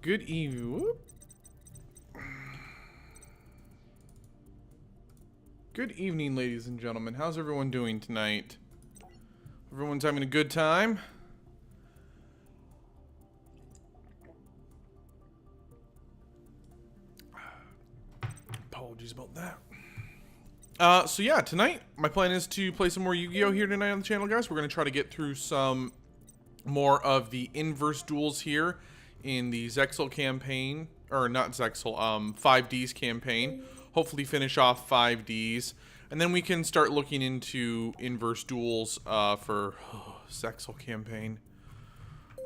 Good evening. Good evening, ladies and gentlemen. How's everyone doing tonight? Everyone's having a good time? Apologies about that. So yeah, tonight, my plan is to play some more Yu-Gi-Oh! Here tonight on the channel, guys. We're going to try to get through some more of the inverse duels here in the Zexal campaign, or not Zexal, 5Ds campaign. Hopefully finish off 5Ds, and then we can start looking into inverse duels for Zexal campaign.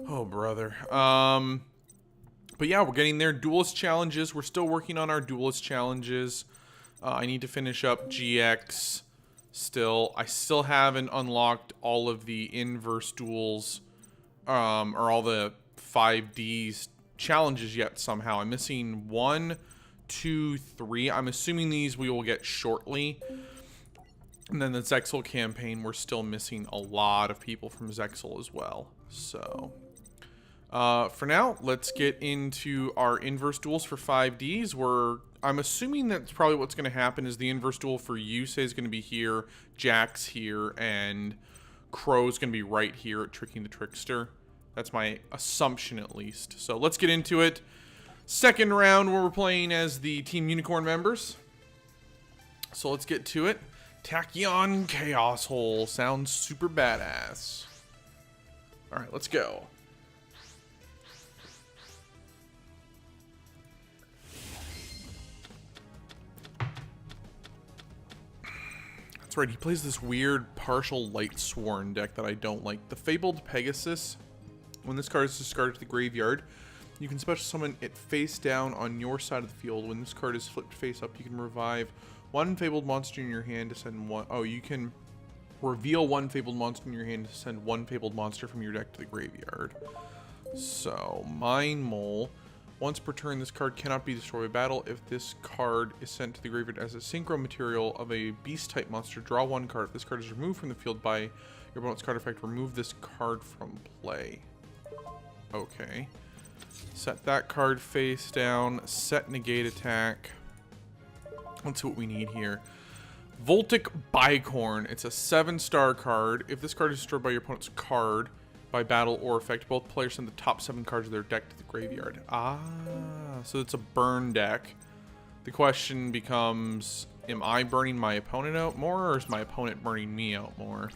Oh, brother. But yeah, we're getting there. Duelist challenges. We're still working on our Duelist challenges. I need to finish up GX still. I still haven't unlocked all of the inverse duels, or all the 5Ds challenges yet somehow. I'm missing 1, 2, 3. I'm assuming these we will get shortly. And then the Zexal campaign, we're still missing a lot of people from Zexal as well. So, for now, let's get into our inverse duels for 5Ds. I'm assuming that's probably what's going to happen is the inverse duel for Yusei is going to be here, Jack's here, and Crow's going to be right here at Tricking the Trickster. That's my assumption, at least. So let's get into it. Second round where we're playing as the Team Unicorn members. So let's get to it. Tachyon Chaos Hole. Sounds super badass. Alright, let's go. That's right, he plays this weird partial Light Sworn deck that I don't like. The Fabled Pegasus. When this card is discarded to the graveyard, you can special summon it face down on your side of the field. When this card is flipped face up, you can revive one fabled monster in your hand to send one. Oh, you can reveal one fabled monster in your hand to send one fabled monster from your deck to the graveyard. So, Mind Mole. Once per turn, this card cannot be destroyed by battle. If this card is sent to the graveyard as a synchro material of a beast-type monster, draw one card. If this card is removed from the field by your opponent's card effect, remove this card from play. Okay. Set that card face down. Set negate attack. Let's see what we need here. Voltic Bicorn. It's a 7-star card. If this card is destroyed by your opponent's card by battle or effect, both players send the top 7 cards of their deck to the graveyard. Ah, so it's a burn deck. The question becomes, am I burning my opponent out more, or is my opponent burning me out more?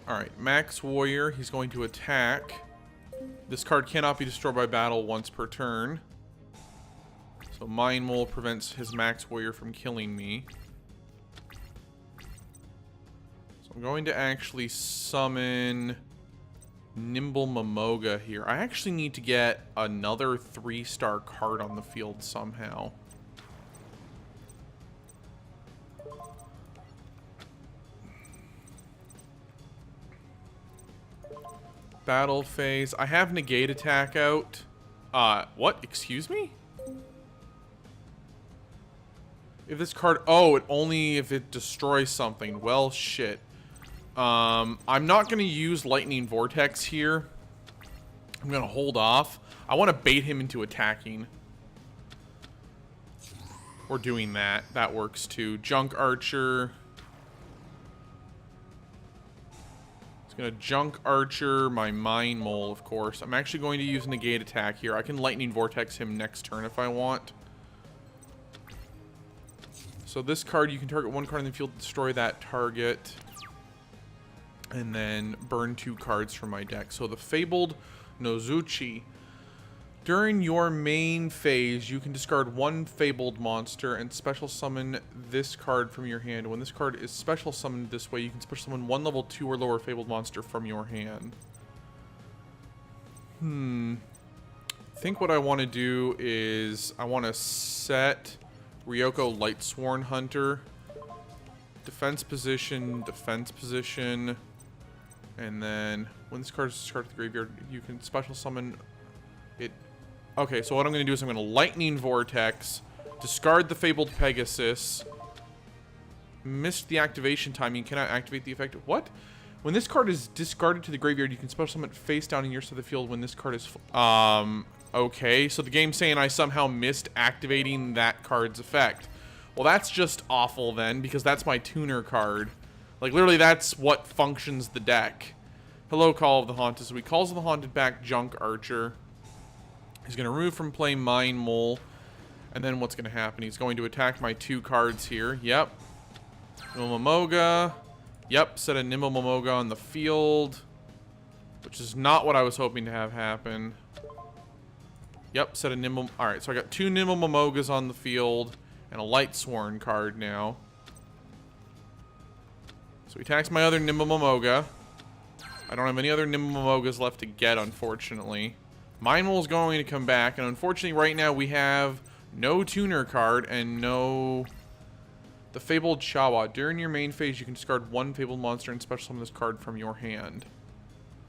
Alright, Max Warrior, he's going to attack. This card cannot be destroyed by battle once per turn. So Mind Mole prevents his Max Warrior from killing me. So I'm going to actually summon Nimble Momoga here. I actually need to get another 3-star card on the field somehow. Battle phase. I have negate attack out. What? Excuse me? If this card... Oh, it only if it destroys something. Well, shit. I'm not going to use Lightning Vortex here. I'm going to hold off. I want to bait him into attacking. Or doing that. That works too. Junk Archer. Gonna Junk Archer my Mine Mole, of course. I'm actually going to use Negate Attack here. I can Lightning Vortex him next turn if I want. So this card, you can target one card in the field, destroy that target, and then burn 2 cards from my deck. So the Fabled Nozuchi. During your main phase, you can discard 1 Fabled monster and special summon this card from your hand. When this card is special summoned this way, you can special summon 1 level 2 or lower Fabled monster from your hand. I think what I want to do is I want to set Ryoko Lightsworn Hunter, defense position, and then when this card is discarded to the graveyard, you can special summon it. Okay, so what I'm going to do is I'm going to Lightning Vortex, discard the Fabled Pegasus, missed the activation timing, cannot activate the effect. What? When this card is discarded to the graveyard, you can special summon it face down in your side of the field when this card is... okay, so the game's saying I somehow missed activating that card's effect. Well, that's just awful then, because that's my tuner card. Like, literally, that's what functions the deck. Hello, Call of the Haunted. So he calls the Haunted back, Junk Archer. He's going to remove from play Mine Mole. And then what's going to happen? He's going to attack my 2 cards here. Yep. Nimble Momoga. Yep, set a Nimble Momoga on the field. Which is not what I was hoping to have happen. Yep, set a Nimble... Alright, so I got 2 Nimble Momogas on the field. And a Lightsworn card now. So he attacks my other Nimble Momoga. I don't have any other Nimble Momogas left to get, unfortunately. Mine Mole's going to come back, and unfortunately right now we have no tuner card and no... The Fabled Chawa. During your main phase, you can discard 1 Fabled monster and special summon this card from your hand.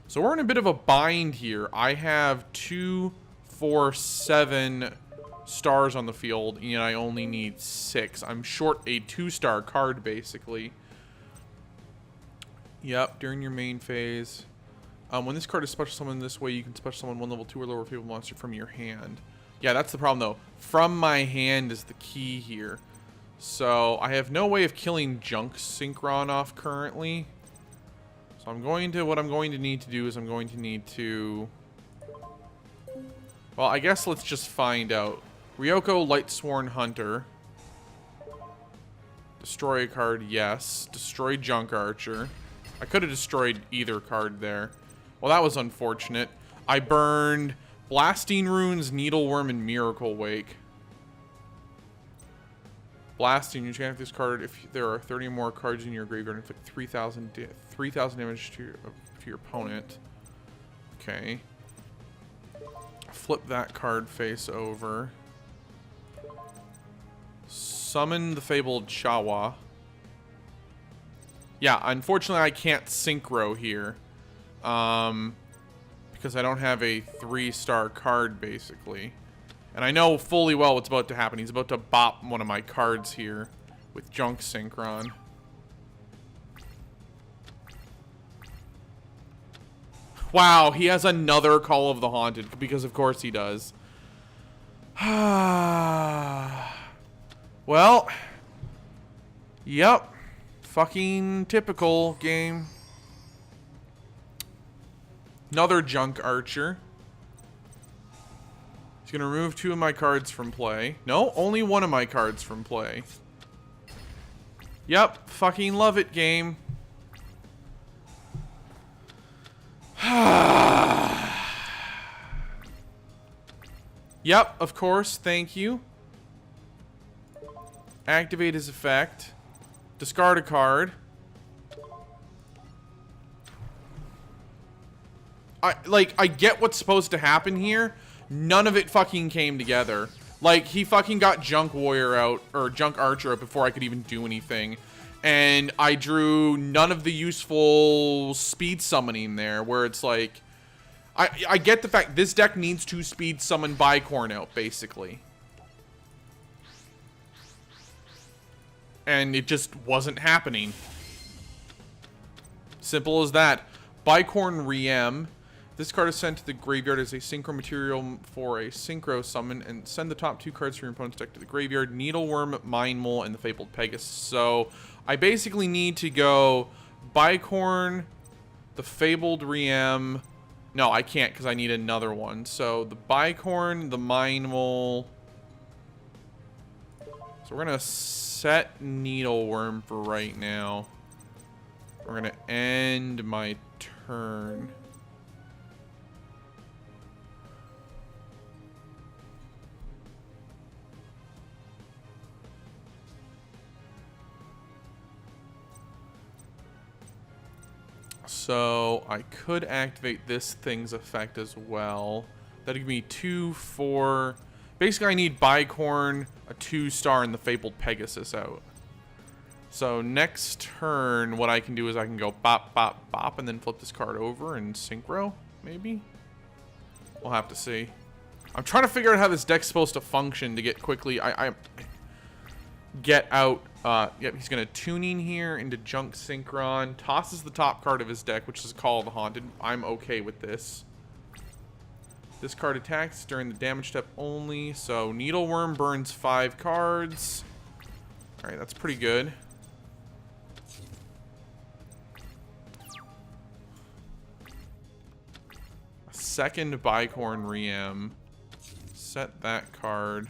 So we're in a bit of a bind here. I have 2, 4, 7 stars on the field, and I only need 6. I'm short a 2-star card, basically. Yep, during your main phase. When this card is special summoned this way, you can special summon 1 level 2 or lower Fabled monster from your hand. Yeah, that's the problem, though. From my hand is the key here. So, I have no way of killing Junk Synchron off currently. So, what I'm going to need to do is I'm going to need to... Well, I guess let's just find out. Ryoko Lightsworn Hunter. Destroy a card, yes. Destroy Junk Archer. I could have destroyed either card there. Well, that was unfortunate. I burned Blasting Runes, Needleworm, and Miracle Wake. Blasting, you can have this card if there are 30 or more cards in your graveyard and inflict 3,000 damage to your opponent. Okay. Flip that card face over. Summon the Fabled Chawa. Yeah, unfortunately I can't synchro here. Because I don't have a 3-star card, basically. And I know fully well what's about to happen. He's about to bop one of my cards here with Junk Synchron. Wow, he has another Call of the Haunted, because of course he does. Well, yep. Fucking typical game. Another Junk Archer. He's gonna remove 2 of my cards from play. No, only 1 of my cards from play. Yep, fucking love it, game. Yep, of course, thank you. Activate his effect. Discard a card. I get what's supposed to happen here. None of it fucking came together. Like, he fucking got Junk Warrior out, or Junk Archer out before I could even do anything. And I drew none of the useful speed summoning there, where it's like... I get the fact this deck needs to speed summon Bicorn out, basically. And it just wasn't happening. Simple as that. Bicorn Riem. This card is sent to the graveyard as a synchro material for a synchro summon, and send the top 2 cards from your opponent's deck to the graveyard. Needleworm, Mine Mole, and the Fabled Pegasus. So I basically need to go Bicorn, The Fabled Riem. No, I can't because I need another one. So the Bicorn, the Mine Mole. So we're going to set Needleworm for right now. We're going to end my turn. So I could activate this thing's effect as well. That'd give me 2, 4. Basically, I need Bicorn, a 2-star, and the Fabled Pegasus out. So next turn, what I can do is I can go bop, bop, bop, and then flip this card over and synchro, maybe? We'll have to see. I'm trying to figure out how this deck's supposed to function to get quickly. I get out. Yep, he's going to tuning here into Junk Synchron. Tosses the top card of his deck, which is Call of the Haunted. I'm okay with this. This card attacks during the damage step only. So Needleworm burns 5 cards. Alright, that's pretty good. A second Bicorn Riem. Set that card.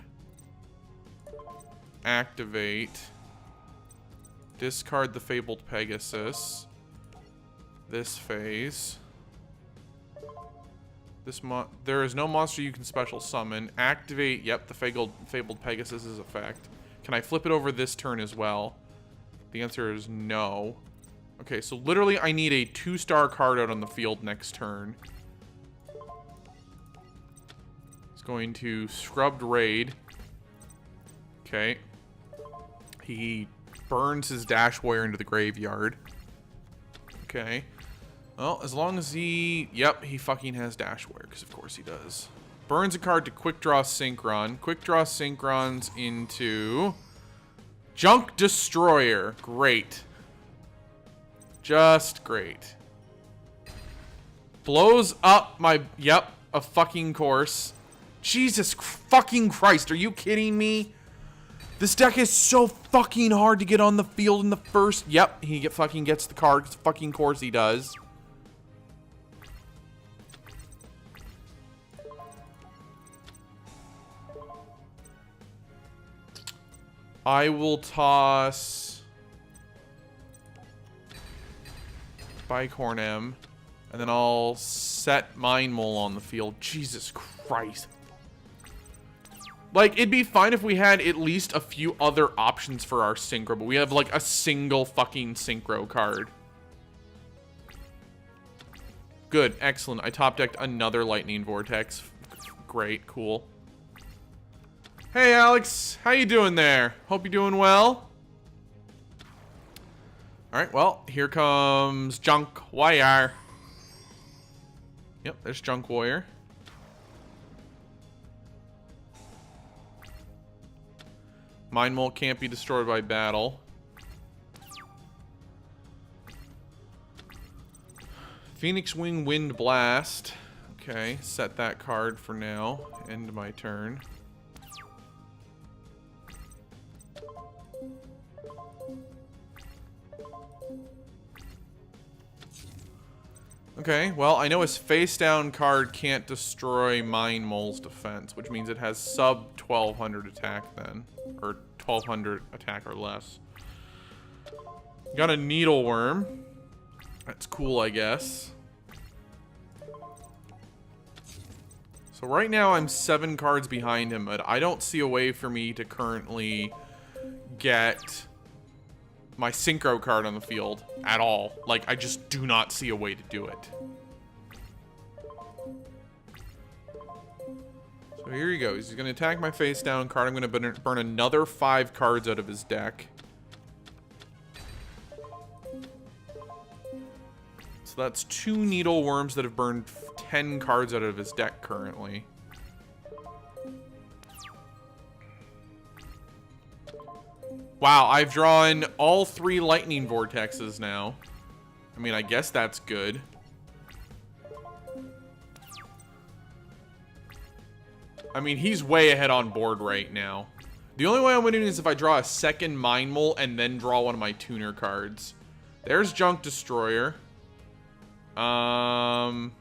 Activate. Discard the Fabled Pegasus. This phase. There is no monster you can special summon. Activate, yep, the Fabled Pegasus' effect. Can I flip it over this turn as well? The answer is no. Okay, so literally I need a 2-star card out on the field next turn. It's going to Scrubbed Raid. Okay. He burns his Dash Warrior into the graveyard. Okay. Well, as long as he... Yep, he fucking has Dash Warrior, because of course he does. Burns a card to Quick Draw Synchron. Quick Draw Synchrons into... Junk Destroyer. Great. Just great. Blows up my... Yep, a fucking course. Jesus fucking Christ, are you kidding me? This deck is so fucking hard to get on the field in the first... Yep, he fucking gets the card. Fucking course he does. I will toss... Bicorn M. And then I'll set Mine Mole on the field. Jesus Christ. Like, it'd be fine if we had at least a few other options for our Synchro, but we have, like, a single fucking Synchro card. Good, excellent. I top-decked another Lightning Vortex. Great, cool. Hey, Alex. How you doing there? Hope you're doing well. Alright, well, here comes Junk Warrior. Yep, there's Junk Warrior. Mine Mole can't be destroyed by battle. Phoenix Wing Wind Blast. Okay, set that card for now. End my turn. Okay, well, I know his face-down card can't destroy Mine Mole's defense, which means it has sub 1200 attack then. Or 1200 attack or less. Got a Needleworm. That's cool, I guess. So right now I'm 7 cards behind him, but I don't see a way for me to currently get my Synchro card on the field at all. Like, I just do not see a way to do it. So here he goes. He's going to attack my face down card. I'm going to burn another 5 cards out of his deck. So that's 2 Needleworms that have burned 10 cards out of his deck currently. Wow, I've drawn all 3 Lightning Vortexes now. I mean, I guess that's good. I mean, he's way ahead on board right now. The only way I'm winning is if I draw a second Mine Mole and then draw one of my tuner cards. There's Junk Destroyer. I'm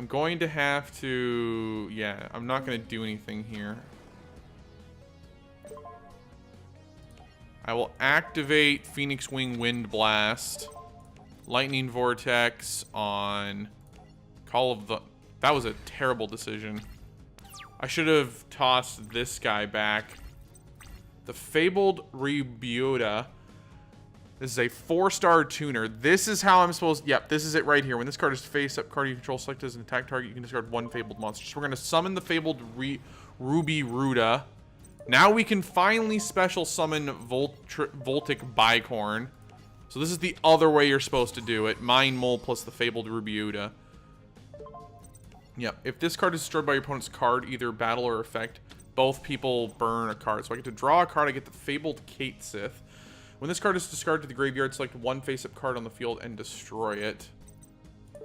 going to have to... Yeah, I'm not going to do anything here. I will activate Phoenix Wing Wind Blast. Lightning Vortex on Call of the... That was a terrible decision. I should have tossed this guy back. The Fabled Rebuta. This is a 4-star tuner. This is how I'm supposed... Yep, this is it right here. When this card is face-up card you control selected as an attack target, you can discard 1 Fabled monster. So we're going to summon the Fabled Ruby Ruda. Now we can finally special summon Voltic Bicorn. So this is the other way you're supposed to do it. Mind Mole plus the Fabled Rubiuta. Yep. If this card is destroyed by your opponent's card, either battle or effect, both people burn a card. So I get to draw a card. I get the Fabled Kate Sith. When this card is discarded to the graveyard, select 1 face-up card on the field and destroy it.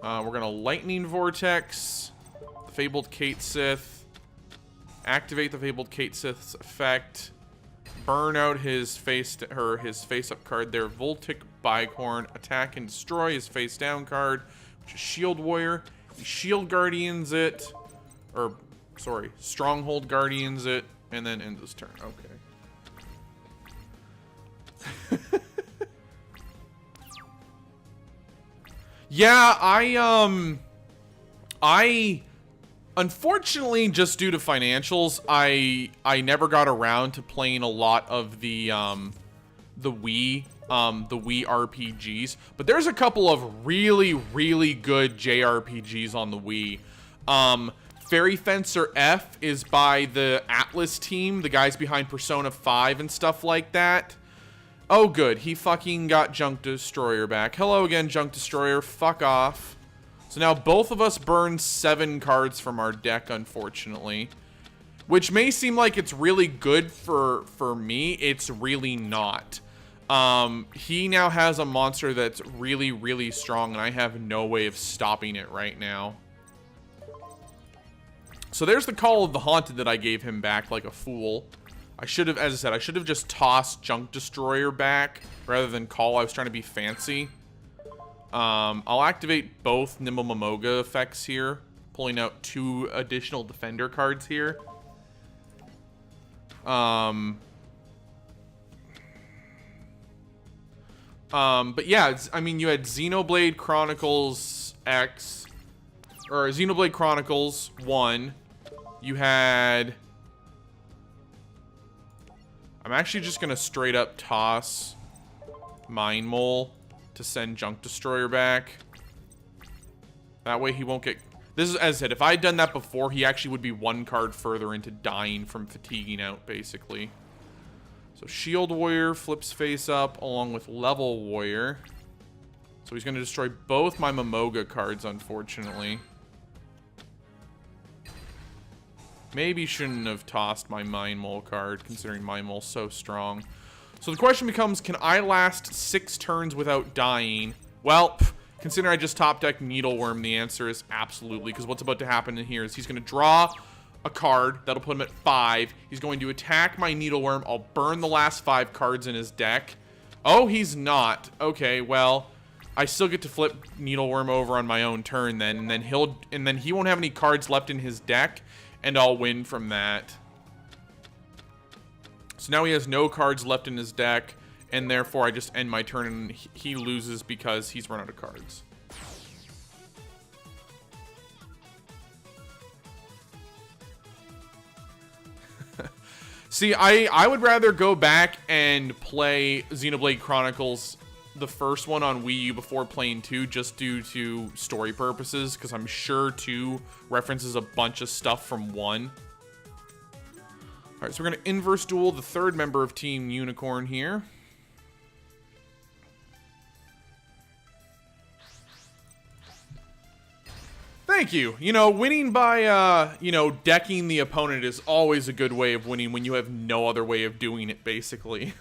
We're going to Lightning Vortex, the Fabled Kate Sith. Activate the Fabled Kate Sith's effect. Burn out his face-up card there. Voltic Bicorn. Attack and destroy his face-down card, which is Shield Warrior. He Shield Guardians it. Or, sorry, Stronghold Guardians it. And then ends his turn. Okay. Yeah, I unfortunately, just due to financials, I never got around to playing a lot of the Wii RPGs. But there's a couple of really, really good JRPGs on the Wii. Fairy Fencer F is by the Atlas team, the guys behind Persona 5 and stuff like that. Oh, good. He fucking got Junk Destroyer back. Hello again, Junk Destroyer. Fuck off. So now both of us burn 7 cards from our deck, unfortunately. Which may seem like it's really good for me. It's really not. He now has a monster that's really, really strong, and I have no way of stopping it right now. So there's the Call of the Haunted that I gave him back like a fool. I should have, as I said, I should have just tossed Junk Destroyer back rather than call. I was trying to be fancy. I'll activate both Nimble Momoga effects here, pulling out 2 additional Defender cards here. But yeah, I mean, you had Xenoblade Chronicles X, or Xenoblade Chronicles 1. You had... I'm actually just going to straight up toss Mind Mole to send Junk Destroyer back. That way he won't get... This is, as I said, if I had done that before, he actually would be 1 card further into dying from fatiguing out, basically. So Shield Warrior flips face up along with Level Warrior. So he's going to destroy both my Momoga cards, unfortunately. Maybe shouldn't have tossed my Mind Mole card, considering Mind Mole's so strong. So the question becomes, can I last 6 turns without dying? Well, considering I just top deck Needleworm, the answer is absolutely, because what's about to happen in here is he's going to draw a card that'll put him at 5. He's going to attack my Needleworm. I'll burn the last 5 cards in his deck. Oh, he's not. Okay, well, I still get to flip Needleworm over on my own turn then, and then he won't have any cards left in his deck, and I'll win from that. So now he has no cards left in his deck, and therefore I just end my turn, and he loses because he's run out of cards. See, I would rather go back and play Xenoblade Chronicles, the first one on Wii U, before playing 2, just due to story purposes, because I'm sure 2 references a bunch of stuff from 1. Alright, so we're going to inverse duel the 3rd member of Team Unicorn here. Thank you. You know, winning by, decking the opponent is always a good way of winning when you have no other way of doing it, basically.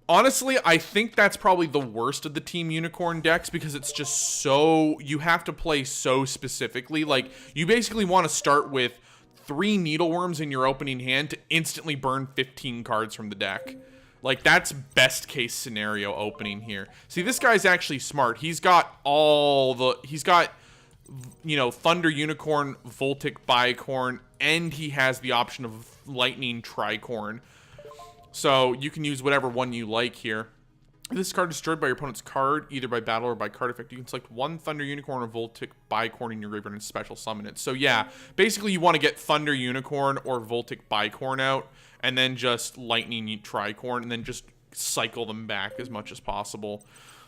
Honestly, I think that's probably the worst of the Team Unicorn decks because it's just so... You have to play so specifically. Like, you basically want to start with 3 Needleworms in your opening hand to instantly burn 15 cards from the deck. Like, that's best case scenario opening here. See, this guy's actually smart. He's got all the... He's got, you know, Thunder Unicorn, Voltic Bicorn, and he has the option of Lightning Tricorn. So you can use whatever one you like here. If this card is destroyed by your opponent's card, either by battle or by card effect, you can select one Thunder Unicorn or Voltic Bicorn in your graveyard and special summon it. So yeah, basically you want to get Thunder Unicorn or Voltic Bicorn out, and then just Lightning Tricorn, and then just cycle them back as much as possible.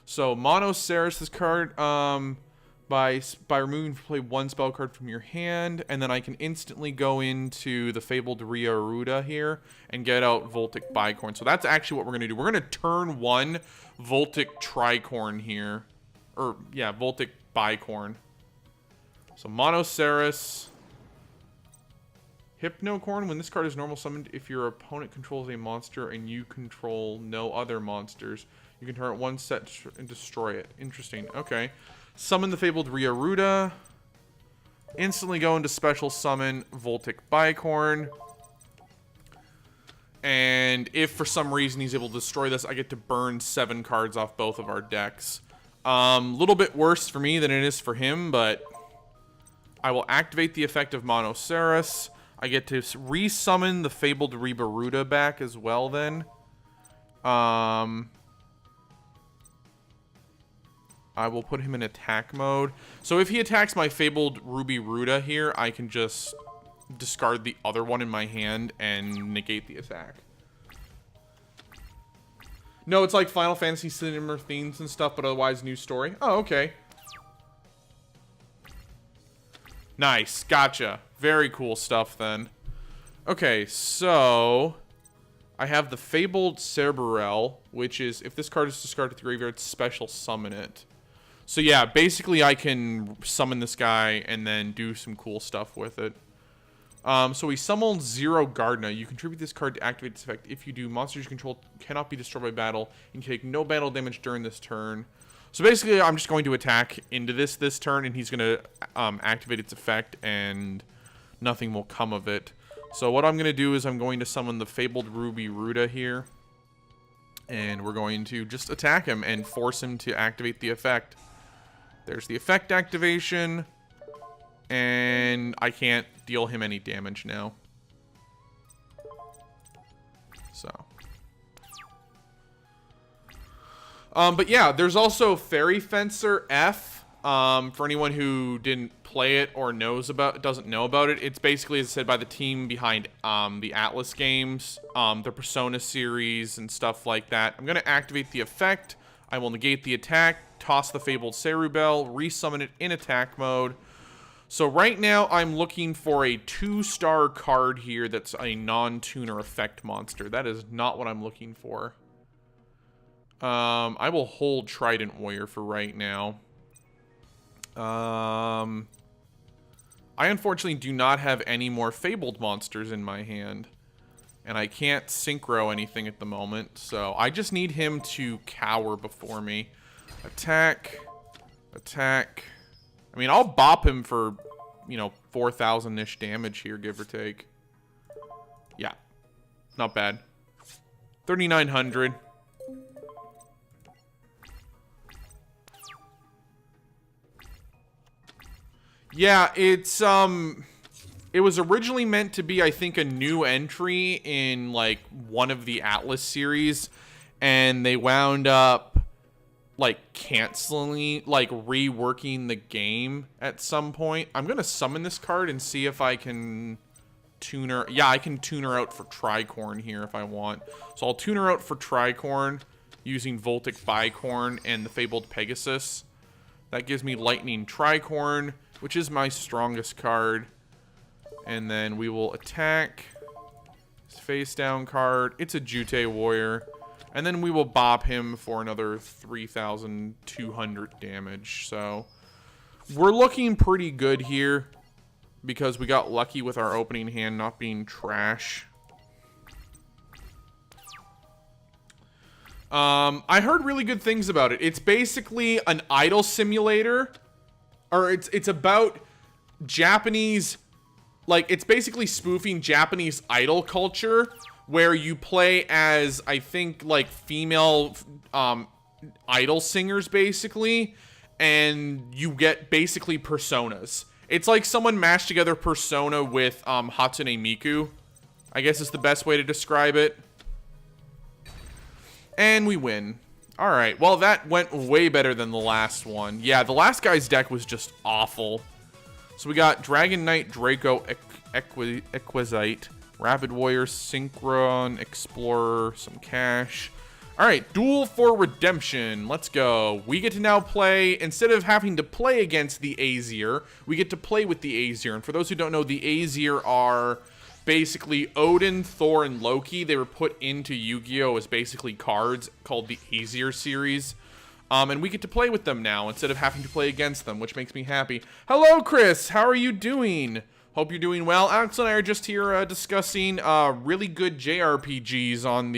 So Mono Ceres, this card, by removing play one spell card from your hand, and then I can instantly go into the Fabled Riaruda here and get out Voltic Bicorn. So that's actually what we're going to do. We're going to turn one Voltic Tricorn here. Or, yeah, Voltic Bicorn. So Mono Ceres. Hypnocorn, when this card is normal summoned, if your opponent controls a monster and you control no other monsters, you can turn it one set and destroy it. Interesting. Okay. Summon the Fabled Riaruda. Instantly go into special summon Voltic Bicorn. And if for some reason he's able to destroy this, I get to burn 7 cards off both of our decks. Little bit worse for me than it is for him, but I will activate the effect of Mono Ceres. I get to resummon the Fabled Riaruda back as well then. I will put him in attack mode. So if he attacks my Fabled Riaruda here, I can just discard the other one in my hand and negate the attack. No, it's like Final Fantasy similar themes and stuff, but otherwise new story. Oh, okay. Nice. Gotcha. Very cool stuff then. Okay, so I have the Fabled Cerberel, which is, if this card is discarded to the graveyard, special summon it. So yeah, basically I can summon this guy and then do some cool stuff with it. So we summon Zero Gardna. You contribute this card to activate this effect. If you do, monsters you control cannot be destroyed by battle. You can take no battle damage during this turn. So basically, I'm just going to attack into this turn, and he's going to activate its effect, and nothing will come of it. So what I'm going to do is I'm going to summon the Fabled Riaruda here, and we're going to just attack him and force him to activate the effect. There's the effect activation, and I can't deal him any damage now. So... but yeah, there's also Fairy Fencer F. For anyone who didn't play it or doesn't know about it, it's basically, as I said, by the team behind the Atlas games, the Persona series and stuff like that. I'm gonna activate the effect. I will negate the attack, toss the Fabled Cerubel, resummon it in attack mode. So right now I'm looking for a 2-star card here that's a non-tuner effect monster. That is not what I'm looking for. I will hold Trident Warrior for right now. I unfortunately do not have any more Fabled monsters in my hand. And I can't synchro anything at the moment. So I just need him to cower before me. Attack. Attack. I mean, I'll bop him for, you know, 4,000-ish damage here, give or take. Yeah. Not bad. 3,900. Yeah, it's, it was originally meant to be, I think, a new entry in, like, one of the Atlas series, and they wound up, like, canceling, like, reworking the game at some point. I'm gonna summon this card and see if I can tune her. Yeah, I can tune her out for Tricorn here if I want. So I'll tune her out for Tricorn using Voltic Bicorn and the Fabled Pegasus. That gives me Lightning Tricorn, which is my strongest card. And then we will attack his face down card. It's a Jute Warrior. And then we will bop him for another 3,200 damage. So we're looking pretty good here because we got lucky with our opening hand not being trash. I heard really good things about it. It's basically an idol simulator. Or it's about Japanese, like, it's basically spoofing Japanese idol culture where you play as, I think, like, female idol singers, basically, and you get basically personas. It's like someone mashed together Persona with Hatsune Miku, I guess is the best way to describe it. And we win. Alright, well, that went way better than the last one. Yeah, the last guy's deck was just awful. So we got Dragon Knight, Draco, Exquisite, Rapid Warrior, Synchron, Explorer, some cash. Alright, Duel for Redemption. Let's go. We get to now play, instead of having to play against the Aesir, we get to play with the Aesir. And for those who don't know, the Aesir are basically Odin, Thor, and Loki. They were put into Yu-Gi-Oh! As basically cards called the Aesir series. And we get to play with them now instead of having to play against them, which makes me happy. Hello, Chris! How are you doing? Hope you're doing well. Alex and I are just here discussing really good JRPGs on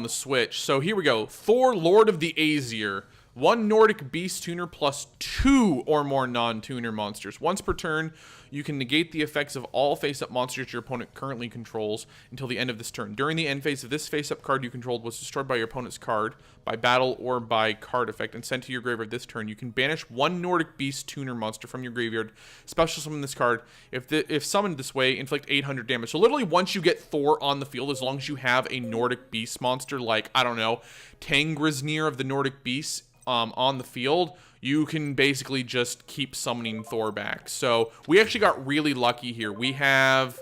the Switch. So here we go. Thor, Lord of the Aesir. 1 Nordic Beast Tuner plus 2 or more non-tuner monsters. Once per turn, you can negate the effects of all face-up monsters your opponent currently controls until the end of this turn. During the end phase of this face-up card you controlled was destroyed by your opponent's card, by battle or by card effect, and sent to your graveyard this turn. You can banish 1 Nordic Beast Tuner monster from your graveyard, special summon this card. If summoned this way, inflict 800 damage. So literally once you get Thor on the field, as long as you have a Nordic Beast monster like, I don't know, Tangrisnir of the Nordic Beasts, on the field, you can basically just keep summoning Thor back. So we actually got really lucky here. We have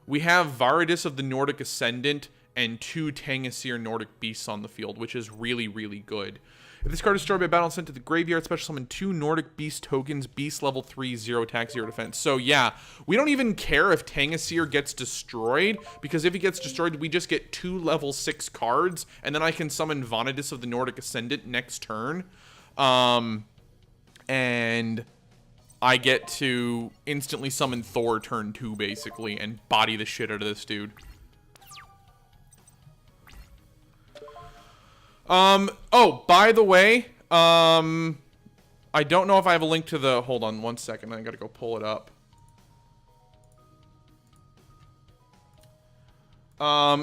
Varadis of the Nordic Ascendant and 2 Tangasir Nordic Beasts on the field, which is really, really good. If this card is destroyed by battle and sent to the graveyard, special summon 2 Nordic Beast tokens, Beast level 3, 0 attack, 0 defense. So yeah, we don't even care if Tangasir gets destroyed, because if he gets destroyed, we just get 2 level 6 cards, and then I can summon Vanadis of the Nordic Ascendant next turn. And I get to instantly summon Thor turn 2, basically, and body the shit out of this dude. Oh, by the way, I don't know if I have a link to the, hold on one second, I gotta go pull it up.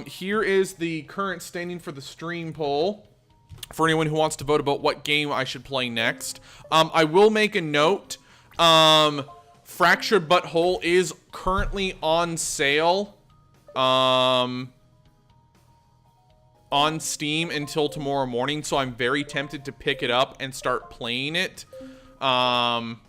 Here is the current standing for the stream poll, for anyone who wants to vote about what game I should play next. I will make a note, Fractured Butthole is currently on sale, on Steam until tomorrow morning, so I'm very tempted to pick it up and start playing it. So I'm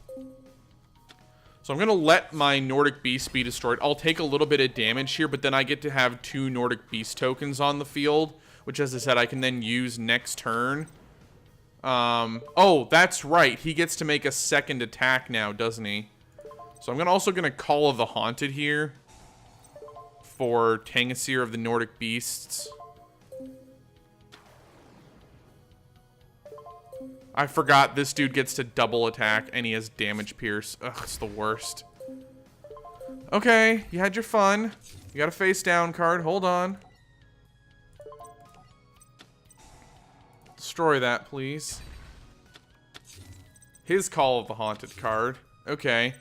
gonna let my Nordic Beast be destroyed. I'll take a little bit of damage here, but then I get to have 2 Nordic Beast tokens on the field, which, as I said, I can then use next turn. Oh, that's right. He gets to make a second attack now, doesn't he? So I'm also gonna Call of the Haunted here for Tangasir of the Nordic Beasts. I forgot this dude gets to double attack and he has damage pierce. Ugh, it's the worst. Okay, you had your fun. You got a face down card. Hold on. Destroy that, please. His Call of the Haunted card. Okay.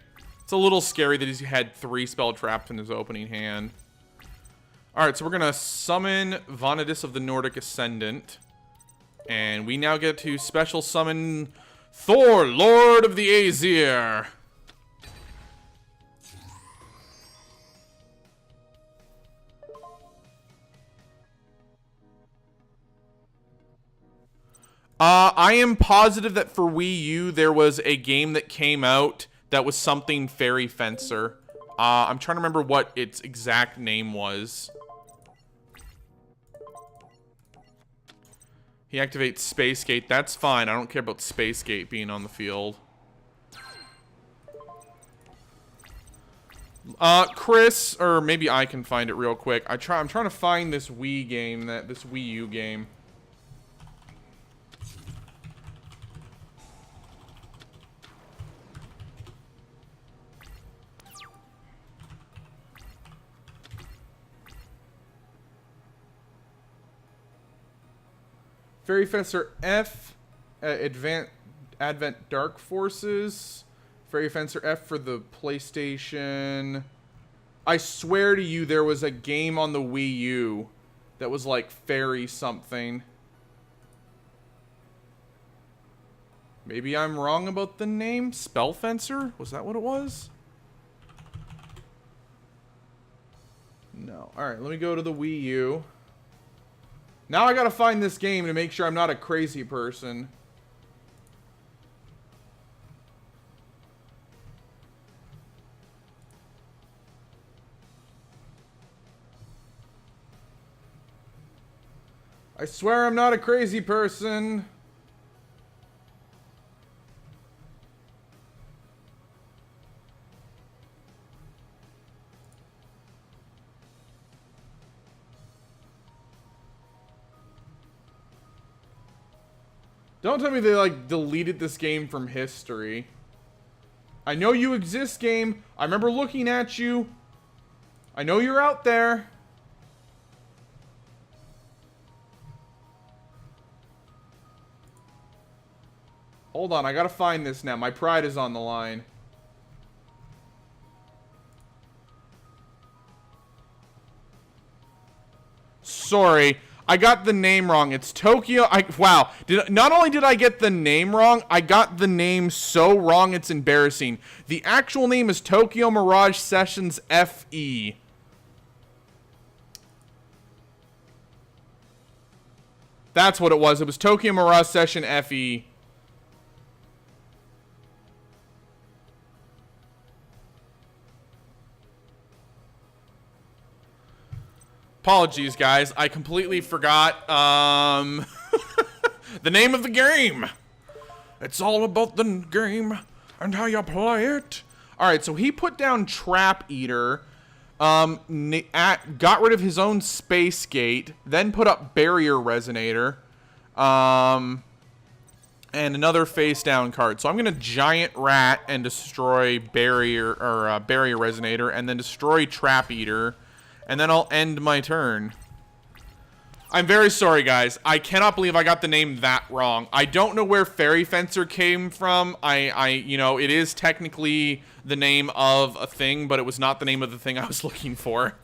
It's a little scary that he had 3 spell traps in his opening hand. Alright, so we're gonna summon Vanadis of the Nordic Ascendant. And we now get to special summon Thor, Lord of the Aesir. I am positive that for Wii U, there was a game that came out that was something Fairy Fencer. I'm trying to remember what its exact name was. He activates Space Gate. That's fine. I don't care about Space Gate being on the field. Chris, or maybe I can find it real quick. I'm trying to find this Wii game, this Wii U game. Fairy Fencer F, Advent Dark Forces. Fairy Fencer F for the PlayStation. I swear to you, there was a game on the Wii U that was like Fairy something. Maybe I'm wrong about the name? Spellfencer? Was that what it was? No. Alright, let me go to the Wii U. Now I gotta find this game to make sure I'm not a crazy person. I swear I'm not a crazy person. Don't tell me they, like, deleted this game from history. I know you exist, game. I remember looking at you. I know you're out there. Hold on, I gotta find this now. My pride is on the line. Sorry, I got the name wrong. It's Tokyo. Wow. Not only did I get the name wrong, I got the name so wrong it's embarrassing. The actual name is Tokyo Mirage Sessions FE. That's what it was. It was Tokyo Mirage Session FE. Apologies, guys. I completely forgot the name of the game. It's all about the game and how you play it. All right, so he put down Trap Eater, got rid of his own Space Gate, then put up Barrier Resonator, and another face down card. So I'm gonna Giant Rat and destroy Barrier Resonator, and then destroy Trap Eater. And then I'll end my turn. I'm very sorry, guys. I cannot believe I got the name that wrong. I don't know where Fairy Fencer came from. You know, it is technically the name of a thing, but it was not the name of the thing I was looking for.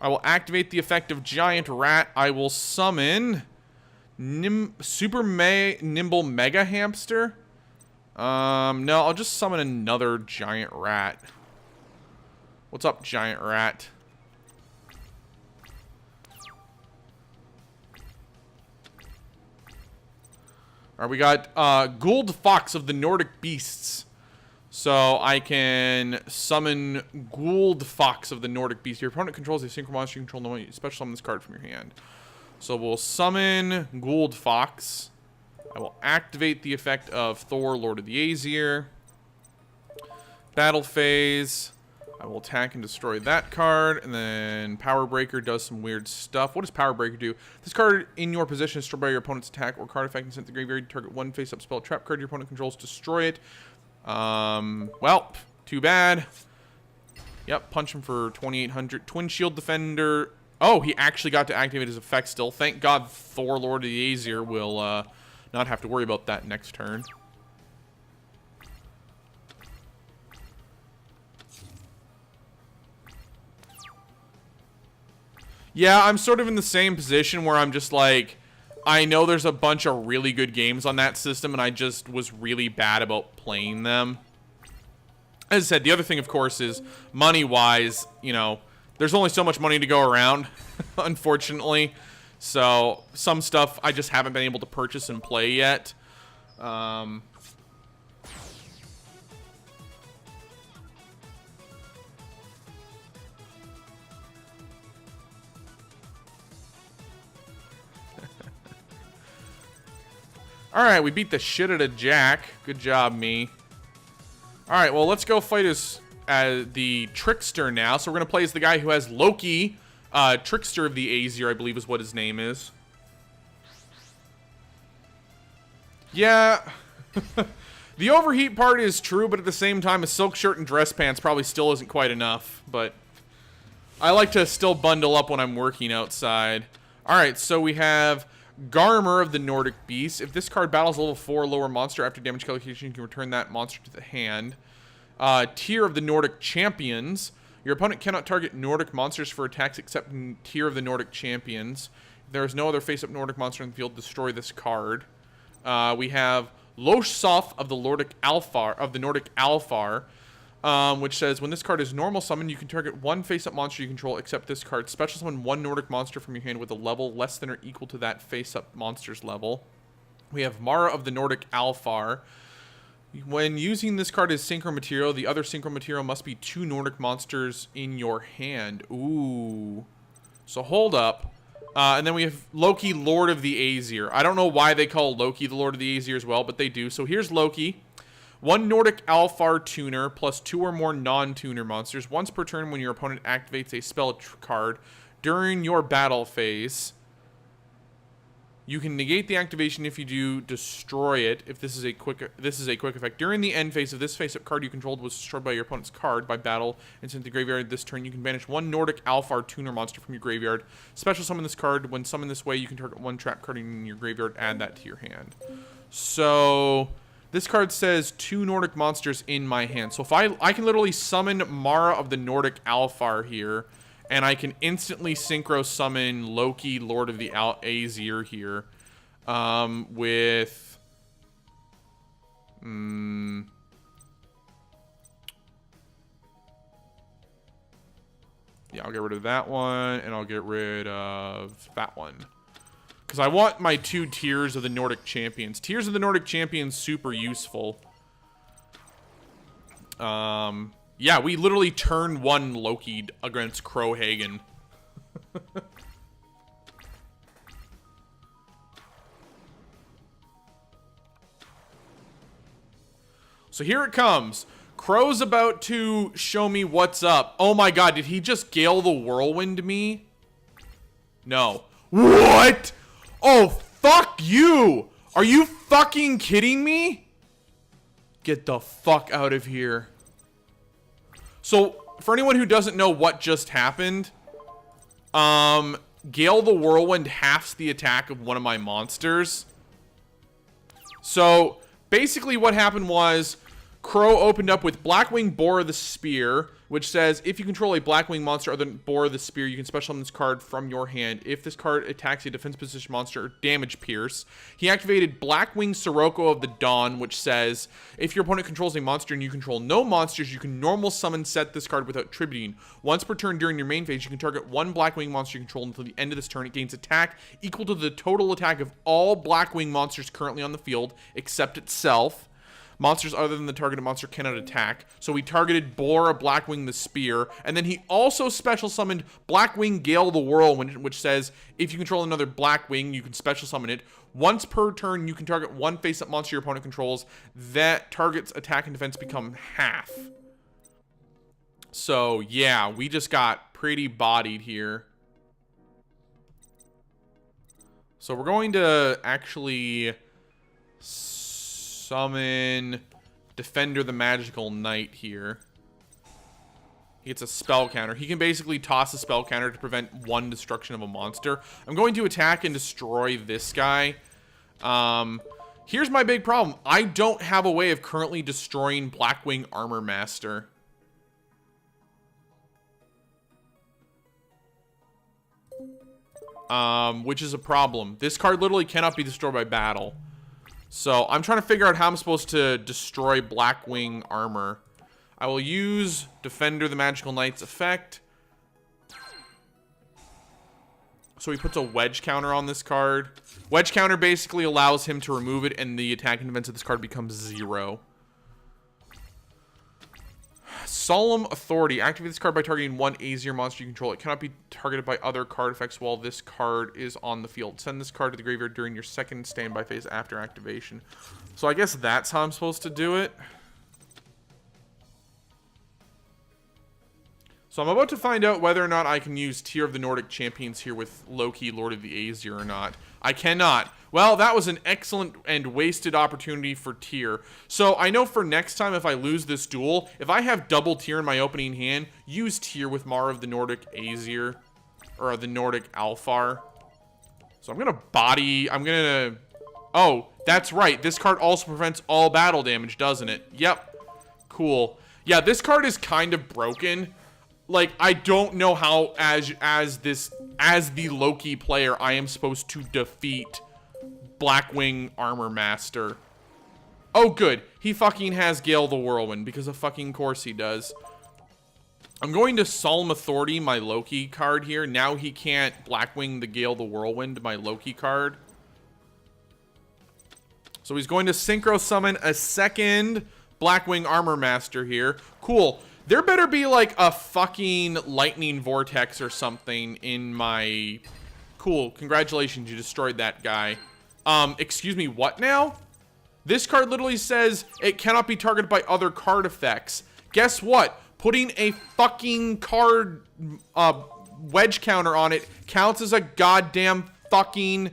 I will activate the effect of Giant Rat. I will summon Super Nimble Mega Hamster. No, I'll just summon another Giant Rat. What's up, Giant Rat? Alright, we got Gould Fox of the Nordic Beasts. So I can summon Gould Fox of the Nordic Beasts. Your opponent controls a synchro monster. You control no one. Special summon this card from your hand. So we'll summon Gould Fox. I will activate the effect of Thor, Lord of the Aesir. Battle phase. I will attack and destroy that card, and then Power Breaker does some weird stuff. What does Power Breaker do? This card in your possession is destroyed by your opponent's attack or card effect and sent to the graveyard. Target one face-up spell trap card your opponent controls. Destroy it. Well, too bad. Yep, punch him for 2,800. Twin Shield Defender. Oh, he actually got to activate his effect still. Thank God Thor, Lord of the Aesir, will not have to worry about that next turn. Yeah, I'm sort of in the same position where I'm just like, I know there's a bunch of really good games on that system, and I just was really bad about playing them. As I said, the other thing, of course, is money-wise, you know, there's only so much money to go around, unfortunately. So, some stuff I just haven't been able to purchase and play yet. Alright, we beat the shit out of Jack. Good job, me. Alright, well, let's go fight as the Trickster now. So we're going to play as the guy who has Loki. Trickster of the Aesir, I believe is what his name is. Yeah. The overheat part is true, but at the same time, a silk shirt and dress pants probably still isn't quite enough. But I like to still bundle up when I'm working outside. Alright, so we have Garmer of the Nordic Beast. If this card battles a level 4 lower monster after damage calculation, you can return that monster to the hand. Tier of the Nordic Champions. Your opponent cannot target Nordic monsters for attacks except in Tier of the Nordic Champions. If there is no other face-up Nordic monster in the field, destroy this card. We have Lossoth of the Nordic Alfar, which says when this card is normal summon, you can target one face-up monster you control except this card. Special summon one Nordic monster from your hand with a level less than or equal to that face-up monster's level. We have Mara of the Nordic Alfar. When using this card as synchro material, the other synchro material must be two Nordic monsters in your hand. Ooh. So hold up. And then we have Loki, Lord of the Aesir. I don't know why they call Loki the Lord of the Aesir as well, but they do. So here's Loki. One Nordic Alfar tuner plus two or more non-tuner monsters. Once per turn when your opponent activates a spell card during your battle phase. You can negate the activation if you do destroy it. If this is a quick effect. During the end phase of this face-up card you controlled was destroyed by your opponent's card by battle and sent to the graveyard this turn. You can banish one Nordic Alfar tuner monster from your graveyard. Special summon this card. When summoned this way, you can target one trap card in your graveyard. Add that to your hand. So this card says two Nordic monsters in my hand. So if I can literally summon Mara of the Nordic Alfar here. And I can instantly synchro summon Loki, Lord of the Aesir here. With... yeah, I'll get rid of that one. And I'll get rid of that one. Because I want my two tiers of the Nordic Champions. Tiers of the Nordic Champions, super useful. Yeah, we literally turn one Loki against Crowhagen. So here it comes. Crow's about to show me what's up. Oh my god, did he just Gale the Whirlwind me? No. What? Oh, fuck you! Are you fucking kidding me? Get the fuck out of here. So, for anyone who doesn't know what just happened, Gale the Whirlwind halves the attack of one of my monsters. So, basically what happened was, Crow opened up with Blackwing Boar of the Spear, which says, if you control a Blackwing monster other than Boar of the Spear, you can special summon this card from your hand. If this card attacks a defense position monster or damage pierce. He activated Blackwing Sirocco of the Dawn, which says, if your opponent controls a monster and you control no monsters, you can normal summon set this card without tributing. Once per turn during your main phase, you can target one Blackwing monster you control until the end of this turn. It gains attack equal to the total attack of all Blackwing monsters currently on the field, except itself. Monsters other than the targeted monster cannot attack. So we targeted Boar, Blackwing the Spear, and then he also special summoned Blackwing Gale the Whirlwind, which says if you control another Blackwing, you can special summon it. Once per turn, you can target one face-up monster your opponent controls. That target's attack and defense become half. So yeah, we just got pretty bodied here. So we're going to actually summon Defender the Magical Knight here. He gets a spell counter. He can basically toss a spell counter to prevent one destruction of a monster. I'm going to attack and destroy this guy. Here's my big problem. I don't have a way of currently destroying Blackwing Armor Master. Which is a problem. This card literally cannot be destroyed by battle. So, I'm trying to figure out how I'm supposed to destroy Blackwing armor. I will use Defender the Magical Knight's effect. So he puts a wedge counter on this card. Wedge counter basically allows him to remove it, and the attack and defense of this card becomes 0. Solemn Authority. Activate this card by targeting one Aesir monster you control. It cannot be targeted by other card effects while this card is on the field. Send this card to the graveyard during your second standby phase after activation. So I guess that's how I'm supposed to do it. So I'm about to find out whether or not I can use Tier of the Nordic Champions here with Loki, Lord of the Aesir, or not. I cannot. Well, that was an excellent and wasted opportunity for Tier. So I know for next time if I lose this duel, if I have double Tier in my opening hand, use Tier with Mara of the Nordic Aesir, or the Nordic Alfar. So I'm gonna oh, that's right. This card also prevents all battle damage, doesn't it? Yep. Cool. Yeah, this card is kind of broken. Like, I don't know how, as the Loki player, I am supposed to defeat Blackwing Armor Master. Oh, good. He fucking has Gale the Whirlwind, because of fucking course he does. I'm going to Solemn Authority my Loki card here. Now he can't Blackwing the Gale the Whirlwind, my Loki card. So he's going to Synchro Summon a second Blackwing Armor Master here. Cool. There better be like a fucking Lightning Vortex or something in my... Cool. Congratulations, you destroyed that guy. Excuse me, what now? This card literally says it cannot be targeted by other card effects. Guess what? Putting a fucking card wedge counter on it counts as a goddamn fucking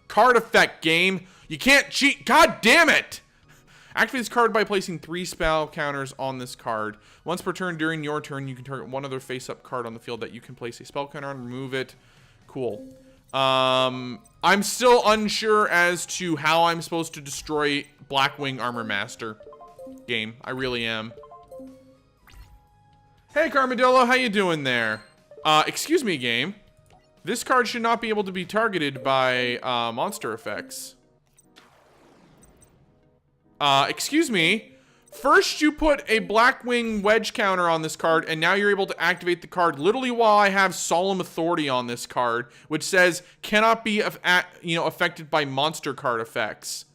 card effect, game. You can't cheat. God damn it! Activate this card by placing 3 spell counters on this card. Once per turn during your turn, you can target one other face-up card on the field that you can place a spell counter on, remove it. Cool. I'm still unsure as to how I'm supposed to destroy Blackwing Armor Master. Game. I really am. Hey, Carmadillo, how you doing there? Excuse me, game. This card should not be able to be targeted by, monster effects. Excuse me. First you put a Blackwing wedge counter on this card, and now you're able to activate the card literally while I have Solemn Authority on this card, which says cannot be, affected by monster card effects.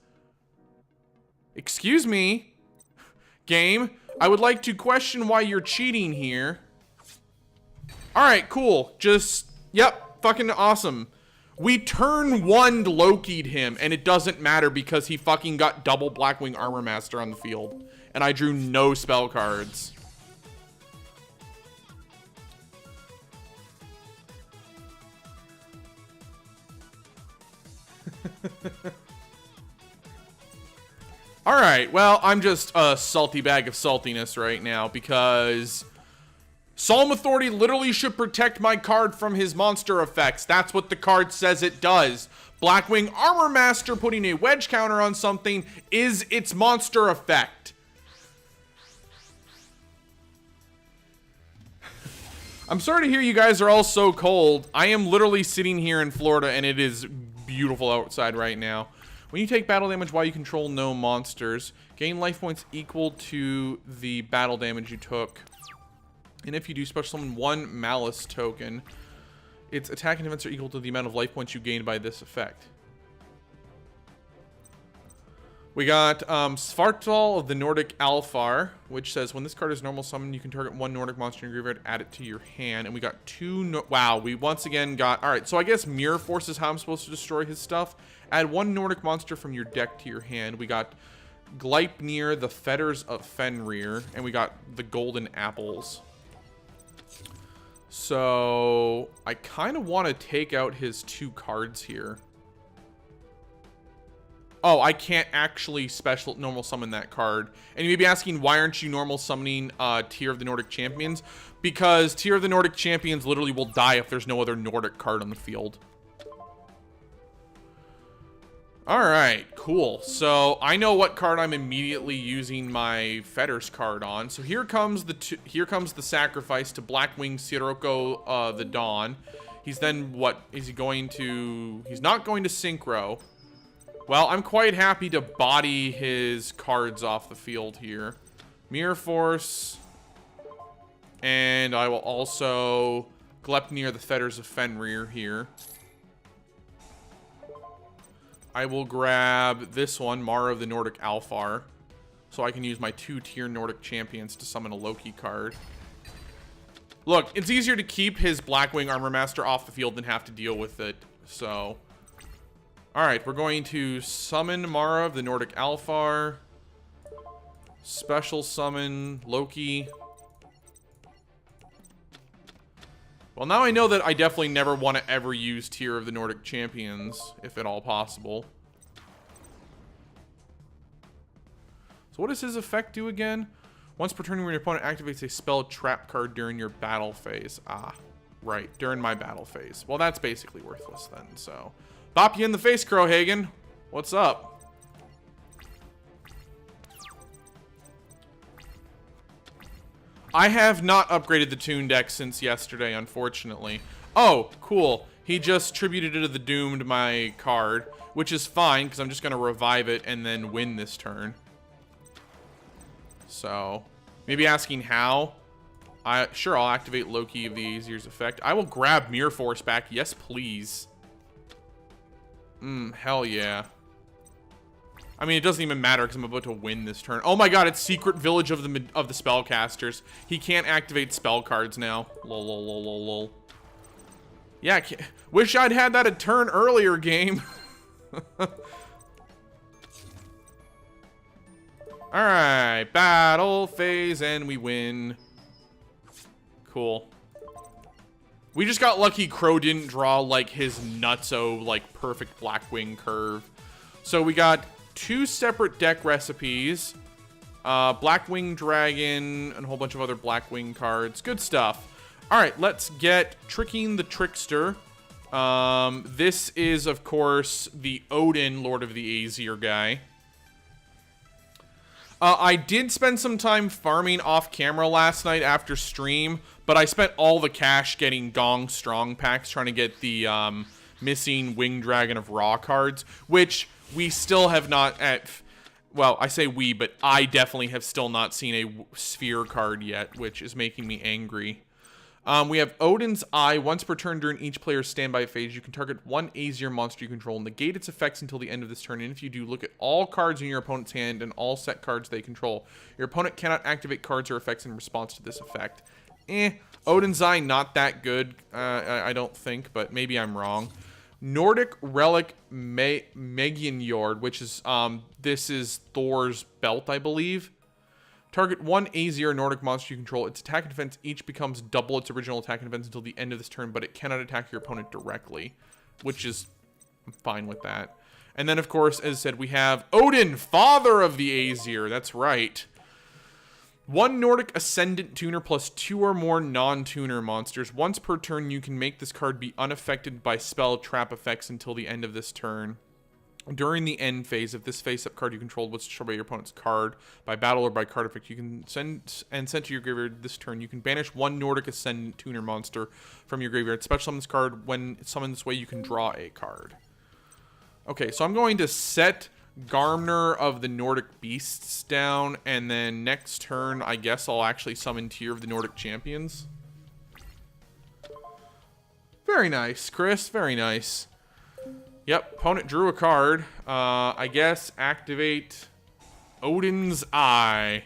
Excuse me, game. I would like to question why you're cheating here. Alright, cool. Just, yep, fucking awesome. We turn 1 Loki'd him, and it doesn't matter because he fucking got double Blackwing Armor Master on the field. And I drew no spell cards. Alright, well, I'm just a salty bag of saltiness right now because Solemn Authority literally should protect my card from his monster effects. That's what the card says it does. Blackwing Armor Master putting a wedge counter on something is its monster effect. I'm sorry to hear you guys are all so cold. I am literally sitting here in Florida and it is beautiful outside right now. When you take battle damage while you control no monsters, gain life points equal to the battle damage you took. And if you do special summon 1 Malice token, its attack and defense are equal to the amount of life points you gained by this effect. We got Svartal of the Nordic Alfar, which says when this card is normal summoned, you can target 1 Nordic monster in your graveyard, add it to your hand. And we got 2. Wow, we once again got. All right, so I guess Mirror Force is how I'm supposed to destroy his stuff. Add 1 Nordic monster from your deck to your hand. We got Gleipnir, the Fetters of Fenrir, and we got the Golden Apples. So I kind of want to take out his 2 cards here. Oh, I can't actually special normal summon that card. And you may be asking, why aren't you normal summoning Tier of the Nordic Champions? Because Tier of the Nordic Champions literally will die if there's no other Nordic card on the field. Alright, cool. So I know what card I'm immediately using my Fetters card on. So here comes the sacrifice to Blackwing Sirocco the Dawn. He's then, what is he going to? He's not going to Synchro. Well, I'm quite happy to body his cards off the field here. Mirror Force. And I will also Gleipnir, the Fetters of Fenrir here. I will grab this one, Mara of the Nordic Alfar, so I can use my 2-tier Nordic champions to summon a Loki card. Look, it's easier to keep his Blackwing Armor Master off the field than have to deal with it, so. Alright, we're going to summon Mara of the Nordic Alfar, special summon Loki. Well, now I know that I definitely never want to ever use Tier of the Nordic Champions, if at all possible. So what does his effect do again? Once per turn, when your opponent activates a spell trap card during your battle phase. Ah, right, during my battle phase. Well, that's basically worthless then, so. Bop you in the face, Crowhagen. What's up? I have not upgraded the Toon deck since yesterday, unfortunately. Oh, cool. He just tributed to the Doomed my card, which is fine, because I'm just going to revive it and then win this turn. So, maybe asking how. Sure, I'll activate Loki of the Azir's effect. I will grab Mirror Force back. Yes, please. Hell yeah. I mean, it doesn't even matter because I'm about to win this turn. Oh my god, it's Secret Village of the Spellcasters. He can't activate spell cards now. Lol, lol, lol, lol, lol. Yeah, wish I'd had that a turn earlier, game. Alright, battle phase, and we win. Cool. We just got lucky Crow didn't draw, like, his nutso, like, perfect Blackwing curve. So we got 2 separate deck recipes, Blackwing Dragon, and a whole bunch of other Blackwing cards. Good stuff. All right, let's get Tricking the Trickster. This is, of course, the Odin, Lord of the Azir guy. I did spend some time farming off camera last night after stream, but I spent all the cash getting Gong Strong packs trying to get the missing Winged Dragon of Ra cards, which we still have not well, I say we, but I definitely have still not seen a Sphere card yet, which is making me angry. We have Odin's Eye. Once per turn during each player's standby phase, you can target one Azir monster you control and negate its effects until the end of this turn. And if you do, look at all cards in your opponent's hand and all set cards they control. Your opponent cannot activate cards or effects in response to this effect. Odin's Eye, not that good, I don't think, but maybe I'm wrong. Nordic Relic Meginjord, which is, this is Thor's belt, I believe. Target one Azir Nordic monster you control. Its attack and defense each becomes double its original attack and defense until the end of this turn, but it cannot attack your opponent directly, which is, I'm fine with that. And then, of course, as I said, we have Odin, Father of the Azir. That's right. 1 Nordic Ascendant Tuner plus 2 or more non-tuner monsters. Once per turn, you can make this card be unaffected by spell trap effects until the end of this turn. During the end phase, if this face-up card you controlled was destroyed by your opponent's card by battle or by card effect, you can send to your graveyard this turn. You can banish 1 Nordic Ascendant Tuner monster from your graveyard. Special summon this card. When summoned this way, you can draw a card. Okay, so I'm going to set Garmner of the Nordic Beasts down, and then next turn, I guess I'll actually summon Tier of the Nordic Champions. Very nice, Chris. Very nice. Yep, opponent drew a card. I guess activate Odin's Eye.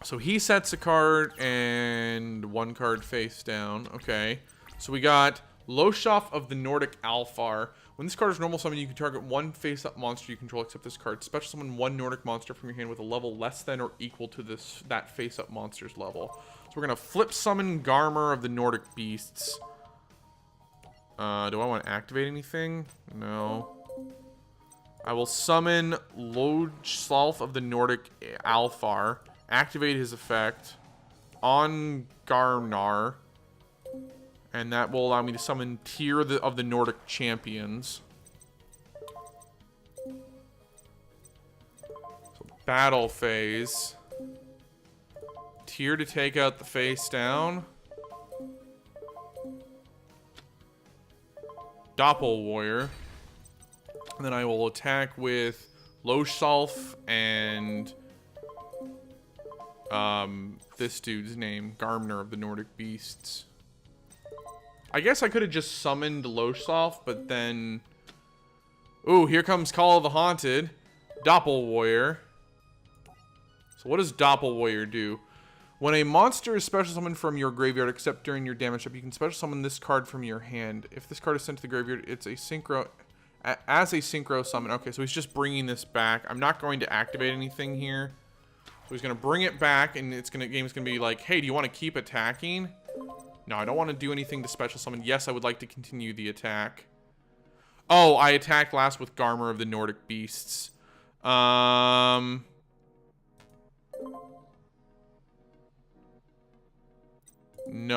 So he sets a card and 1 card face down. Okay. So we got Loshoff of the Nordic Alfar. When this card is normal summon, you can target 1 face-up monster you control except this card. Special summon 1 Nordic monster from your hand with a level less than or equal to that face-up monster's level. So we're going to flip summon Garmer of the Nordic Beasts. Do I want to activate anything? No. I will summon Lodsalf of the Nordic Alfar. Activate his effect on Garmnar. And that will allow me to summon Tier of the Nordic Champions. So, battle phase. Tier to take out the face down. Doppel Warrior. And then I will attack with Loshalf and this dude's name, Garmner of the Nordic Beasts. I guess I could have just summoned Loshalf, but then... Ooh, here comes Call of the Haunted. Doppel Warrior. So what does Doppel Warrior do? When a monster is special summoned from your graveyard, except during your damage up, you can special summon this card from your hand. If this card is sent to the graveyard, it's a synchro... As a synchro summon. Okay, so he's just bringing this back. I'm not going to activate anything here. So he's going to bring it back, and game's going to be like, hey, do you want to keep attacking? No, I don't want to do anything to special summon. Yes, I would like to continue the attack. Oh, I attacked last with Garmer of the Nordic Beasts. No,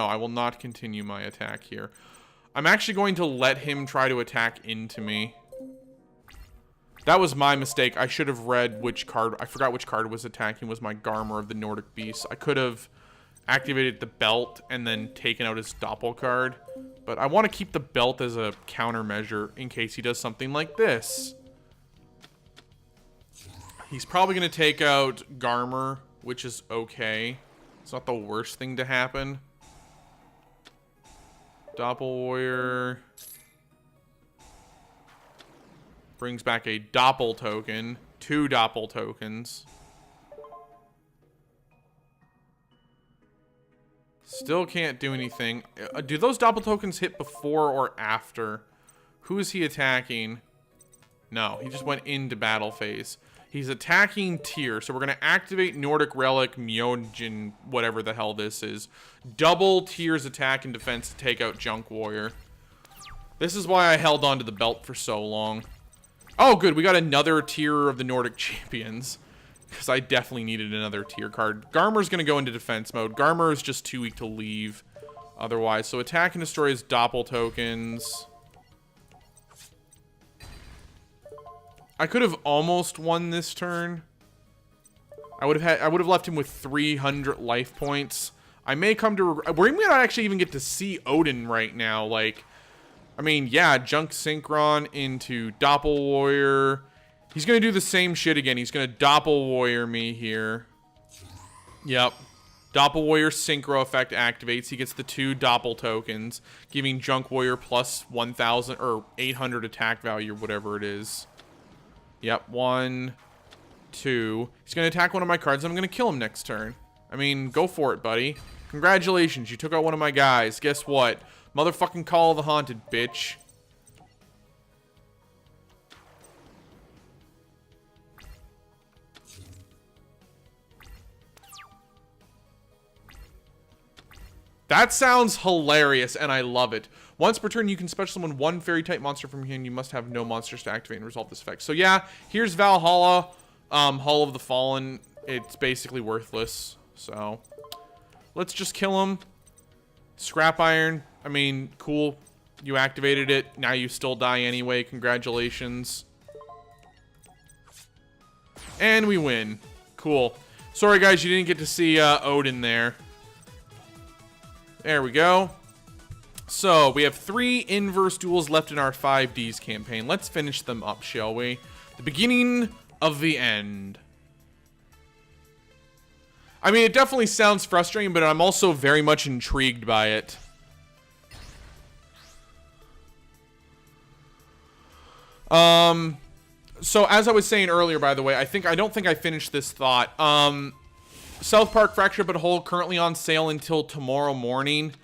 I will not continue my attack here. I'm actually going to let him try to attack into me. That was my mistake. I should have read which card. I forgot which card was attacking was my Garmer of the Nordic Beast. I could have activated the belt and then taken out his Doppel card. But I want to keep the belt as a countermeasure in case he does something like this. He's probably going to take out Garmer, which is okay. It's not the worst thing to happen. Doppel Warrior brings back a Doppel token. 2 Doppel tokens. Still can't do anything. Do those Doppel tokens hit before or after? Who is he attacking? No, he just went into battle phase. He's attacking Tyr, so we're going to activate Nordic Relic, Mjolnir, whatever the hell this is. Double Tyr's attack and defense to take out Junk Warrior. This is why I held on to the belt for so long. Oh, good, we got another Tyr of the Nordic Champions. Because I definitely needed another Tyr card. Garmer's going to go into defense mode. Garmer is just too weak to leave otherwise. So attack and destroy his Doppel tokens. I could have almost won this turn. I would have left him with 300 life points. I may come to we may not actually even get to see Odin right now. Like, I mean, yeah, Junk Synchron into Doppel Warrior. He's gonna do the same shit again. He's gonna Doppel Warrior me here. Yep. Doppel Warrior Synchro effect activates. He gets the 2 Doppel tokens, giving Junk Warrior plus 1,000 or 800 attack value, whatever it is. Yep, 1, 2. He's going to attack one of my cards, and I'm going to kill him next turn. I mean, go for it, buddy. Congratulations, you took out one of my guys. Guess what? Motherfucking Call of the Haunted, bitch. That sounds hilarious, and I love it. Once per turn, you can special summon 1 fairy-type monster from here, and you must have no monsters to activate and resolve this effect. So yeah, here's Valhalla, Hall of the Fallen. It's basically worthless, so let's just kill him. Scrap Iron, I mean, cool. You activated it, now you still die anyway. Congratulations. And we win. Cool. Sorry, guys, you didn't get to see Odin there. There we go. So, we have 3 inverse duels left in our 5Ds campaign. Let's finish them up, shall we? The beginning of the end. I mean, it definitely sounds frustrating, but I'm also very much intrigued by it. So, as I was saying earlier, by the way, I don't think I finished this thought. South Park Fracture But Whole currently on sale until tomorrow morning.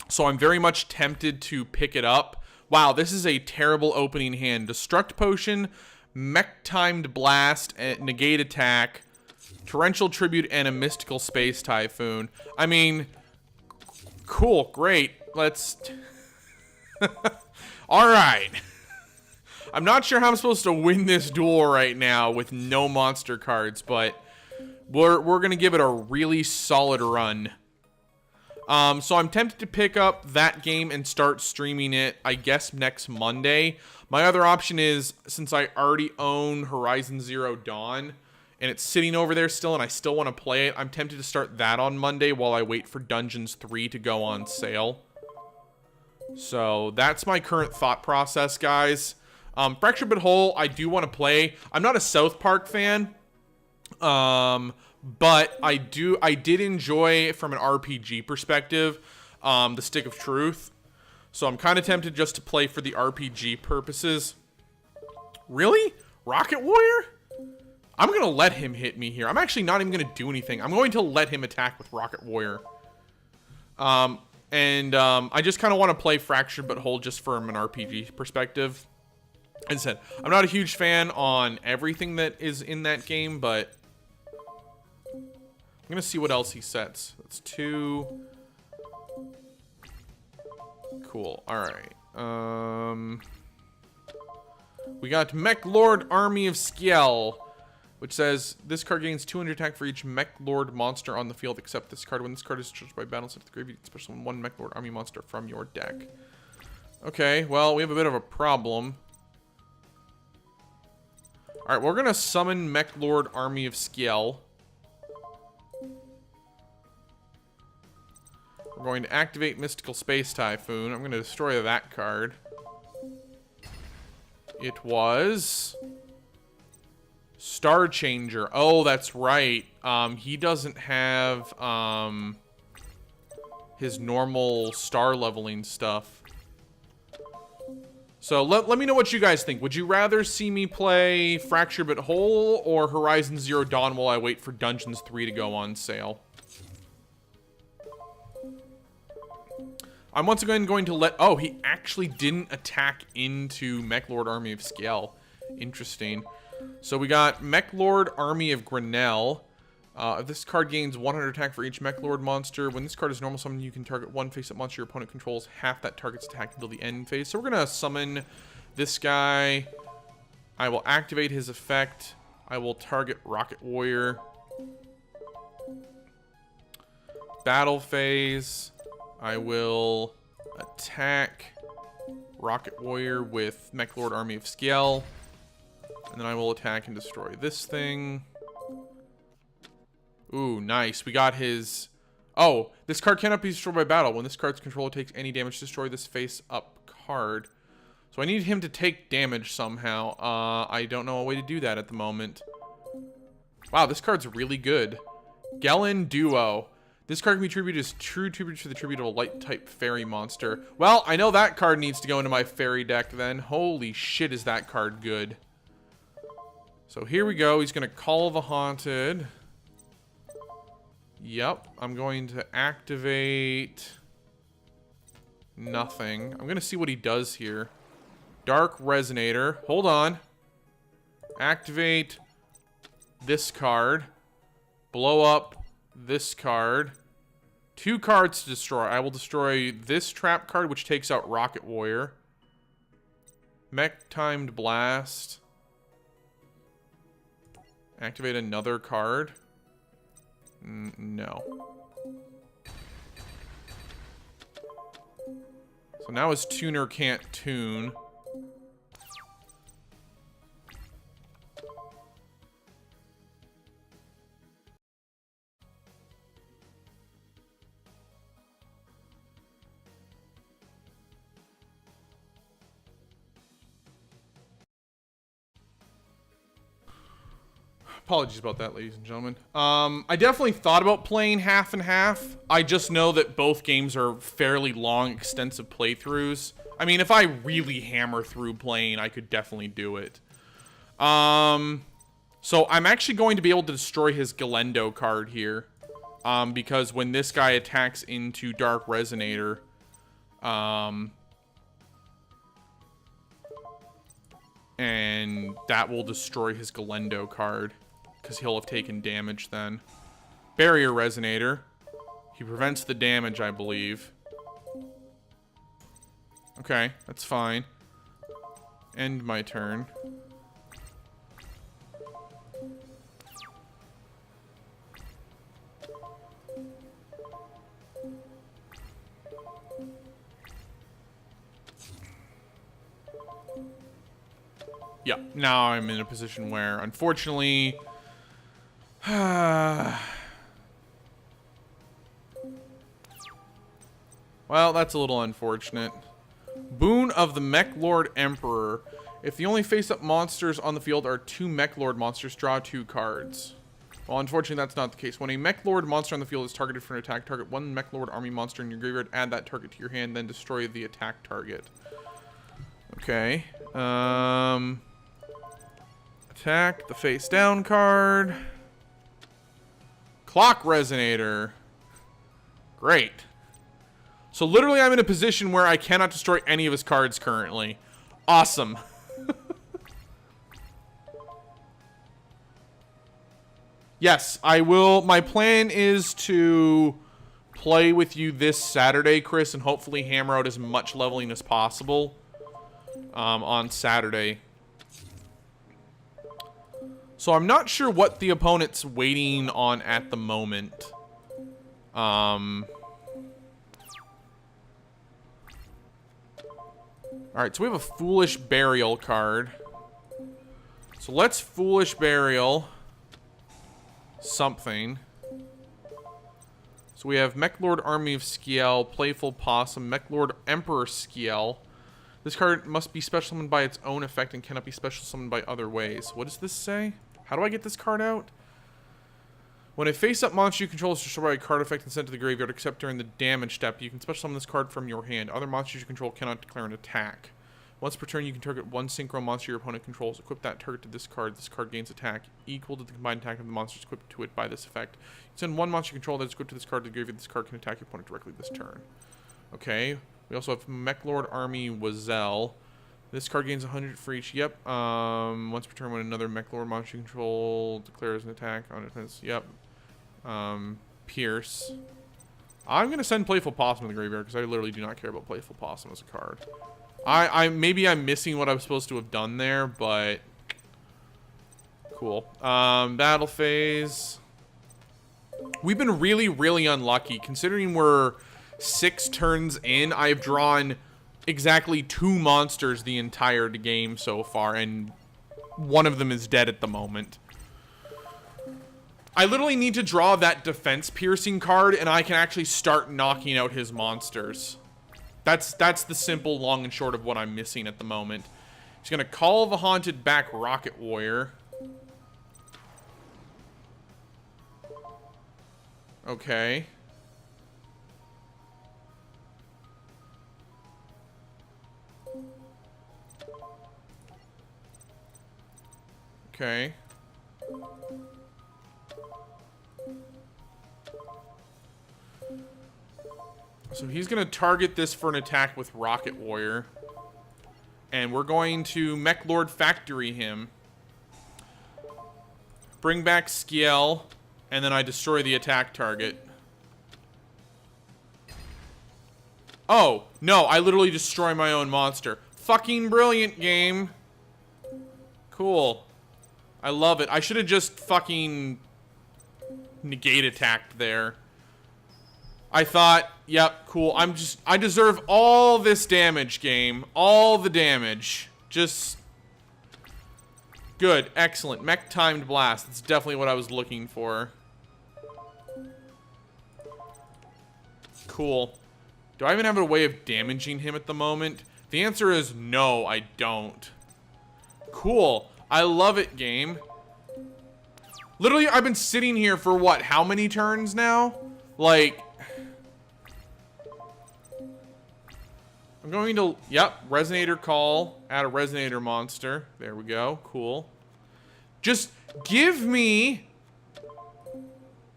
So I'm very much tempted to pick it up. Wow, this is a terrible opening hand. Destruct Potion, Mech-Timed Blast, Negate Attack, Torrential Tribute, and a Mystical Space Typhoon. I mean, cool, great. Let's... Alright. I'm not sure how I'm supposed to win this duel right now with no monster cards, but we're going to give it a really solid run. So I'm tempted to pick up that game and start streaming it, I guess, next Monday. My other option is, since I already own Horizon Zero Dawn, and it's sitting over there still, and I still want to play it, I'm tempted to start that on Monday while I wait for Dungeons 3 to go on sale. So that's my current thought process, guys. Fracture But Whole, I do want to play. I'm not a South Park fan. But I did enjoy, from an RPG perspective, the Stick of Truth. So I'm kind of tempted just to play for the RPG purposes. Really? Rocket Warrior? I'm going to let him hit me here. I'm actually not even going to do anything. I'm going to let him attack with Rocket Warrior. I just kind of want to play Fractured But Whole just from an RPG perspective. As I said, I'm not a huge fan on everything that is in that game, but I'm going to see what else he sets. That's 2. Cool. Alright. We got Mech Lord Army of Skjell, which says, this card gains 200 attack for each Mech Lord monster on the field, except this card. When this card is charged by battle, set to the graveyard, special summon 1 Mech Lord Army monster from your deck. Okay, well, we have a bit of a problem. Alright, we're going to summon Mech Lord Army of Skiel. We're going to activate Mystical Space Typhoon. I'm going to destroy that card. It was Star Changer. Oh, that's right. He doesn't have his normal star leveling stuff. So let me know what you guys think. Would you rather see me play Fracture But Whole or Horizon Zero Dawn while I wait for Dungeons 3 to go on sale? I'm once again going to let... Oh, he actually didn't attack into Mech Lord Army of Skiel. Interesting. So we got Mech Lord Army of Grinnell. This card gains 100 attack for each Mech Lord monster. When this card is normal summon, you can target one face-up monster your opponent controls half that target's attack until the end phase. So we're going to summon this guy. I will activate his effect. I will target Rocket Warrior. Battle phase. I will attack Rocket Warrior with Mech Lord Army of Skiel. And then I will attack and destroy this thing. Ooh, nice. We got his... Oh, this card cannot be destroyed by battle. When this card's controller takes any damage, destroy this face-up card. So I need him to take damage somehow. I don't know a way to do that at the moment. Wow, this card's really good. Gelen Duo. This card can be tribute as true tribute to the tribute of a light-type fairy monster. Well, I know that card needs to go into my fairy deck then. Holy shit, is that card good. So here we go. He's going to Call the Haunted. Yep. I'm going to activate... nothing. I'm going to see what he does here. Dark Resonator. Hold on. Activate this card. Blow up this card. 2 cards to destroy. I will destroy this trap card, which takes out Rocket Warrior. Mech Timed Blast. Activate another card. No. So now his tuner can't tune. Apologies about that, ladies and gentlemen. I definitely thought about playing half and half. I just know that both games are fairly long, extensive playthroughs. I mean, if I really hammer through playing, I could definitely do it. So I'm actually going to be able to destroy his Galendo card here. Because when this guy attacks into Dark Resonator, and that will destroy his Galendo card. Because he'll have taken damage then. Barrier Resonator. He prevents the damage, I believe. Okay, that's fine. End my turn. Yeah, now I'm in a position where, unfortunately... well, that's a little unfortunate. Boon of the Mech Lord Emperor. If the only face-up monsters on the field are 2 Mech Lord monsters, draw 2 cards. Well, unfortunately, that's not the case. When a Mech Lord monster on the field is targeted for an attack, target 1 Mech Lord army monster in your graveyard, add that target to your hand, then destroy the attack target. Okay. Attack the face-down card. Clock Resonator. Great. So literally I'm in a position where I cannot destroy any of his cards currently. Awesome. Yes, I will. My plan is to play with you this Saturday, Chris, and hopefully hammer out as much leveling as possible on Saturday. So I'm not sure what the opponent's waiting on at the moment. Alright, so we have a Foolish Burial card. So let's Foolish Burial something. So we have Mechlord Army of Skiel, Playful Possum, Mechlord Emperor Skiel. This card must be special summoned by its own effect and cannot be special summoned by other ways. What does this say? How do I get this card out? When a face-up monster you control is destroyed by a card effect and sent to the graveyard, except during the damage step, you can special summon this card from your hand. Other monsters you control cannot declare an attack. Once per turn, you can target one synchro monster your opponent controls. Equip that target to this card. This card gains attack equal to the combined attack of the monsters equipped to it by this effect. You send one monster you control that is equipped to this card to the graveyard. This card can attack your opponent directly this turn. Okay. We also have Mechlord Army Wazel. This card gains 100 for each. Yep. Once per turn, when another Mechlord monster you control declares an attack on defense. Yep. Pierce. I'm gonna send Playful Possum to the graveyard because I literally do not care about Playful Possum as a card. Maybe I'm missing what I was supposed to have done there, but cool. Battle phase. We've been really, really unlucky considering we're 6 turns in. I've drawn exactly 2 monsters the entire game so far, and one of them is dead at the moment. I literally need to draw that defense piercing card, and I can actually start knocking out his monsters. That's the simple long and short of what I'm missing at the moment. He's gonna call the Haunted back Rocket Warrior. Okay. Okay. So he's going to target this for an attack with Rocket Warrior. And we're going to Mechlord Factory him. Bring back Skiel. And then I destroy the attack target. Oh, no, I literally destroy my own monster. Fucking brilliant game. Cool. I love it. I should have just fucking negate attacked there. I thought, yep, cool. I deserve all this damage, game. All the damage. Just good. Excellent. Mech timed blast. That's definitely what I was looking for. Cool. Do I even have a way of damaging him at the moment? The answer is no, I don't. Cool. I love it, game. Literally, I've been sitting here for what? How many turns now? Like, I'm going to, yep, Resonator Call, add a Resonator monster. There we go, cool. Just give me,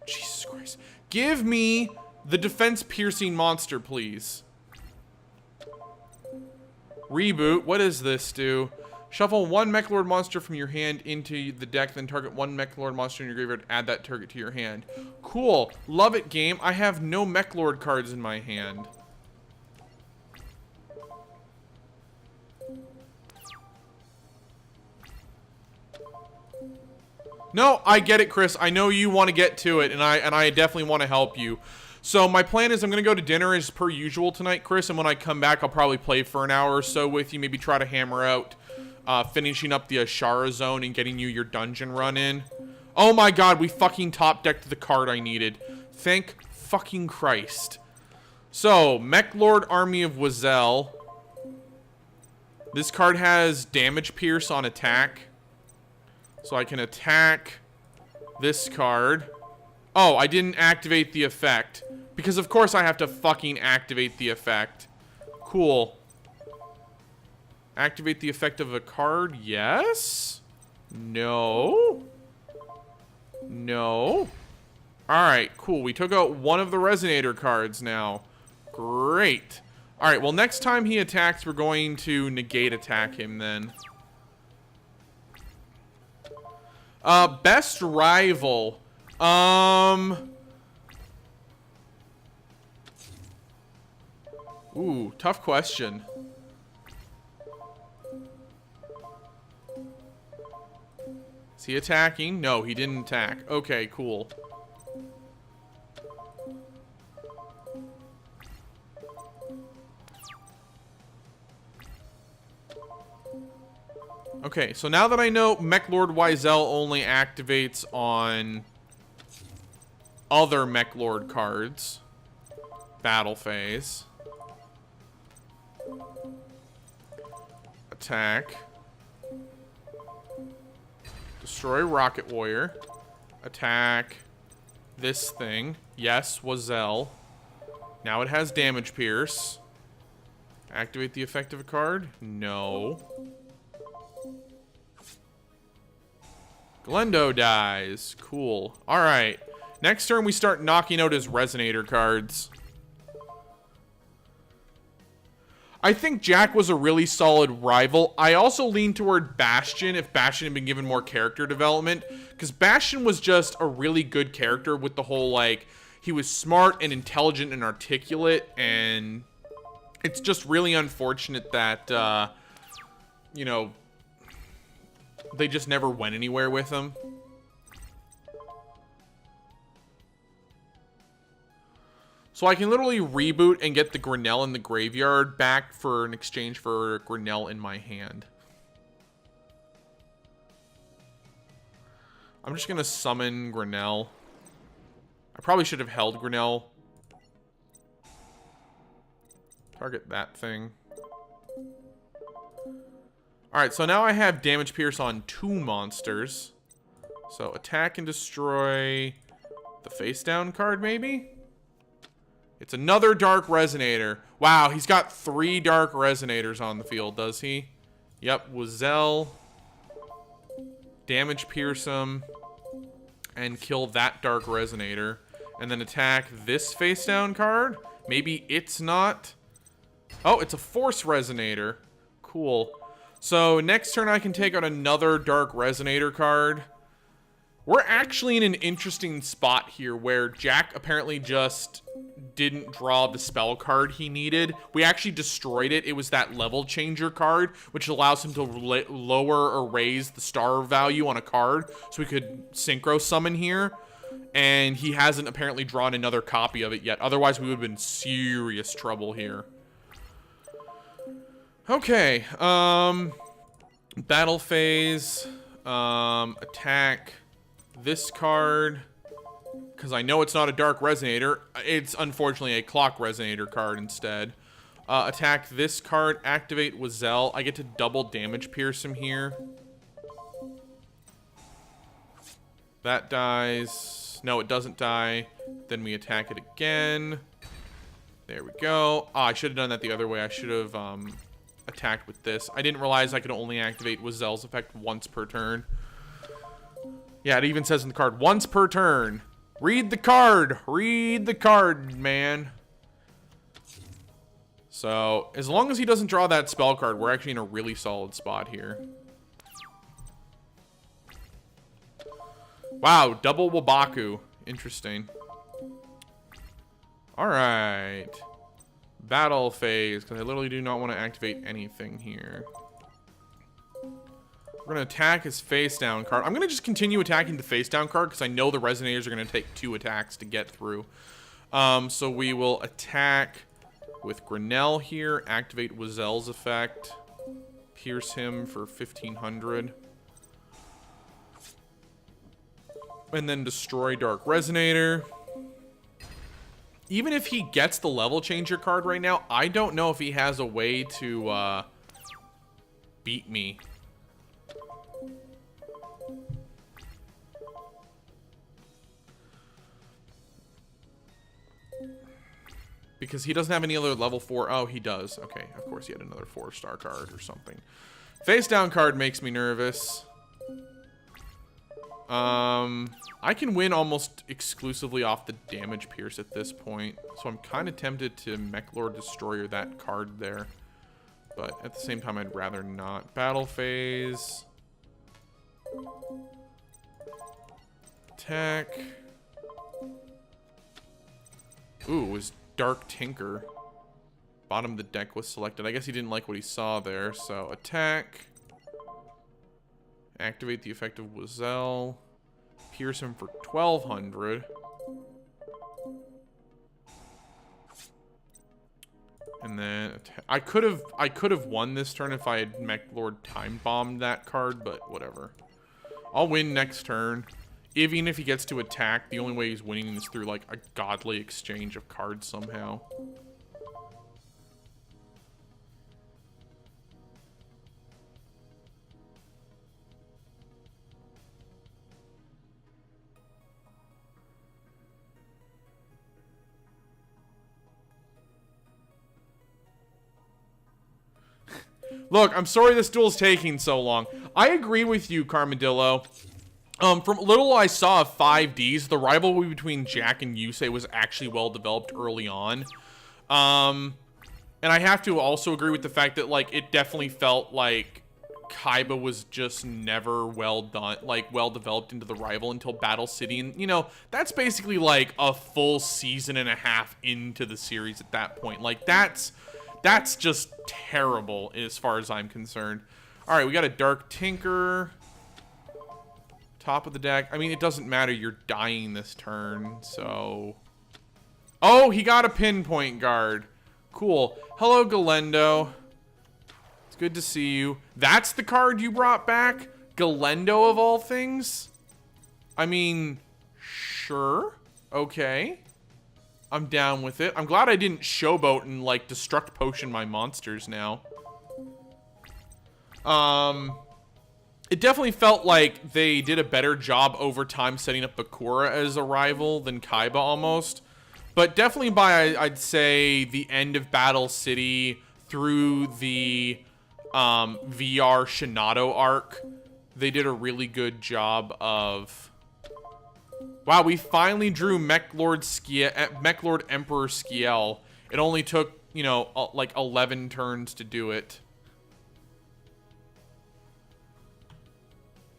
Jesus Christ, give me the defense piercing monster, please. Reboot, what does this do? Shuffle one Mechlord monster from your hand into the deck, then target one Mechlord monster in your graveyard, add that target to your hand. Cool, love it, game. I have no Mechlord cards in my hand. No, I get it, Chris. I know you want to get to it, and I definitely want to help you. So my plan is I'm going to go to dinner as per usual tonight, Chris, and when I come back, I'll probably play for an hour or so with you, maybe try to hammer out finishing up the Ashara zone and getting you your dungeon run in. Oh my god, we fucking top decked the card I needed. Thank fucking Christ. So, Mechlord Army of Wazel. This card has damage pierce on attack. So I can attack this card. Oh, I didn't activate the effect. Because of course I have to fucking activate the effect. Cool. Activate the effect of a card? Yes? No? No? Alright, cool. We took out one of the Resonator cards now. Great. Alright, well next time he attacks, we're going to negate attack him then. Best rival. Ooh, tough question. Is he attacking? No, he didn't attack. Okay, cool. Okay, so now that I know Mech Lord Wiesel only activates on other Mech Lord cards. Battle phase. Attack. Destroy Rocket Warrior. Attack this thing. Yes, Wiesel. Now it has Damage Pierce. Activate the effect of a card? No. Glendo dies. Cool. Alright. Next turn we start knocking out his Resonator cards. I think Jack was a really solid rival. I also lean toward Bastion if Bastion had been given more character development. Because Bastion was just a really good character with the whole, like, he was smart and intelligent and articulate. And it's just really unfortunate that, you know, they just never went anywhere with him. So I can literally reboot and get the Grinnell in the graveyard back for an exchange for Grinnell in my hand. I'm just going to summon Grinnell. I probably should have held Grinnell. Target that thing. Alright, so now I have Damage Pierce on 2 monsters. So attack and destroy the face down card, maybe? It's another Dark Resonator. Wow, he's got 3 Dark Resonators on the field, does he? Yep, Wiesel. Damage Pierce him. And kill that Dark Resonator. And then attack this face down card. Maybe it's not. Oh, it's a Force Resonator. Cool. So next turn I can take out another Dark Resonator card. We're actually in an interesting spot here where Jack apparently just didn't draw the spell card he needed. We actually destroyed it. It was that level changer card, which allows him to lower or raise the star value on a card. So we could synchro summon here. And he hasn't apparently drawn another copy of it yet. Otherwise, we would have been in serious trouble here. Okay. Battle phase. Attack this card. Because I know it's not a Dark Resonator. It's unfortunately a Clock Resonator card instead. Attack this card. Activate Wiesel. I get to double Damage Pierce him here. That dies. No, it doesn't die. Then we attack it again. There we go. Ah, I should have done that the other way. I should have attacked with this. I didn't realize I could only activate Wiesel's effect once per turn. Yeah, it even says in the card, once per turn. Read the card. Read the card, man. So, as long as he doesn't draw that spell card, we're actually in a really solid spot here. Wow, double Wabaku. Interesting. Alright. Battle phase, because I literally do not want to activate anything here. We're going to attack his face down card. I'm going to just continue attacking the face down card because I know the Resonators are going to take 2 attacks to get through. So we will attack with Grinnell here. Activate Wiesel's effect. Pierce him for 1500. And then destroy Dark Resonator. Even if he gets the level changer card right now, I don't know if he has a way to beat me. Because he doesn't have any other level 4. Oh, he does. Okay, of course he had another 4-star card or something. Face down card makes me nervous. I can win almost exclusively off the Damage Pierce at this point. So I'm kind of tempted to Mech Lord Destroyer that card there. But at the same time, I'd rather not. Battle phase. Attack. Ooh, it was Dark Tinker. Bottom of the deck was selected. I guess he didn't like what he saw there. So attack. Activate the effect of Wiesel. Pierce him for 1200. And then I could have won this turn if I had Mech Lord time bombed that card, but whatever. I'll win next turn. Even if he gets to attack, the only way he's winning is through like a godly exchange of cards somehow. Look, I'm sorry this duel's taking so long. I agree with you, Carmadillo. From little I saw of 5Ds, the rivalry between Jack and Yusei was actually well developed early on. And I have to also agree with the fact that, like, it definitely felt like Kaiba was just never well done, like, well developed into the rival until Battle City. And, you know, that's basically, like, a full season and a half into the series at that point. Like, that's just terrible as far as I'm concerned. All right, we got a Dark Tinker. Top of the deck. I mean, it doesn't matter. You're dying this turn, so... Oh, he got a Pinpoint Guard. Cool. Hello, Galendo. It's good to see you. That's the card you brought back? Galendo, of all things? I mean, sure. Okay. I'm down with it. I'm glad I didn't showboat and, like, destruct potion my monsters now. It definitely felt like they did a better job over time setting up Bakura as a rival than Kaiba almost. But definitely by, I'd say, the end of Battle City through the VR Shinato arc, they did a really good job of... Wow, we finally drew Mech Lord Emperor Skiel. It only took, you know, like 11 turns to do it.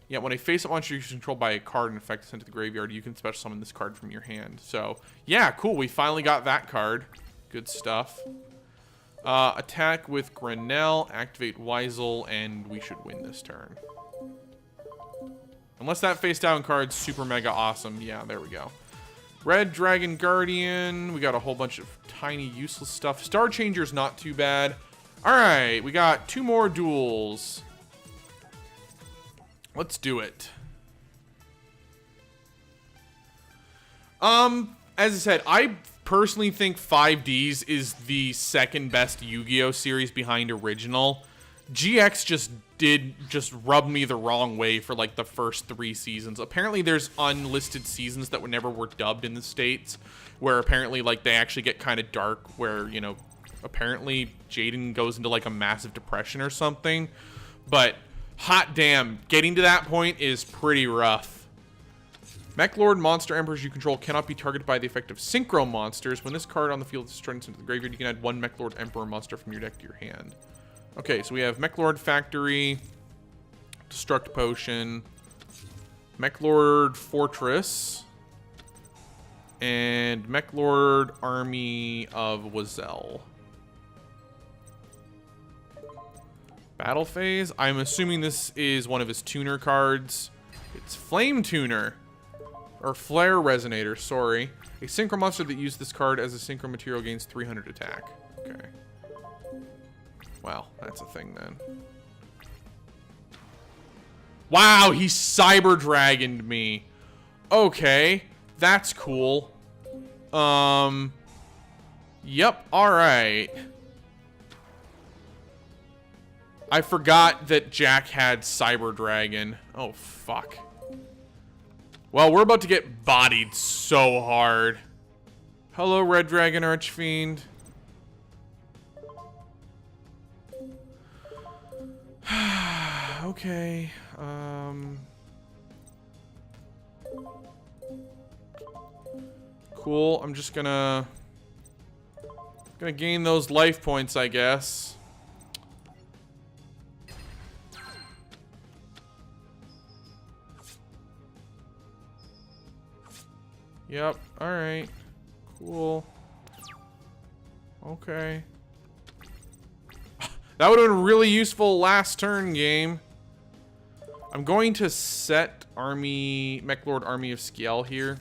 Yeah, when a face-up monster is controlled by a card and effect is sent to the graveyard, you can special summon this card from your hand. So, yeah, cool. We finally got that card. Good stuff. Attack with Grenell, activate Weisel, and we should win this turn. Unless that face-down card's super mega awesome. Yeah, there we go. Red Dragon Guardian. We got a whole bunch of tiny useless stuff. Star Changer's not too bad. All right, we got 2 more duels. Let's do it. As I said, I personally think 5Ds is the second best Yu-Gi-Oh series behind Original. GX just rubbed me the wrong way for like the first 3 seasons. Apparently there's unlisted seasons that never were dubbed in the States, where apparently like they actually get kind of dark, where, you know, apparently Jaden goes into like a massive depression or something. But hot damn, getting to that point is pretty rough. Mech Lord monster emperors you control cannot be targeted by the effect of Synchro monsters. When this card on the field is turned into the graveyard, you can add 1 Mech Lord Emperor monster from your deck to your hand. Okay, so we have Mech Lord Factory, Destruct Potion, Mech Lord Fortress, and Mech Lord Army of Wazel. Battle phase. I'm assuming this is one of his tuner cards. It's Flame Tuner. Or Flare Resonator, sorry. A synchro monster that used this card as a synchro material gains 300 attack. Okay. Well, that's a thing then. Wow, he Cyber Dragoned me. Okay, that's cool. Yep, alright. I forgot that Jack had Cyber Dragon. Oh, fuck. Well, we're about to get bodied so hard. Hello, Red Dragon Archfiend. Okay. Cool. I'm just gonna gain those life points, I guess. Yep, alright. Cool. Okay. That would have been really useful last turn, game. I'm going to set Mech Lord Army of Skiel here.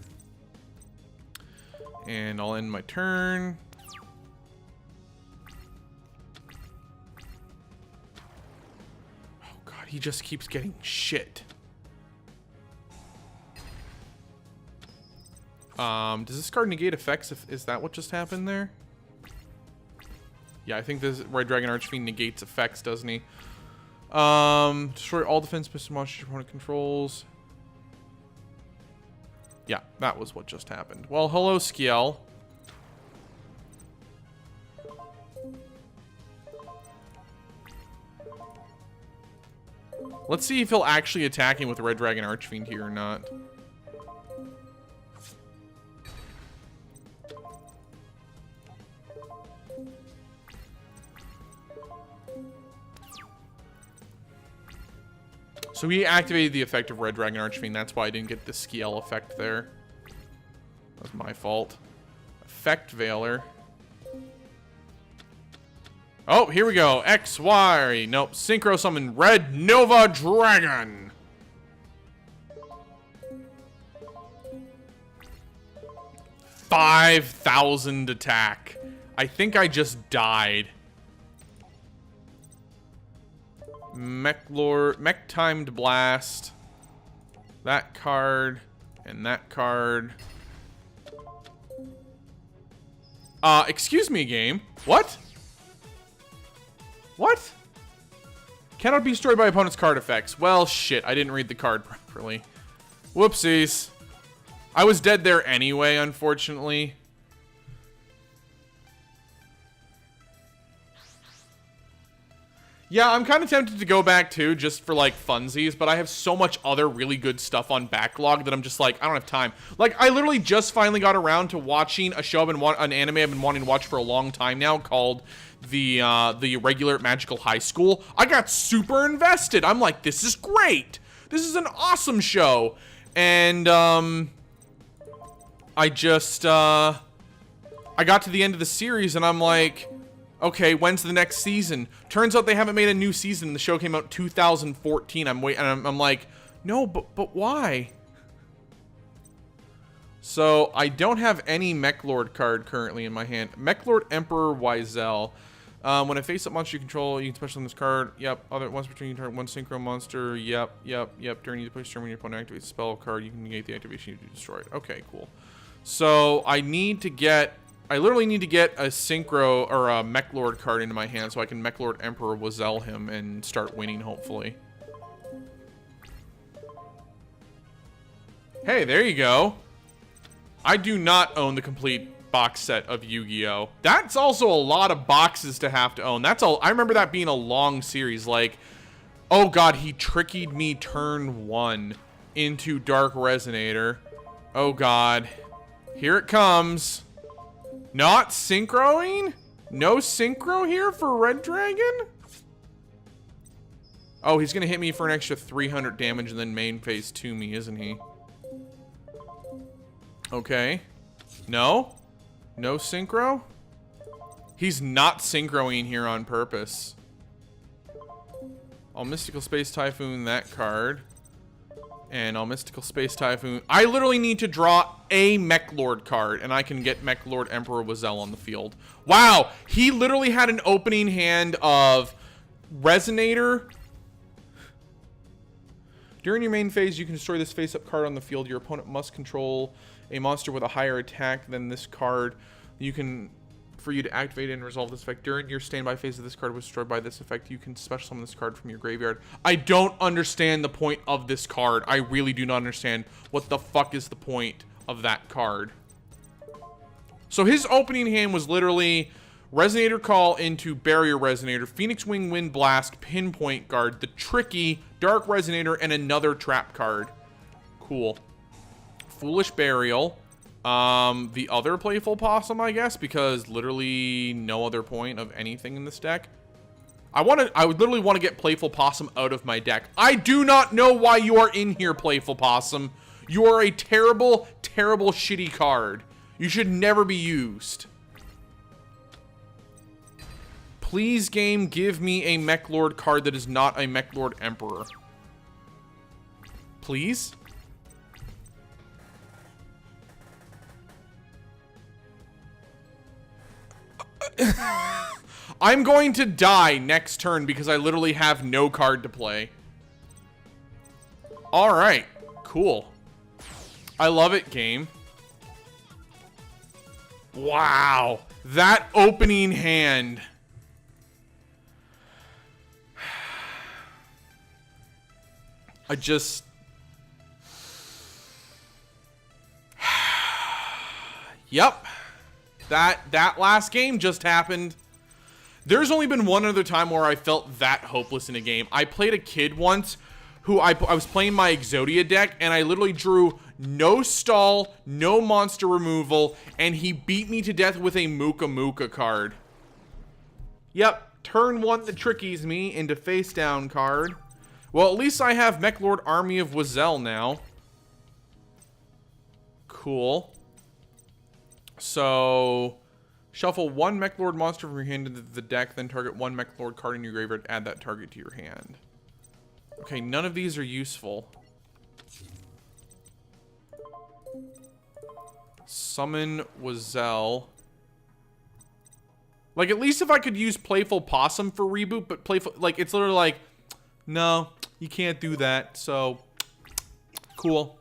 And I'll end my turn. he just keeps getting shit. Does this card negate effects? Is that what just happened there? Yeah, I think this Red Dragon Archfiend negates effects, doesn't he? Destroy all defense pistol monsters your opponent controls. Yeah, that was what just happened. Well, hello, Skiel. Let's see if he'll actually attack him with Red Dragon Archfiend here or not. So he activated the effect of Red Dragon Archfiend. That's why I didn't get the Skiel effect there. That was my fault. Effect Veiler. Oh, here we go. X, Y. Nope. Synchro summon Red Nova Dragon. $5,000 attack. I think I just died. Mech Timed Blast. That card. And that card. Excuse me, game. What? What? Cannot be destroyed by opponent's card effects. Well, shit. I didn't read the card properly. Whoopsies. I was dead there anyway, unfortunately. Yeah, I'm kind of tempted to go back too, just for like funsies, but I have so much other really good stuff on backlog that I'm just like, I don't have time. Like, I literally just finally got around to watching a show an anime I've been wanting to watch for a long time now called the Regular Magical High School. I got super invested. I'm like, this is great. This is an awesome show. And, I just, I got to the end of the series and I'm like, okay, when's the next season? Turns out they haven't made a new season. The show came out 2014. I'm like, no, but why? So I don't have any Mech Lord card currently in my hand. Mech Lord Emperor Wiesel. When I face up monster you control, you can special on this card. Yep. Other once between you target one synchro monster. Yep. During the push turn when your opponent activates a spell card, you can negate the activation you destroy it. Okay, cool. So I literally need to get a Synchro or a Mech Lord card into my hand so I can Mech Lord Emperor Wiesel him and start winning, hopefully. Hey, there you go. I do not own the complete box set of Yu-Gi-Oh! That's also a lot of boxes to have to own. That's all. I remember that being a long series. Like, oh god, he trickied me turn 1 into Dark Resonator. Oh god. Here it comes. Not synchroing? No synchro here for Red Dragon? Oh, he's gonna hit me for an extra 300 damage and then main phase to me, isn't he? Okay. No? No synchro? He's not synchroing here on purpose. I'll Mystical Space Typhoon that card. And I'll Mystical Space Typhoon. I literally need to draw a Mech Lord card, and I can get Mech Lord Emperor Wiesel on the field. Wow! He literally had an opening hand of Resonator. During your main phase, you can destroy this face-up card on the field. Your opponent must control a monster with a higher attack than this card. For you to activate and resolve this effect during your standby phase of this card was destroyed by this effect, you can special summon this card from your graveyard. I don't understand the point of this card. I really do not understand what the fuck is the point of that card. So his opening hand was literally Resonator Call into Barrier Resonator, Phoenix Wing Wind Blast, Pinpoint Guard, the tricky Dark Resonator, and another trap card. Cool. Foolish Burial. The other Playful Possum, I guess, because literally no other point of anything in this deck. I would literally want to get Playful Possum out of my deck. I do not know why you are in here, Playful Possum. You are a terrible, terrible, shitty card. You should never be used. Please, game, give me a Mech Lord card that is not a Mech Lord Emperor. Please? I'm going to die next turn because I literally have no card to play. All right, cool. I love it, game. Wow, that opening hand. I just... Yep. That last game just happened. There's only been one other time where I felt that hopeless in a game. I played a kid once who I was playing my Exodia deck, and I literally drew no stall, no monster removal, and he beat me to death with a Muka Muka card. Yep, turn one that trickies me into face down card. Well, at least I have Mech Lord Army of Wazel now. Cool. So, shuffle one Mech Lord monster from your hand into the deck, then target one Mech Lord card in your graveyard, add that target to your hand. Okay, none of these are useful. Summon Wazel. Like, at least if I could use Playful Possum for reboot, but Playful, like, it's literally like, no, you can't do that, so, cool.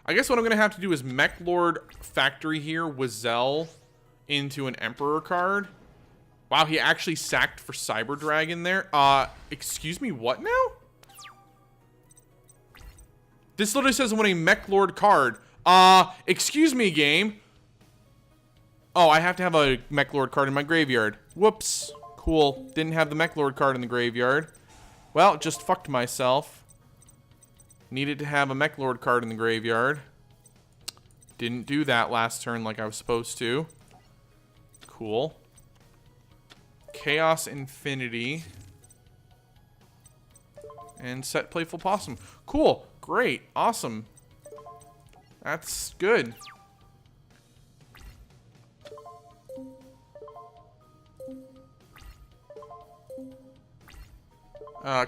I guess what I'm going to have to do is Mech Lord Factory here, Wazel into an Emperor card. Wow, he actually sacked for Cyber Dragon there. Excuse me, what now? This literally says when a Mech Lord card. Excuse me, game. Oh, I have to have a Mech Lord card in my graveyard. Whoops. Cool. Didn't have the Mech Lord card in the graveyard. Well, just fucked myself. Needed to have a Mech Lord card in the graveyard. Didn't do that last turn like I was supposed to. Cool. Chaos Infinity. And set Playful Possum. Cool. Great. Awesome. That's good.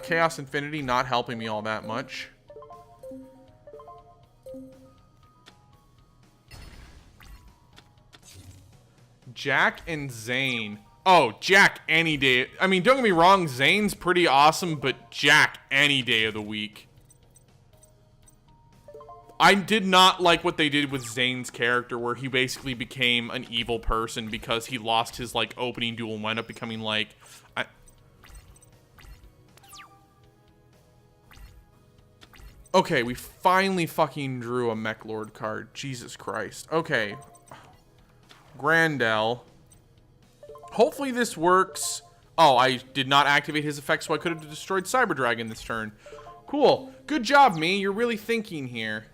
Chaos Infinity not helping me all that much. Jack and Zane. Oh, Jack any day. I mean, don't get me wrong, Zane's pretty awesome, but Jack any day of the week. I did not like what they did with Zane's character, where he basically became an evil person because he lost his, like, opening duel and wound up becoming, like... Okay, we finally fucking drew a Mech Lord card. Jesus Christ. Okay. Grandel. Hopefully this works. Oh, I did not activate his effect, so I could have destroyed Cyber Dragon this turn. Cool. Good job, me. You're really thinking here.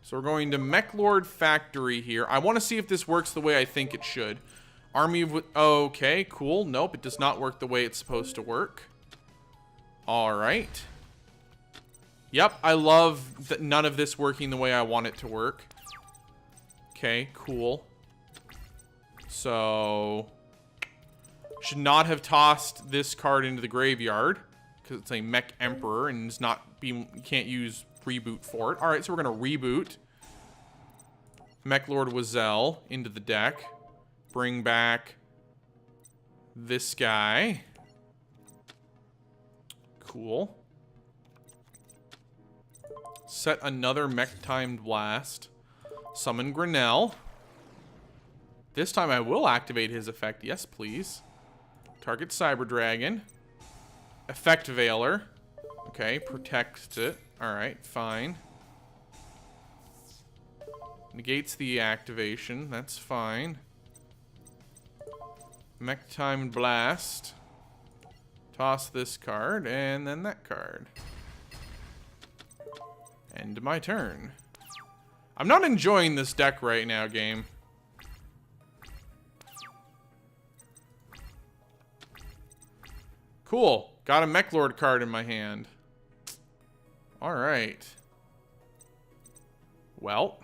So we're going to Mech Lord Factory here. I want to see if this works the way I think it should. Army of... Okay, cool. Nope, it does not work the way it's supposed to work. Alright. Yep, I love that none of this working the way I want it to work. Okay, cool. So... should not have tossed this card into the graveyard, because it's a Mech Emperor and it's not being... you can't use reboot for it. Alright, so we're going to reboot Mech Lord Wazel into the deck. Bring back this guy. Cool. Set another Mech-timed blast. Summon Grinnell. This time I will activate his effect. Yes, please. Target Cyber Dragon. Effect Veiler. Okay, protects it. Alright, fine. Negates the activation. That's fine. Mech-timed blast. Toss this card, and then that card. End my turn. I'm not enjoying this deck right now, game. Cool. Got a Mech Lord card in my hand. Alright. Well.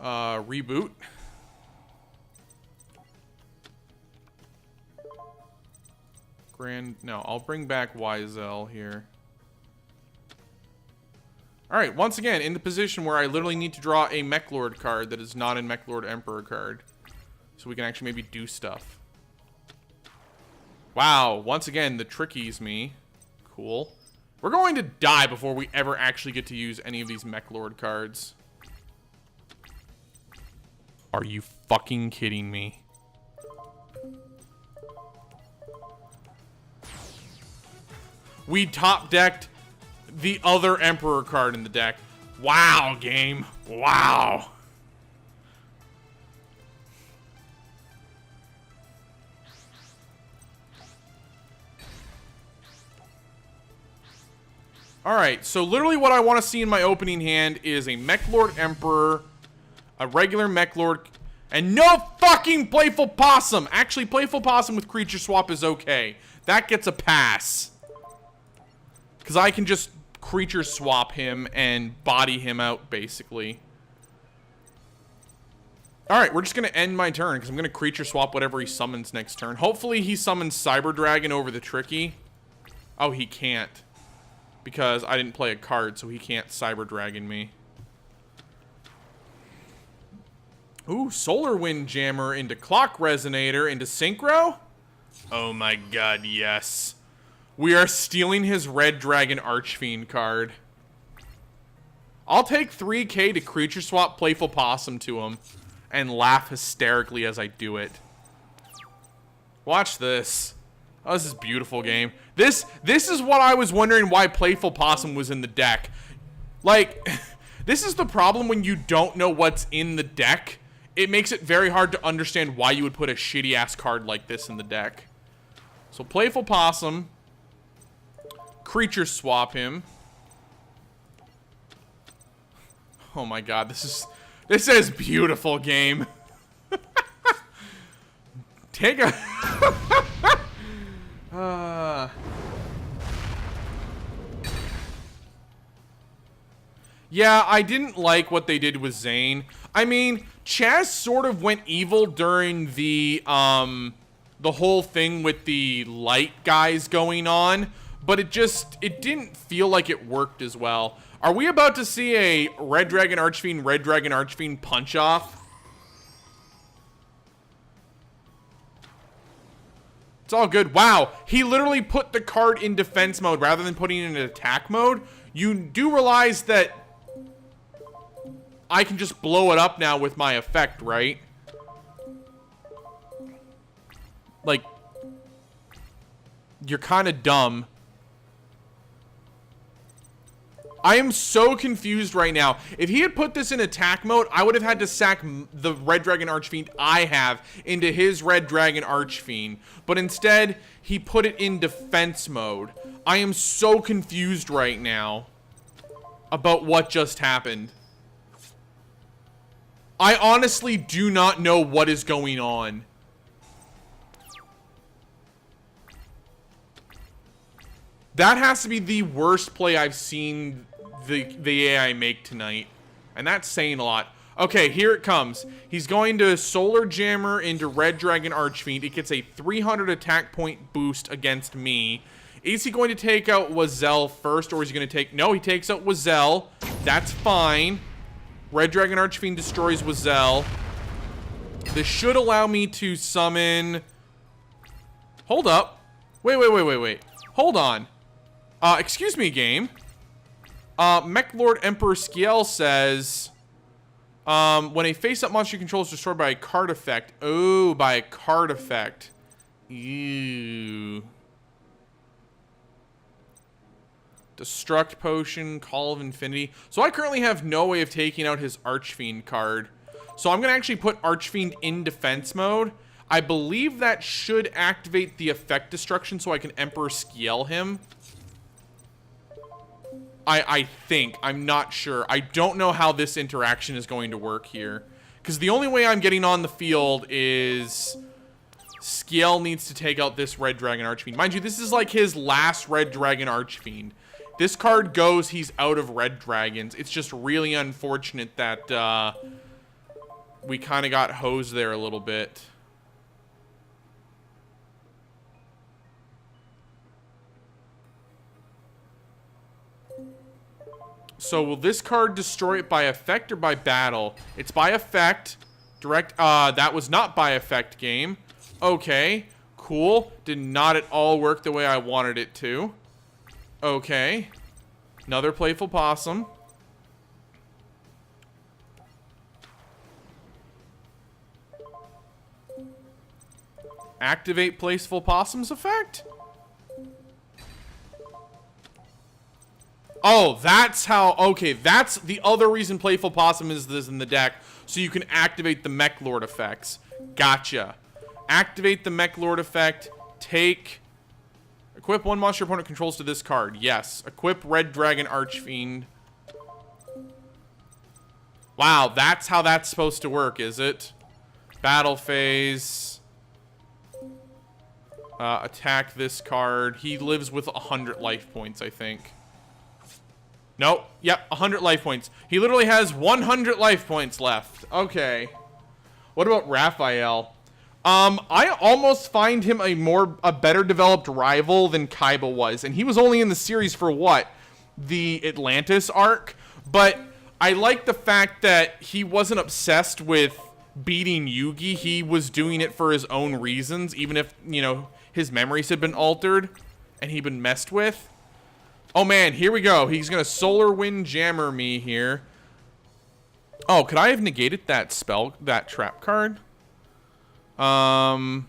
Reboot. No, I'll bring back Wiesel here. Alright, once again, in the position where I literally need to draw a Mech Lord card that is not a Mech Lord Emperor card. So we can actually maybe do stuff. Wow, once again, the trickies me. Cool. We're going to die before we ever actually get to use any of these Mech Lord cards. Are you fucking kidding me? We top-decked the other Emperor card in the deck. Wow, game. Wow. Alright, so literally what I want to see in my opening hand is a Mech Lord Emperor, a regular Mech Lord, and no fucking Playful Possum! Actually, Playful Possum with Creature Swap is okay. That gets a pass. Because I can just Creature Swap him and body him out, basically. Alright, we're just going to end my turn, because I'm going to Creature Swap whatever he summons next turn. Hopefully he summons Cyber Dragon over the Tricky. Oh, he can't. Because I didn't play a card, so he can't Cyber Dragon me. Ooh, Solar Windjammer into Clock Resonator into Synchro? Oh my god, yes. We are stealing his Red Dragon Archfiend card. I'll take 3k to Creature Swap Playful Possum to him and laugh hysterically as I do it. Watch this. Oh, this is a beautiful game. This is what I was wondering why Playful Possum was in the deck. Like, this is the problem when you don't know what's in the deck. It makes it very hard to understand why you would put a shitty-ass card like this in the deck. So, Playful Possum. Creature Swap him. Oh my god, this is beautiful game. Take a... Yeah, I didn't like what they did with Zane. I mean, Chaz sort of went evil during the whole thing with the light guys going on, but it didn't feel like it worked as well. Are we about to see a Red Dragon Archfiend punch-off? It's all good. Wow, he literally put the card in defense mode rather than putting it in attack mode. You do realize that I can just blow it up now with my effect, right? Like, you're kind of dumb. I am so confused right now. If he had put this in attack mode, I would have had to sack the Red Dragon Archfiend I have into his Red Dragon Archfiend. But instead, he put it in defense mode. I am so confused right now about what just happened. I honestly do not know what is going on. That has to be the worst play I've seen the AI make tonight. And that's saying a lot. Okay, here it comes. He's going to Solar Jammer into Red Dragon Archfiend. It gets a 300 attack point boost against me. Is he going to take out Wiesel first, or is he going to take... No, he takes out Wiesel. That's fine. Red Dragon Archfiend destroys Wiesel. This should allow me to summon... Hold up. Wait. Hold on. Excuse me, game. Mech Lord Emperor Skiel says... when a face-up monster you control is destroyed by a card effect. Oh, by a card effect. Ew. Destruct Potion, Call of Infinity. So I currently have no way of taking out his Archfiend card. So I'm going to actually put Archfiend in defense mode. I believe that should activate the effect destruction so I can Emperor Skiel him. I think. I'm not sure. I don't know how this interaction is going to work here. Because the only way I'm getting on the field is... Skiel needs to take out this Red Dragon Archfiend. Mind you, this is like his last Red Dragon Archfiend. This card goes, he's out of Red Dragons. It's just really unfortunate that we kind of got hosed there a little bit. So will this card destroy it by effect or by battle? It's by effect. Direct, that was not by effect, game. Okay, cool. Did not at all work the way I wanted it to. Okay. Another playful possum. Activate playful possum's effect? Oh, that's how... Okay, that's the other reason Playful Possum is this in the deck. So you can activate the Mech Lord effects. Gotcha. Activate the Mech Lord effect. Take... Equip one monster your opponent controls to this card. Yes. Equip Red Dragon Archfiend. Wow, that's how that's supposed to work, is it? Battle phase. Attack this card. He lives with 100 life points, I think. Nope. Yep, 100 life points. He literally has 100 life points left. Okay. What about Raphael? I almost find him a better developed rival than Kaiba was. And he was only in the series for what? The Atlantis arc. But I like the fact that he wasn't obsessed with beating Yugi. He was doing it for his own reasons, even if, you know, his memories had been altered and he'd been messed with. Oh man, here we go. He's gonna Solar Wind Jammer me here. Oh, could I have negated that spell, that trap card? No,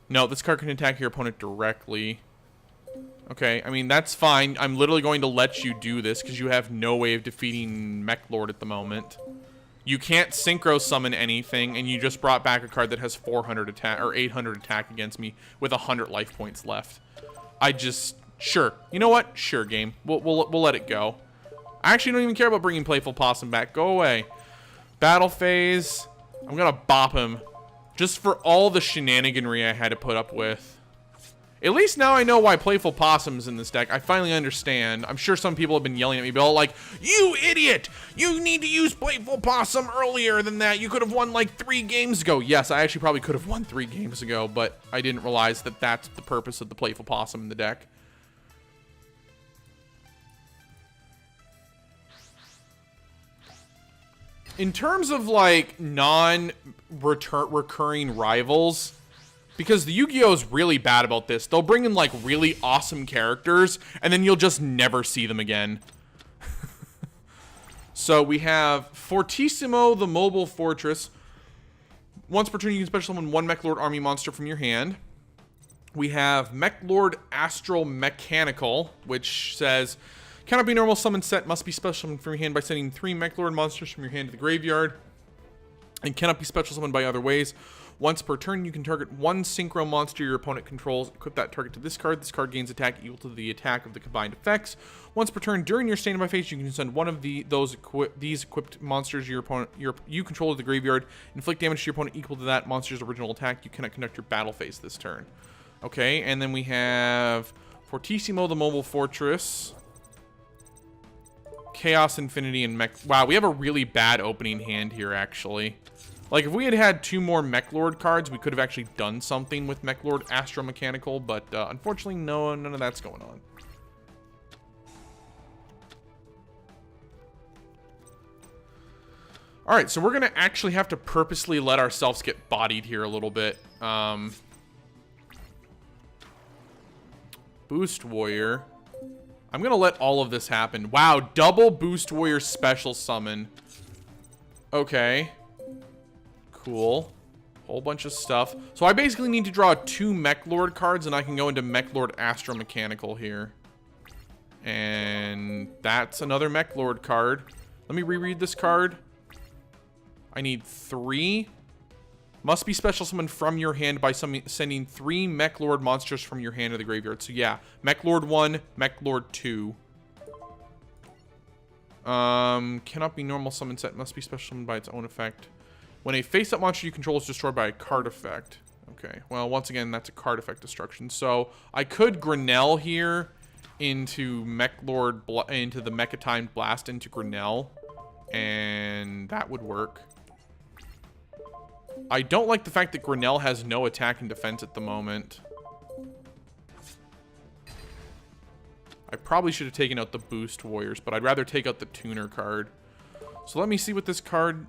this card can attack your opponent directly. Okay, I mean, that's fine. I'm literally going to let you do this because you have no way of defeating Mech Lord at the moment. You can't synchro summon anything, and you just brought back a card that has 400 attack or 800 attack against me with 100 life points left. Sure. You know what? Sure, game. We'll let it go. I actually don't even care about bringing Playful Possum back. Go away. Battle phase. I'm gonna bop him. Just for all the shenaniganry I had to put up with. At least now I know why Playful Possum's in this deck. I finally understand. I'm sure some people have been yelling at me, but all like, you idiot! You need to use Playful Possum earlier than that. You could have won like 3 games ago. Yes, I actually probably could have won 3 games ago, but I didn't realize that that's the purpose of the Playful Possum in the deck. In terms of like non-recurring rivals, because the Yu-Gi-Oh! Is really bad about this. They'll bring in like really awesome characters, and then you'll just never see them again. So we have Fortissimo, the Mobile Fortress. Once per turn, you can special summon 1 Mech Lord army monster from your hand. We have Mech Lord Astral Mechanical, which says... Cannot be normal summon set, must be special summoned from your hand by sending 3 Mech Lord monsters from your hand to the graveyard. And cannot be special summoned by other ways. Once per turn, you can target 1 synchro monster your opponent controls. Equip that target to this card. This card gains attack equal to the attack of the combined effects. Once per turn, during your standby phase, you can send one of these equipped monsters you control to the graveyard. Inflict damage to your opponent equal to that monster's original attack. You cannot conduct your battle phase this turn. Okay, and then we have Fortissimo, the Mobile Fortress. Chaos Infinity and Mech... Wow, we have a really bad opening hand here, actually. Like, if we had had 2 more Mech Lord cards, we could have actually done something with Mech Lord Astromechanical, but unfortunately, no, none of that's going on. Alright, so we're going to actually have to purposely let ourselves get bodied here a little bit. Boost Warrior... I'm going to let all of this happen. Wow, double Boost Warrior special summon. Okay. Cool. Whole bunch of stuff. So I basically need to draw 2 Mech Lord cards, and I can go into Mech Lord Astromechanical here. And that's another Mech Lord card. Let me reread this card. I need 3. Must be special summoned from your hand by sending 3 Mech Lord monsters from your hand to the graveyard. So yeah, Mech Lord 1, Mech Lord 2. Cannot be normal summon set. Must be special summoned by its own effect. When a face-up monster you control is destroyed by a card effect. Okay, well, once again, that's a card effect destruction. So I could Grinnell here into Mech Lord, into the Mechatime Blast into Grinnell, and that would work. I don't like the fact that Grinnell has no attack and defense at the moment. I probably should have taken out the boost warriors, but I'd rather take out the tuner card. So let me see what this card...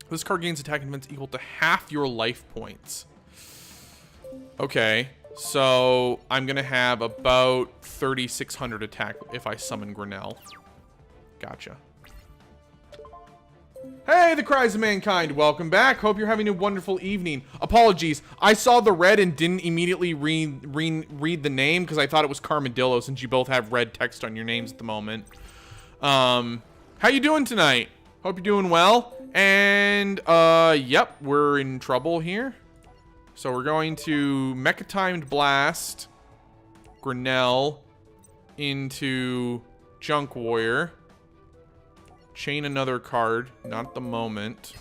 this card gains attack and defense equal to half your life points. Okay, so I'm going to have about 3,600 attack if I summon Grinnell. Gotcha. Hey, the Cries of Mankind, welcome back. Hope you're having a wonderful evening. Apologies, I saw the red and didn't immediately read the name because I thought it was Carmadillo, since you both have red text on your names at the moment. How you doing tonight? Hope you're doing well. And, yep, we're in trouble here. So we're going to Mecha Timed Blast Grinnell into Junk Warrior. Chain another card. Not at the moment.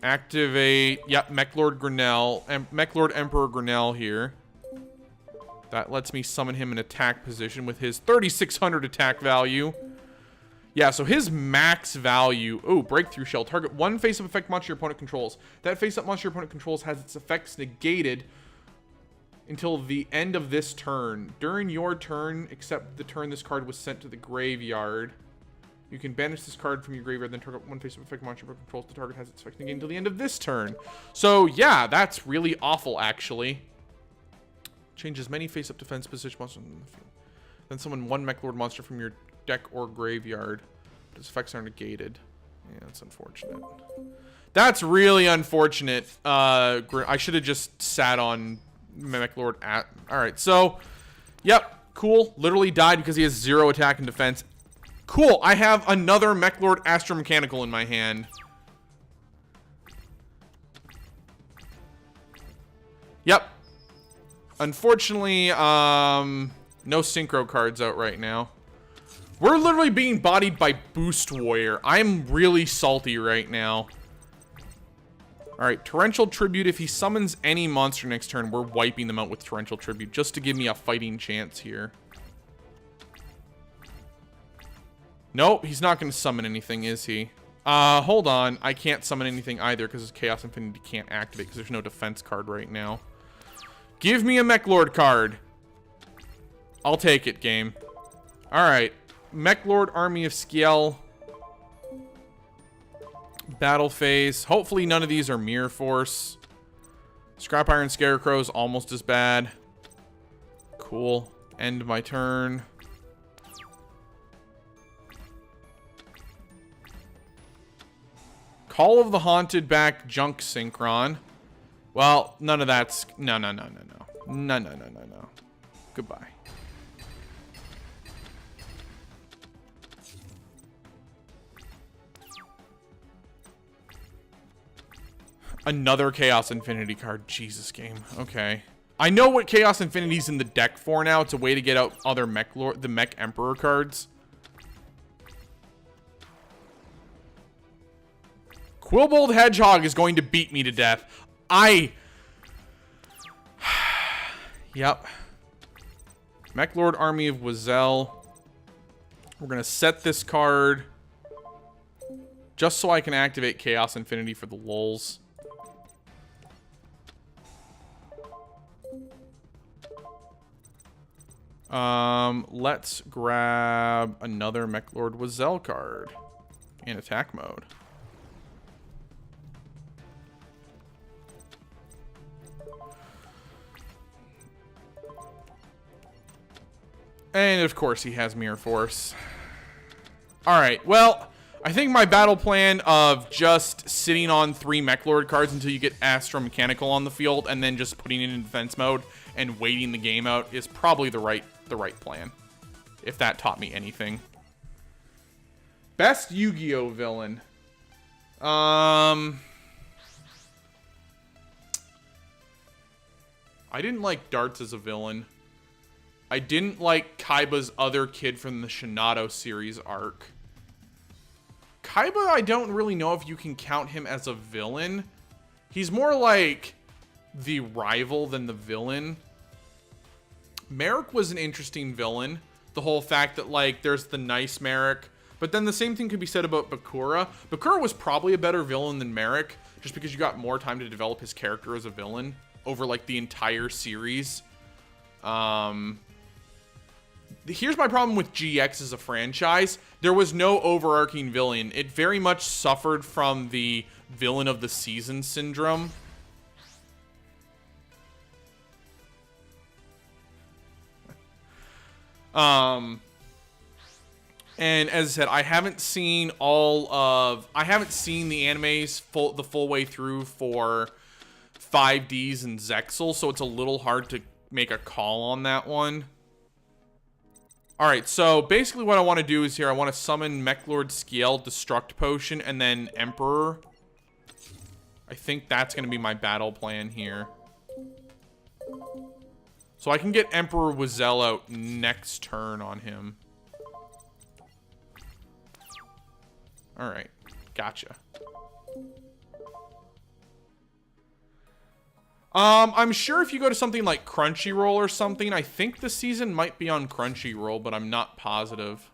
Activate, yep, Mech Lord Grinnell. Mech Lord Emperor Grinnell here. That lets me summon him in attack position with his 3,600 attack value. Yeah, so his max value... Oh, Breakthrough Shell. Target one face-up effect monster your opponent controls. That face-up monster your opponent controls has its effects negated until the end of this turn. During your turn, except the turn this card was sent to the graveyard, you can banish this card from your graveyard, then target one face-up effect monster your opponent controls. The target has its effects negated until the end of this turn. So, yeah, that's really awful, actually. Changes many face-up defense position monsters in the field. Then summon one Mech Lord monster from your deck or graveyard, but its effects are negated. Yeah, that's unfortunate. That's really unfortunate. I should have just sat on Mech Lord at... Alright, so... Yep, cool. Literally died because he has 0 attack and defense. Cool, I have another Mech Lord Astromechanical in my hand. Yep. Unfortunately, no Synchro cards out right now. We're literally being bodied by Boost Warrior. I'm really salty right now. Alright, Torrential Tribute. If he summons any monster next turn, we're wiping them out with Torrential Tribute just to give me a fighting chance here. Nope, he's not going to summon anything, is he? Hold on. I can't summon anything either because Chaos Infinity can't activate because there's no defense card right now. Give me a Mech Lord card. I'll take it, game. Alright. Mech Lord Army of Skiel. Battle Phase. Hopefully none of these are Mirror Force. Scrap Iron Scarecrow is almost as bad. Cool. End my turn. Call of the Haunted back Junk Synchron. Well, none of that's... No. No. Goodbye. Another Chaos Infinity card. Jesus, game. Okay. I know what Chaos Infinity's in the deck for now. It's a way to get out other the Mech Emperor cards. Quillbold Hedgehog is going to beat me to death. Yep. Mech Lord Army of Wazelle. We're going to set this card just so I can activate Chaos Infinity for the lulz. Let's grab another Mech Lord Wazelle card in attack mode. And of course he has Mirror Force. Alright, well, I think my battle plan of just sitting on 3 Mech Lord cards until you get Astromechanical on the field and then just putting it in defense mode and waiting the game out is probably the right plan. If that taught me anything. Best Yu-Gi-Oh villain. I didn't like Darts as a villain. I didn't like Kaiba's other kid from the Shinato series arc. Kaiba, I don't really know if you can count him as a villain. He's more like the rival than the villain. Merrick was an interesting villain. The whole fact that, like, there's the nice Merrick. But then the same thing could be said about Bakura. Bakura was probably a better villain than Merrick, just because you got more time to develop his character as a villain over, like, the entire series. Here's my problem with GX as a franchise. There was no overarching villain. It very much suffered from the villain of the season syndrome. And as I said, I haven't seen the animes the full way through for 5Ds and Zexal, so it's a little hard to make a call on that one. Alright, so basically what I want to do is here, I want to summon Mechlord Skiel, Destruct Potion, and then Emperor. I think that's going to be my battle plan here. So I can get Emperor Wizel out next turn on him. Alright, gotcha. I'm sure if you go to something like Crunchyroll or something, I think the season might be on Crunchyroll, but I'm not positive.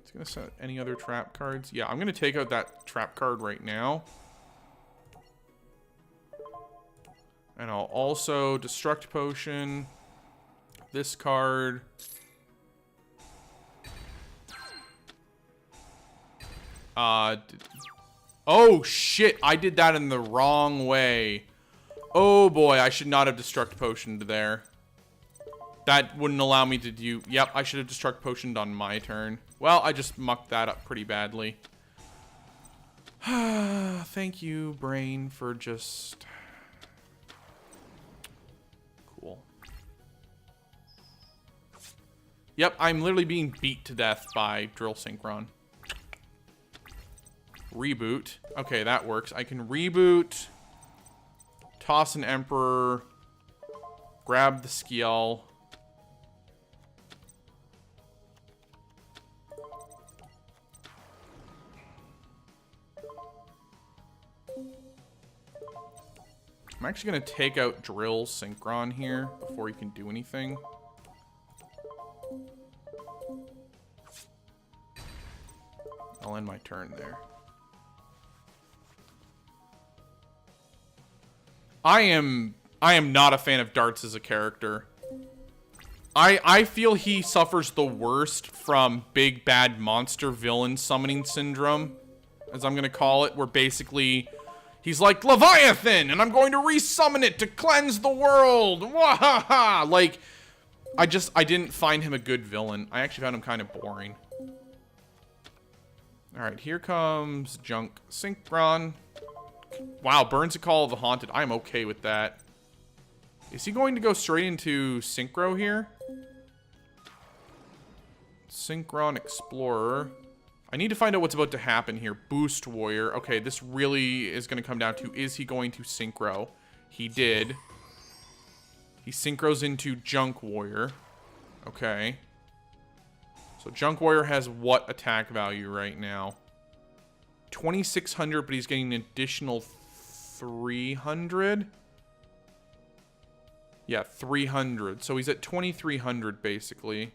It's gonna set any other trap cards. Yeah, I'm gonna take out that trap card right now. And I'll also Destruct Potion this card. Oh shit, I did that in the wrong way. Oh boy, I should not have Destruct Potioned there. That wouldn't allow me to do... Yep, I should have Destruct Potioned on my turn. Well, I just mucked that up pretty badly. Thank you, brain, for just... Cool. Yep, I'm literally being beat to death by Drill Synchron. Reboot. Okay, that works. I can reboot, toss an Emperor, grab the Skiel. I'm actually going to take out Drill Synchron here before he can do anything. I'll end my turn there. I am not a fan of Darts as a character. I feel he suffers the worst from big bad monster villain summoning syndrome, as I'm gonna call it, where basically he's like Leviathan and I'm going to resummon it to cleanse the world. Wahaha! Like, I didn't find him a good villain. I actually found him kind of boring. Alright, here comes Junk Synchron. Wow, burns a Call of the Haunted. I'm okay with that. Is he going to go straight into Synchro here? Synchron Explorer. I need to find out what's about to happen here. Boost Warrior. Okay, this really is going to come down to, is he going to Synchro? He did. He Synchros into Junk Warrior. Okay. So Junk Warrior has what attack value right now? 2,600, but he's getting an additional 300. Yeah, 300. So he's at 2,300 basically.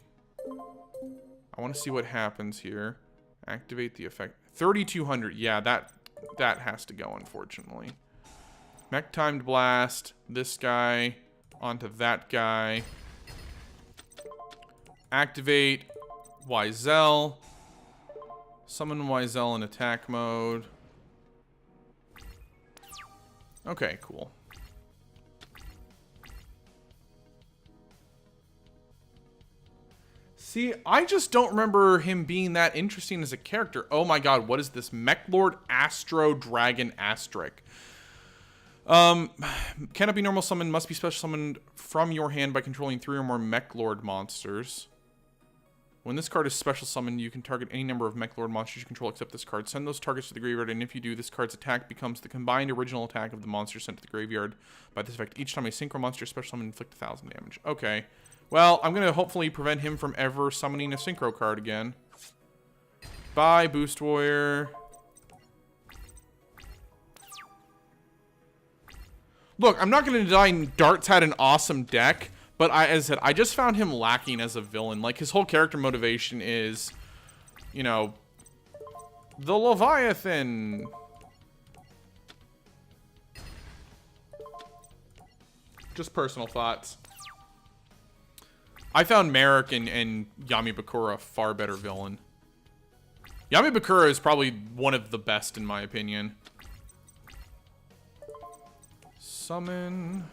I want to see what happens here. Activate the effect. 3,200. Yeah, that has to go, unfortunately. Mech Timed Blast. This guy onto that guy. Activate Wizel. Summon Wizel in attack mode. Okay, cool. See, I just don't remember him being that interesting as a character. Oh my god, what is this? Mechlord Astro Dragon Asterisk. Cannot be normal summoned, must be special summoned from your hand by controlling 3 or more Mechlord monsters. When this card is special summoned, you can target any number of Mechlord monsters you control except this card. Send those targets to the graveyard, and if you do, this card's attack becomes the combined original attack of the monster sent to the graveyard. By this effect, each time a Synchro monster is special summoned, inflict 1,000 damage. Okay. Well, I'm going to hopefully prevent him from ever summoning a Synchro card again. Bye, Boost Warrior. Look, I'm not going to deny Darts had an awesome deck. But as I said, I just found him lacking as a villain. Like, his whole character motivation is, you know, the Leviathan. Just personal thoughts. I found Merrick and Yami Bakura a far better villain. Yami Bakura is probably one of the best in my opinion. Summon.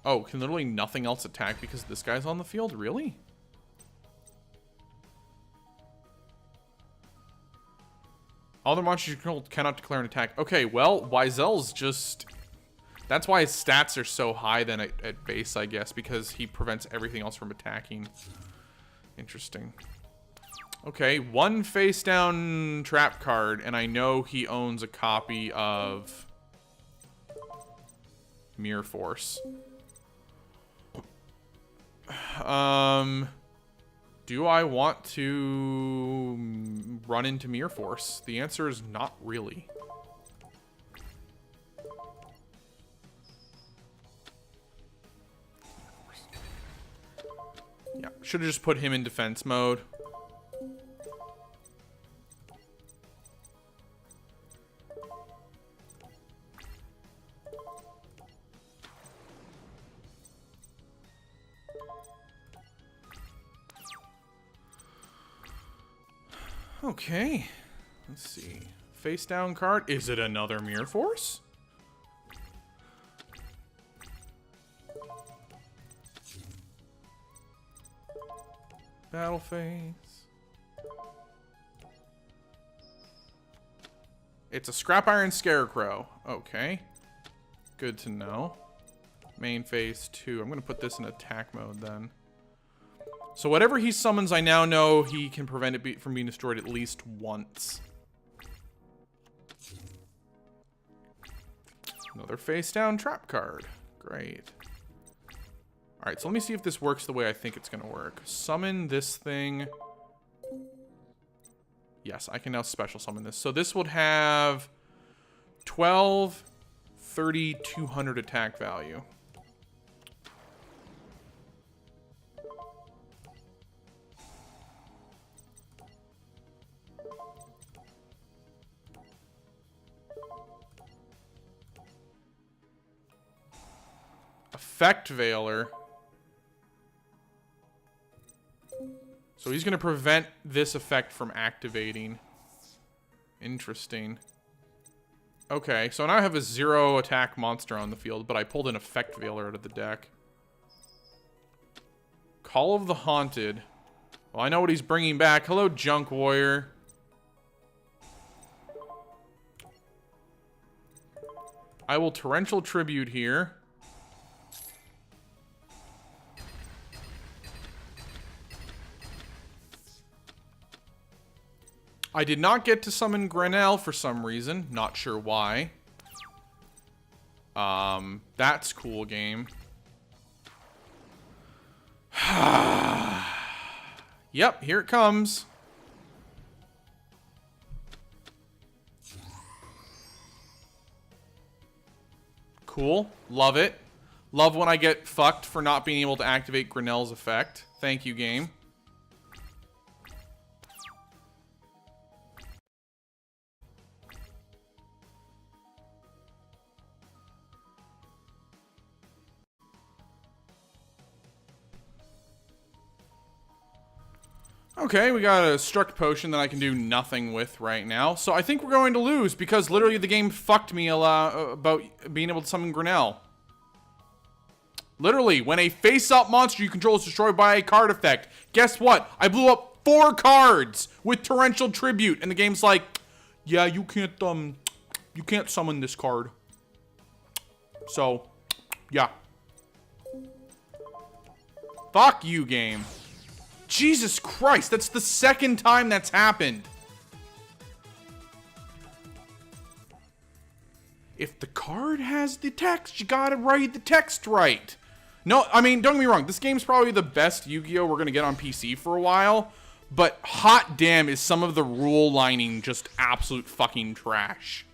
Oh, can literally nothing else attack because this guy's on the field? Really? All the monsters you control cannot declare an attack. Okay, well, Wizel's just... That's why his stats are so high then at base, I guess, because he prevents everything else from attacking. Interesting. Okay, one face down trap card, and I know he owns a copy of Mirror Force. Do I want to run into Mirror Force? The answer is not really. Yeah, should have just put him in defense mode. Okay, let's see. Face down card. Is it another Mirror Force? Battle phase. It's a Scrap Iron Scarecrow. Okay. Good to know. Main phase 2. I'm going to put this in attack mode then. So whatever he summons, I now know he can prevent it from being destroyed at least once. Another face down trap card. Great. Alright, so let me see if this works the way I think it's going to work. Summon this thing. Yes, I can now special summon this. So this would have 12, 30, 200 attack value. Effect Veiler. So he's going to prevent this effect from activating. Interesting. Okay, so now I have a 0 attack monster on the field, but I pulled an Effect Veiler out of the deck. Call of the Haunted. Well, I know what he's bringing back. Hello, Junk Warrior. I will Torrential Tribute here. I did not get to summon Grenell for some reason. Not sure why. That's cool, game. Yep, here it comes. Cool. Love it. Love when I get fucked for not being able to activate Grenell's effect. Thank you, game. Okay, we got a Struct Potion that I can do nothing with right now. So I think we're going to lose because literally the game fucked me about being able to summon Grenell. Literally, when a face-up monster you control is destroyed by a card effect, guess what? I blew up 4 cards with Torrential Tribute, and the game's like, yeah, you can't summon this card. So, yeah. Fuck you, game. Jesus Christ, that's the second time that's happened. If the card has the text, you gotta write the text right. No, I mean, don't get me wrong. This game's probably the best Yu-Gi-Oh! We're gonna get on PC for a while. But hot damn is some of the rule lining just absolute fucking trash.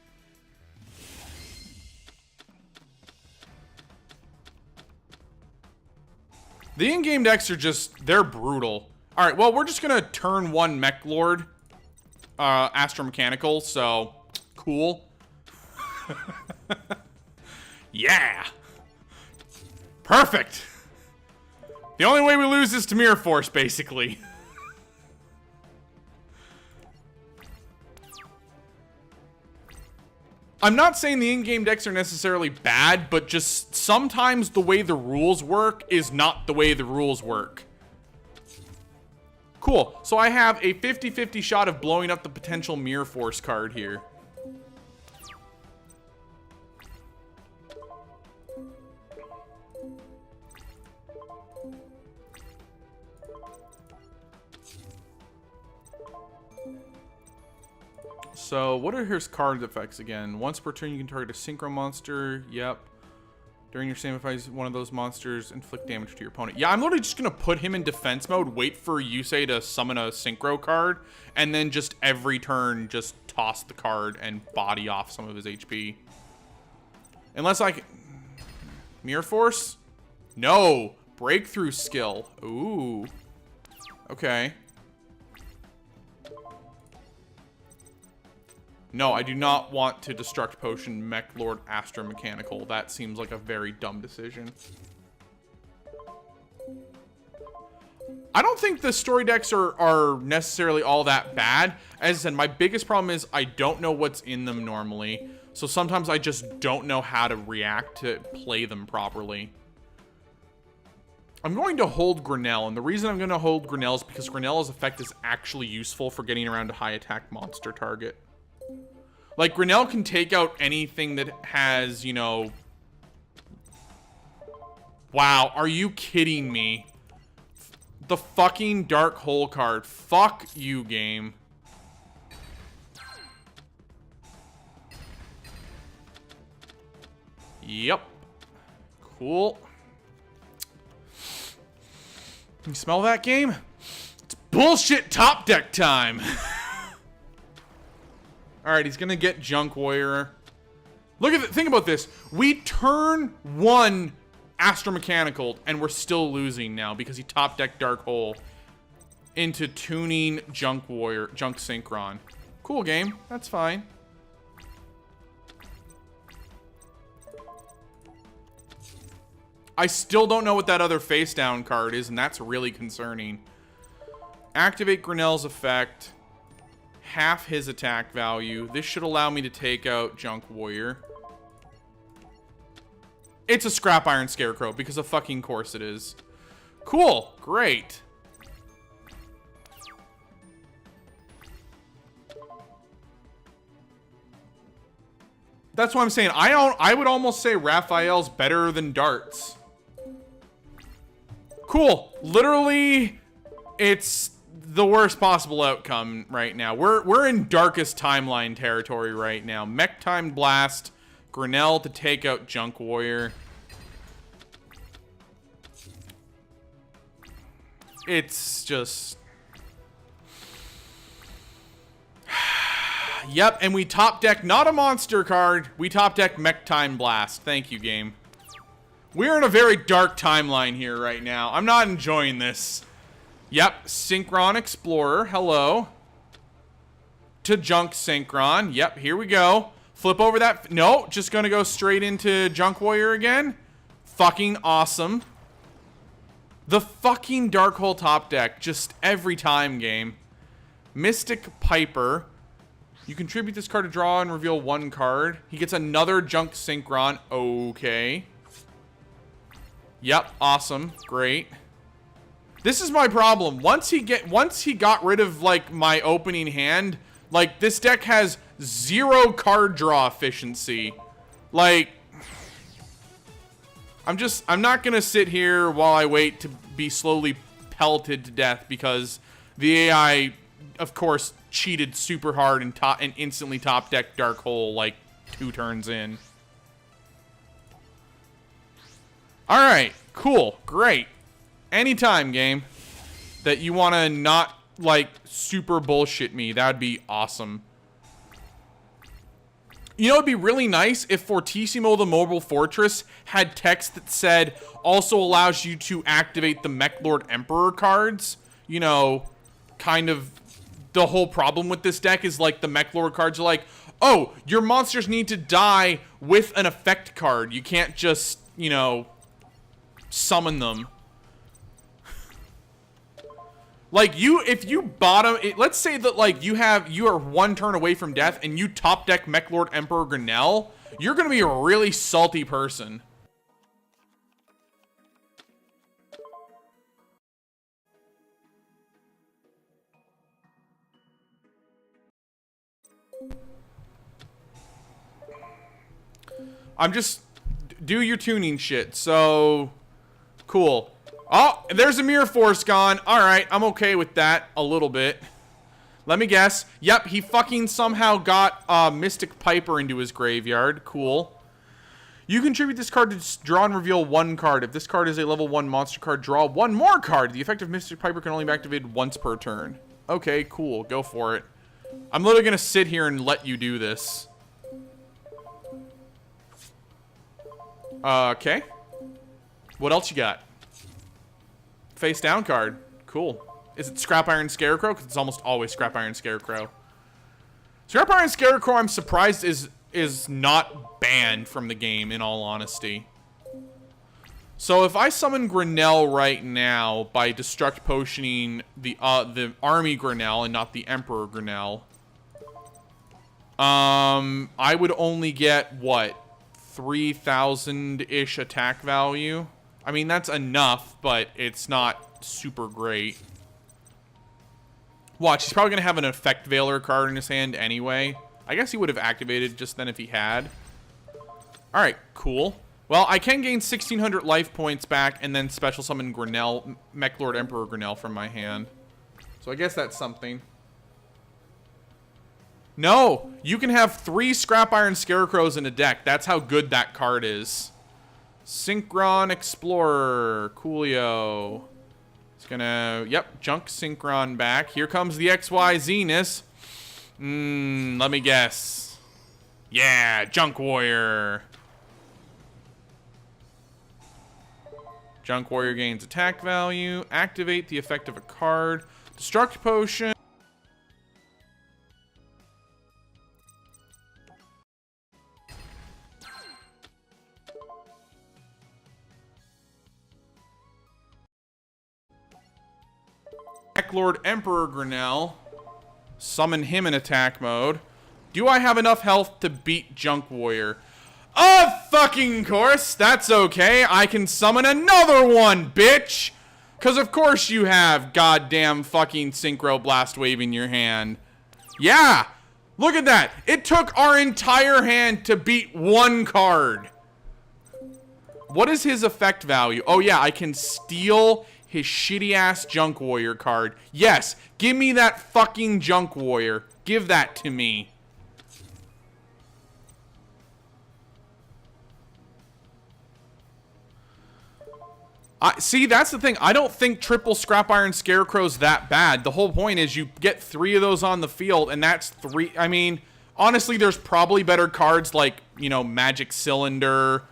The in-game decks are just, they're brutal. Alright, well, we're just gonna turn 1 Mech Lord, Astromechanical, so Cool. Yeah. Perfect. The only way we lose is to Mirror Force, basically. I'm not saying the in-game decks are necessarily bad, but just sometimes the way the rules work is not the way the rules work. Cool. So I have a 50-50 shot of blowing up the potential Mirror Force card here. So, what are his card effects again? Once per turn, you can target a synchro monster. Yep. During your same phase, one of those monsters inflict damage to your opponent. Yeah, I'm literally just going to put him in defense mode, wait for Yusei to summon a synchro card, and then just every turn, just toss the card and body off some of his HP. Unless I can... Mirror Force? No! Breakthrough skill. Ooh. Okay. No, I do not want to Destruct Potion Mech Lord Astromechanical. That seems like a very dumb decision. I don't think the story decks are necessarily all that bad. As I said, my biggest problem is I don't know what's in them normally. So sometimes I just don't know how to react to play them properly. I'm going to hold Grinnell, and the reason I'm going to hold Grinnell is because Grinnell's effect is actually useful for getting around a high attack monster target. Like, Grinnell can take out anything that has, you know... Wow, are you kidding me? The fucking Dark Hole card. Fuck you, game. Yep. Cool. Can you smell that, game? It's bullshit top deck time. Alright, he's gonna get Junk Warrior. Look at it. Think about this. We turn one Astromechanical, and we're still losing now because he top decked Dark Hole into tuning Junk Warrior, Junk Synchron. Cool game. That's fine. I still don't know what that other face down card is, and that's really concerning. Activate Grinnell's effect. Half his attack value. This should allow me to take out Junk Warrior. It's a Scrap Iron Scarecrow, because of fucking course it is. Cool. Great. That's what I'm saying. I would almost say Raphael's better than Darts. Cool. Literally, it's the worst possible outcome right now. We're in darkest timeline territory right now. Mech Time Blast, Grinnell to take out Junk Warrior. It's just... Yep, and we top deck not a monster card. We top deck Mech Time Blast. Thank you, game. We're in a very dark timeline here right now. I'm not enjoying this. Yep, Synchron Explorer. Hello. To Junk Synchron. Yep, here we go. Flip over that. No, just gonna go straight into Junk Warrior again. Fucking awesome. The fucking Dark Hole top deck. Just every time, game. Mystic Piper. You contribute this card to draw and reveal one card. He gets another Junk Synchron. Okay. Yep, awesome. Great. This is my problem. Once he got rid of, like, my opening hand, like, this deck has 0 card draw efficiency. Like, I'm not gonna sit here while I wait to be slowly pelted to death because the AI, of course, cheated super hard and instantly top decked Dark Hole like 2 turns in. Alright, cool, great. Anytime, game, that you want to not, like, super bullshit me, that would be awesome. You know, it'd be really nice if Fortissimo the Mobile Fortress had text that said, also allows you to activate the Mech Lord Emperor cards. You know, kind of the whole problem with this deck is, like, the Mech Lord cards are like, oh, your monsters need to die with an effect card. You can't just, you know, summon them. Like, if you bottom, let's say that, like, you are one turn away from death and you top deck Mech Lord Emperor Grinnell, you're gonna be a really salty person. I'm just, do your tuning shit, so, cool. Oh, there's a Mirror Force gone. Alright, I'm okay with that a little bit. Let me guess. Yep, he fucking somehow got Mystic Piper into his graveyard. Cool. You contribute this card to draw and reveal one card. If this card is a level 1 monster card, draw one more card. The effect of Mystic Piper can only be activated once per turn. Okay, cool. Go for it. I'm literally gonna sit here and let you do this. Okay. What else you got? Face down card. Cool. Is it Scrap Iron Scarecrow? Because it's almost always Scrap Iron Scarecrow. Scrap Iron Scarecrow, I'm surprised, is not banned from the game, in all honesty. So if I summon Grinnell right now by Destruct Potioning the Army Grinnell and not the Emperor Grinnell, I would only get, what, 3,000-ish attack value? I mean, that's enough, but it's not super great. Watch, he's probably going to have an Effect Veiler card in his hand anyway. I guess he would have activated just then if he had. Alright, cool. Well, I can gain 1,600 life points back and then special summon Grinnell, Mech Lord Emperor Grinnell from my hand. So I guess that's something. No! You can have 3 Scrap Iron Scarecrows in a deck. That's how good that card is. Synchron Explorer. Coolio. It's gonna... Yep, junk Synchron back. Here comes the XY Zenith. Let me guess. Yeah, Junk Warrior. Junk Warrior gains attack value. Activate the effect of a card. Destruct Potion. Mech Lord Emperor Grinnell. Summon him in attack mode. Do I have enough health to beat Junk Warrior? Of fucking course. That's okay. I can summon another one, bitch. Because of course you have goddamn fucking Synchro Blast Wave in your hand. Yeah. Look at that. It took our entire hand to beat one card. What is his effect value? Oh yeah, I can steal his shitty ass Junk Warrior card. Yes, give me that fucking Junk Warrior. Give that to me. See, that's the thing. I don't think triple Scrap Iron Scarecrow's that bad. The whole point is you get 3 of those on the field, and that's 3. I mean, honestly, there's probably better cards like, you know, Magic Cylinder,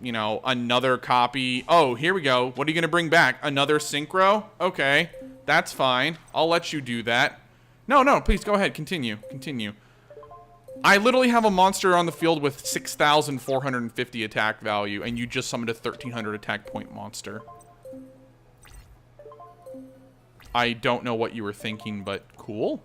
you know, another copy. Oh, here we go. What are you going to bring back? Another Synchro? Okay, that's fine. I'll let you do that. No, no, please go ahead. Continue. Continue. I literally have a monster on the field with 6,450 attack value, and you just summoned a 1,300 attack point monster. I don't know what you were thinking, but cool.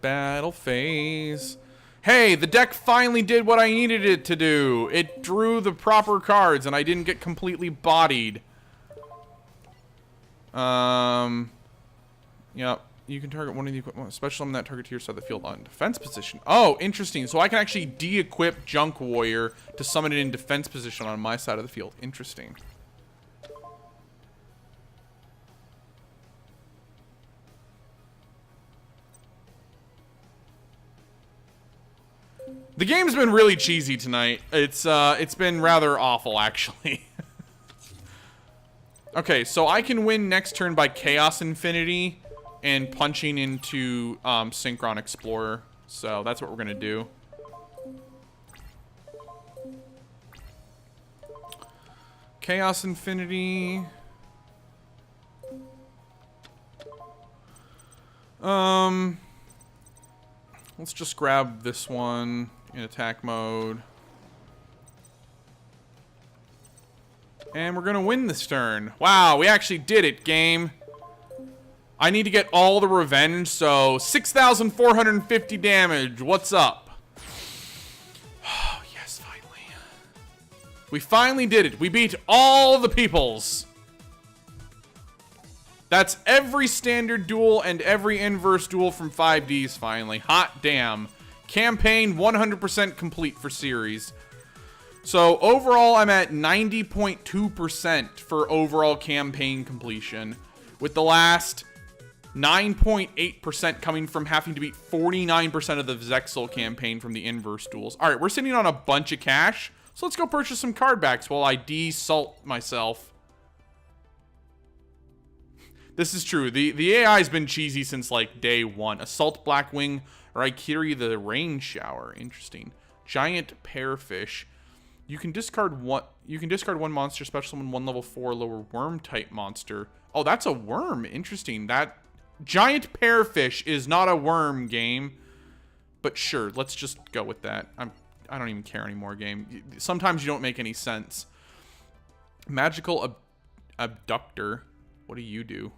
Battle phase. Hey, the deck finally did what I needed it to do. It drew the proper cards, and I didn't get completely bodied. Yep. You can target one of the equipment, special summon that target to your side of the field on defense position. Oh, interesting. So I can actually de-equip Junk Warrior to summon it in defense position on my side of the field. Interesting. The game's been really cheesy tonight. It's been rather awful, actually. Okay, so I can win next turn by Chaos Infinity and punching into Synchron Explorer. So that's what we're gonna do. Chaos Infinity. Let's just grab this one in attack mode. And we're gonna win this turn. Wow, we actually did it, game. I need to get all the revenge, so 6,450 damage. What's up? Oh, yes, finally. We finally did it. We beat all the peoples. That's every standard duel and every inverse duel from 5Ds finally. Hot damn. Campaign 100% complete for series. So overall, I'm at 90.2% for overall campaign completion, with the last 9.8% coming from having to beat 49% of the Zexal campaign from the inverse duels. All right, we're sitting on a bunch of cash, so let's go purchase some card backs while I de-salt myself. This is true. The AI has been cheesy since like day one. Assault Blackwing or Aikiri the Rain Shower. Interesting. Giant Pearfish. You can discard one monster, special summon one level 4 lower worm type monster. Oh, that's a worm. Interesting. That giant pearfish is not a worm, game. But sure, let's just go with that. I don't even care anymore, game. Sometimes you don't make any sense. Magical Abductor. What do you do?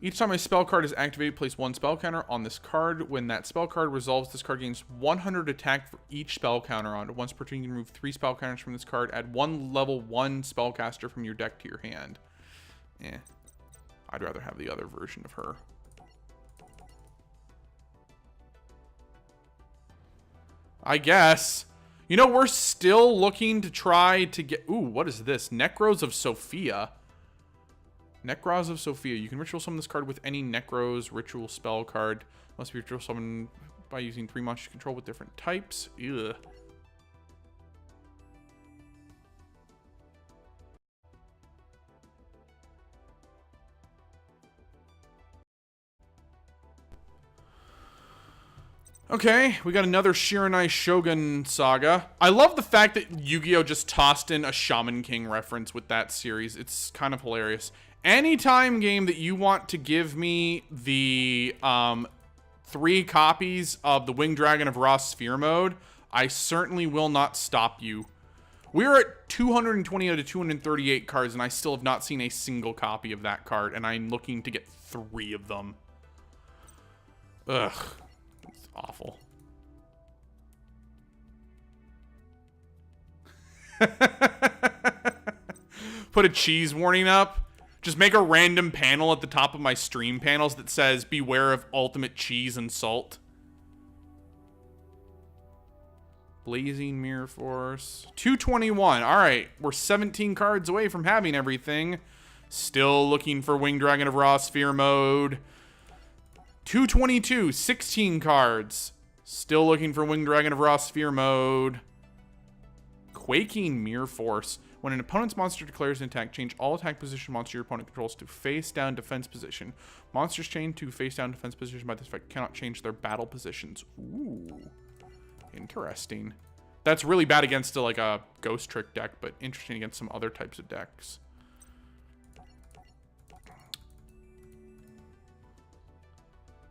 Each time a spell card is activated, place one spell counter on this card. When that spell card resolves, this card gains 100 attack for each spell counter on it. Once per turn, you can remove 3 spell counters from this card. Add one level 1 spellcaster from your deck to your hand. I'd rather have the other version of her. I guess. You know, we're still looking to try to get... Ooh, what is this? Necros of Sophia. Necros of Sophia. You can ritual summon this card with any Necros ritual spell card. Must be ritual summoned by using 3 monsters you control with different types. Ugh. Okay, we got another Shiranai Shogun saga. I love the fact that Yu-Gi-Oh! Just tossed in a Shaman King reference with that series. It's kind of hilarious. Anytime, game, that you want to give me the 3 copies of the Winged Dragon of Ra Sphere mode, I certainly will not stop you. We're at 220 out of 238 cards, and I still have not seen a single copy of that card, and I'm looking to get 3 of them. Ugh. It's awful. Put a cheese warning up. Just make a random panel at the top of my stream panels that says, beware of ultimate cheese and salt. Blazing Mirror Force. 221. Alright, we're 17 cards away from having everything. Still looking for Winged Dragon of Ra Sphere mode. 222. 16 cards. Still looking for Winged Dragon of Ra Sphere mode. Quaking Mirror Force. When an opponent's monster declares an attack, change all attack position monster your opponent controls to face-down defense position. Monsters chained to face-down defense position by this effect cannot change their battle positions. Ooh. Interesting. That's really bad against like a Ghost Trick deck, but interesting against some other types of decks.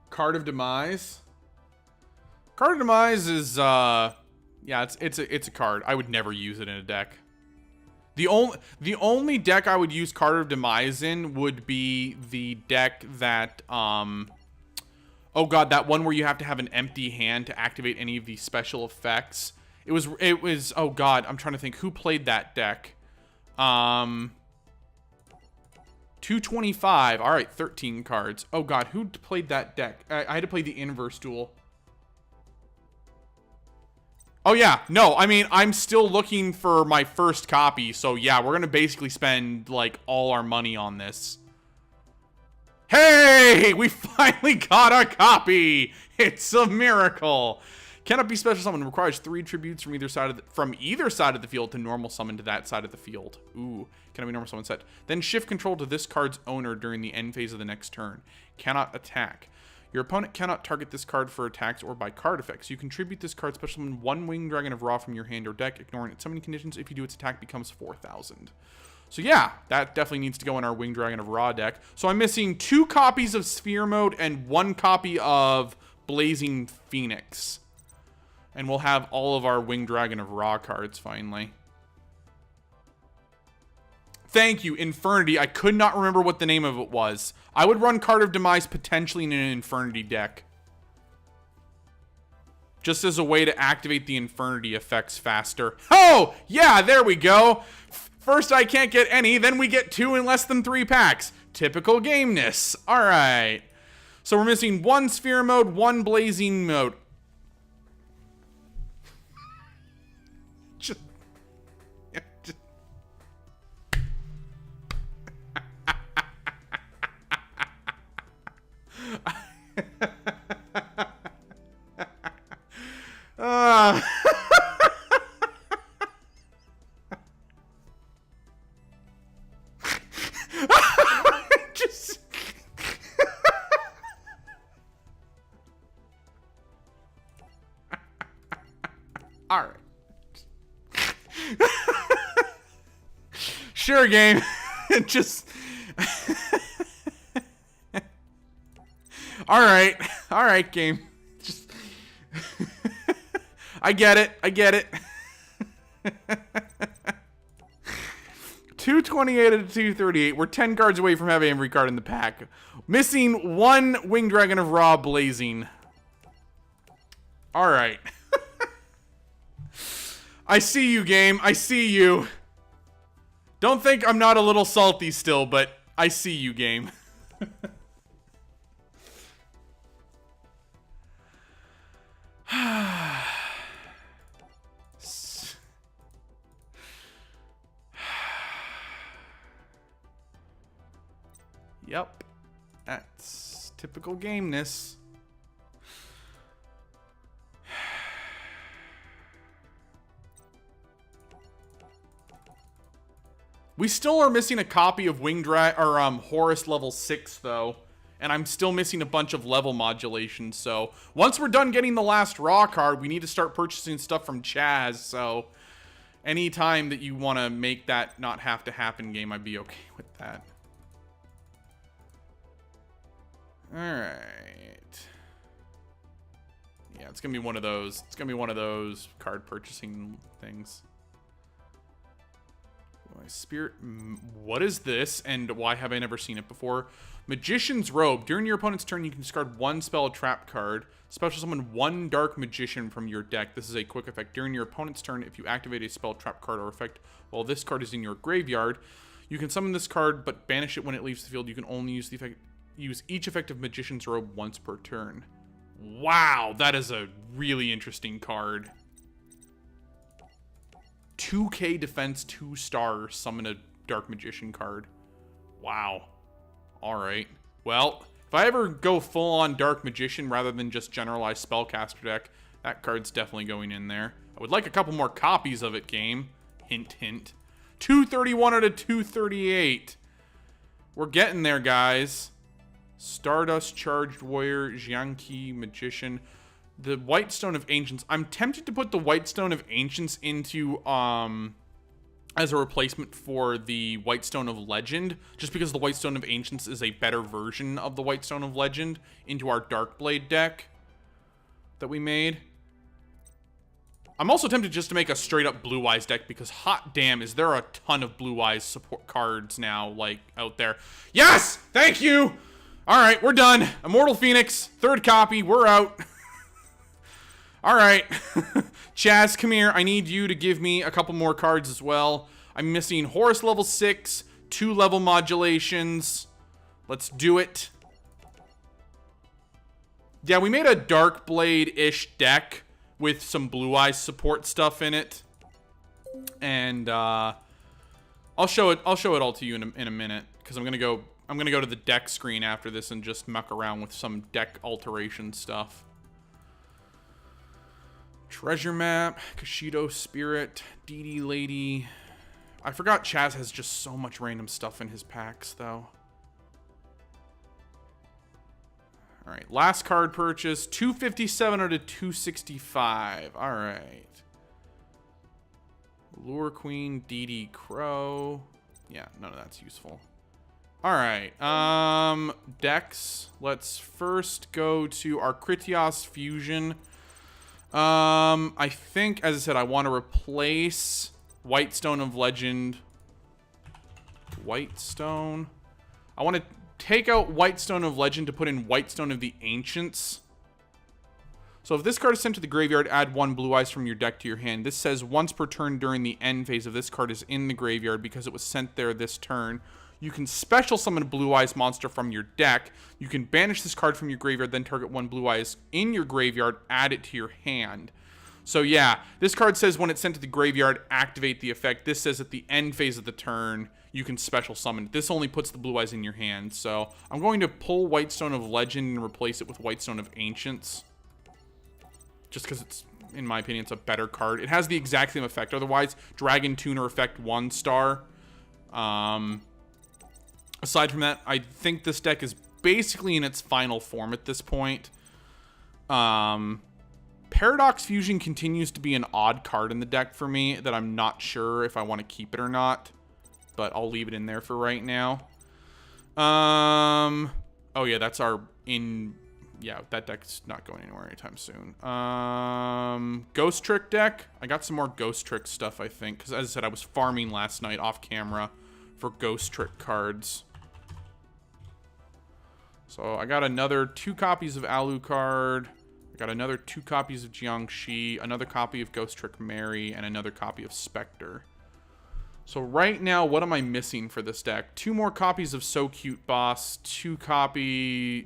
Card of Demise. Card of Demise is yeah, it's a card. I would never use it in a deck. The only deck I would use Card of Demise in would be the deck that oh god, that one where you have to have an empty hand to activate any of the special effects. It was oh god, I'm trying to think who played that deck. 225. All right, 13 cards. Oh god, who played that deck? I had to play the inverse duel. Oh yeah, no, I mean, I'm still looking for my first copy, so yeah, we're gonna basically spend, like, all our money on this. Hey! We finally got a copy! It's a miracle! Cannot be special summoned. Requires 3 tributes from either side of the field to normal summon to that side of the field. Ooh, cannot be normal summon set. Then shift control to this card's owner during the end phase of the next turn. Cannot attack. Your opponent cannot target this card for attacks or by card effects. You contribute this card special summon 1 Winged Dragon of Ra from your hand or deck, ignoring its summoning conditions. If you do, its attack becomes 4,000. So yeah, that definitely needs to go in our Winged Dragon of Ra deck. So I'm missing 2 copies of Sphere Mode and 1 copy of Blazing Phoenix. And we'll have all of our Winged Dragon of Ra cards finally. Thank you, Infernity. I could not remember what the name of it was. I would run Card of Demise potentially in an Infernity deck. Just as a way to activate the Infernity effects faster. Oh, yeah, there we go. First I can't get any, then we get 2 in less than 3 packs. Typical gameness. All right. So we're missing 1 Sphere Mode, 1 Blazing Mode. Just... Just... All right. Sure, game. Just... All right, game. Just... I get it. 228 out of 238. We're 10 cards away from having every card in the pack. Missing 1 Winged Dragon of Ra Blazing. All right. I see you, game. I see you. Don't think I'm not a little salty still, but I see you, game. Yep. That's typical gameness. We still are missing a copy of Horus level 6 though, and I'm still missing a bunch of level modulations. So once we're done getting the last Raw card, we need to start purchasing stuff from Chaz. So anytime that you want to make that not have to happen, game, I'd be okay with that. All right. Yeah, it's gonna be one of those. It's gonna be one of those card purchasing things. Spirit, what is this, and why have I never seen it before? Magician's Robe. During your opponent's turn, you can discard 1 spell trap card. Special summon 1 Dark Magician from your deck. This is a quick effect. During your opponent's turn, if you activate a spell trap card or effect while this card is in your graveyard, you can summon this card, but banish it when it leaves the field. You can only use the effect, use each effect of Magician's Robe once per turn. Wow, that is a really interesting card. 2k defense, 2-star, summon a Dark Magician card. Wow. Alright. Well, if I ever go full-on Dark Magician rather than just generalized Spellcaster deck, that card's definitely going in there. I would like a couple more copies of it, game. Hint, hint. 231 out of 238. We're getting there, guys. Stardust, Charged Warrior, Jiangqi, Magician... The White Stone of Ancients. I'm tempted to put the White Stone of Ancients into, as a replacement for the White Stone of Legend, just because the White Stone of Ancients is a better version of the White Stone of Legend into our Darkblade deck that we made. I'm also tempted just to make a straight-up Blue Eyes deck, because hot damn, is there a ton of Blue Eyes support cards now, like, out there. Yes! Thank you! Alright, we're done. Immortal Phoenix, 3rd copy, we're out. All right, Chaz, come here. I need you to give me a couple more cards as well. I'm missing Horus level 6, 2 level modulations. Let's do it. Yeah, we made a Darkblade-ish deck with some Blue Eyes support stuff in it, and I'll show it all to you in a minute, because I'm gonna go to the deck screen after this and just muck around with some deck alteration stuff. Treasure Map, Kashido Spirit, DD Lady. I forgot Chaz has just so much random stuff in his packs, though. Alright, last card purchase, 257 out of 265. Alright. Lure Queen, DD Crow. Yeah, none of that's useful. All right, decks. Let's first go to our Kritios Fusion. I think, as I said, I want to replace Whitestone of Legend. Whitestone. I want to take out Whitestone of Legend to put in Whitestone of the Ancients. So if this card is sent to the graveyard, add 1 Blue Eyes from your deck to your hand. This says once per turn during the end phase of this card is in the graveyard because it was sent there this turn. You can special summon a Blue Eyes monster from your deck. You can banish this card from your graveyard, then target 1 Blue Eyes in your graveyard, add it to your hand. So yeah, this card says when it's sent to the graveyard, activate the effect. This says at the end phase of the turn, you can special summon it. This only puts the Blue Eyes in your hand. So I'm going to pull Whitestone of Legend and replace it with Whitestone of Ancients. Just because it's, in my opinion, it's a better card. It has the exact same effect. Otherwise, Dragon Tuner effect 1-star. Aside from that, I think this deck is basically in its final form at this point. Paradox Fusion continues to be an odd card in the deck for me that I'm not sure if I want to keep it or not. But I'll leave it in there for right now. Oh yeah, that's our yeah, that deck's not going anywhere anytime soon. Ghost Trick deck. I got some more Ghost Trick stuff, I think. Because as I said, I was farming last night off camera for Ghost Trick cards. So I got another 2 copies of Alucard. I got another 2 copies of Jiangxi. Another copy of Ghost Trick Mary. And another copy of Spectre. So right now, what am I missing for this deck? 2 more copies of So Cute Boss. 2 copies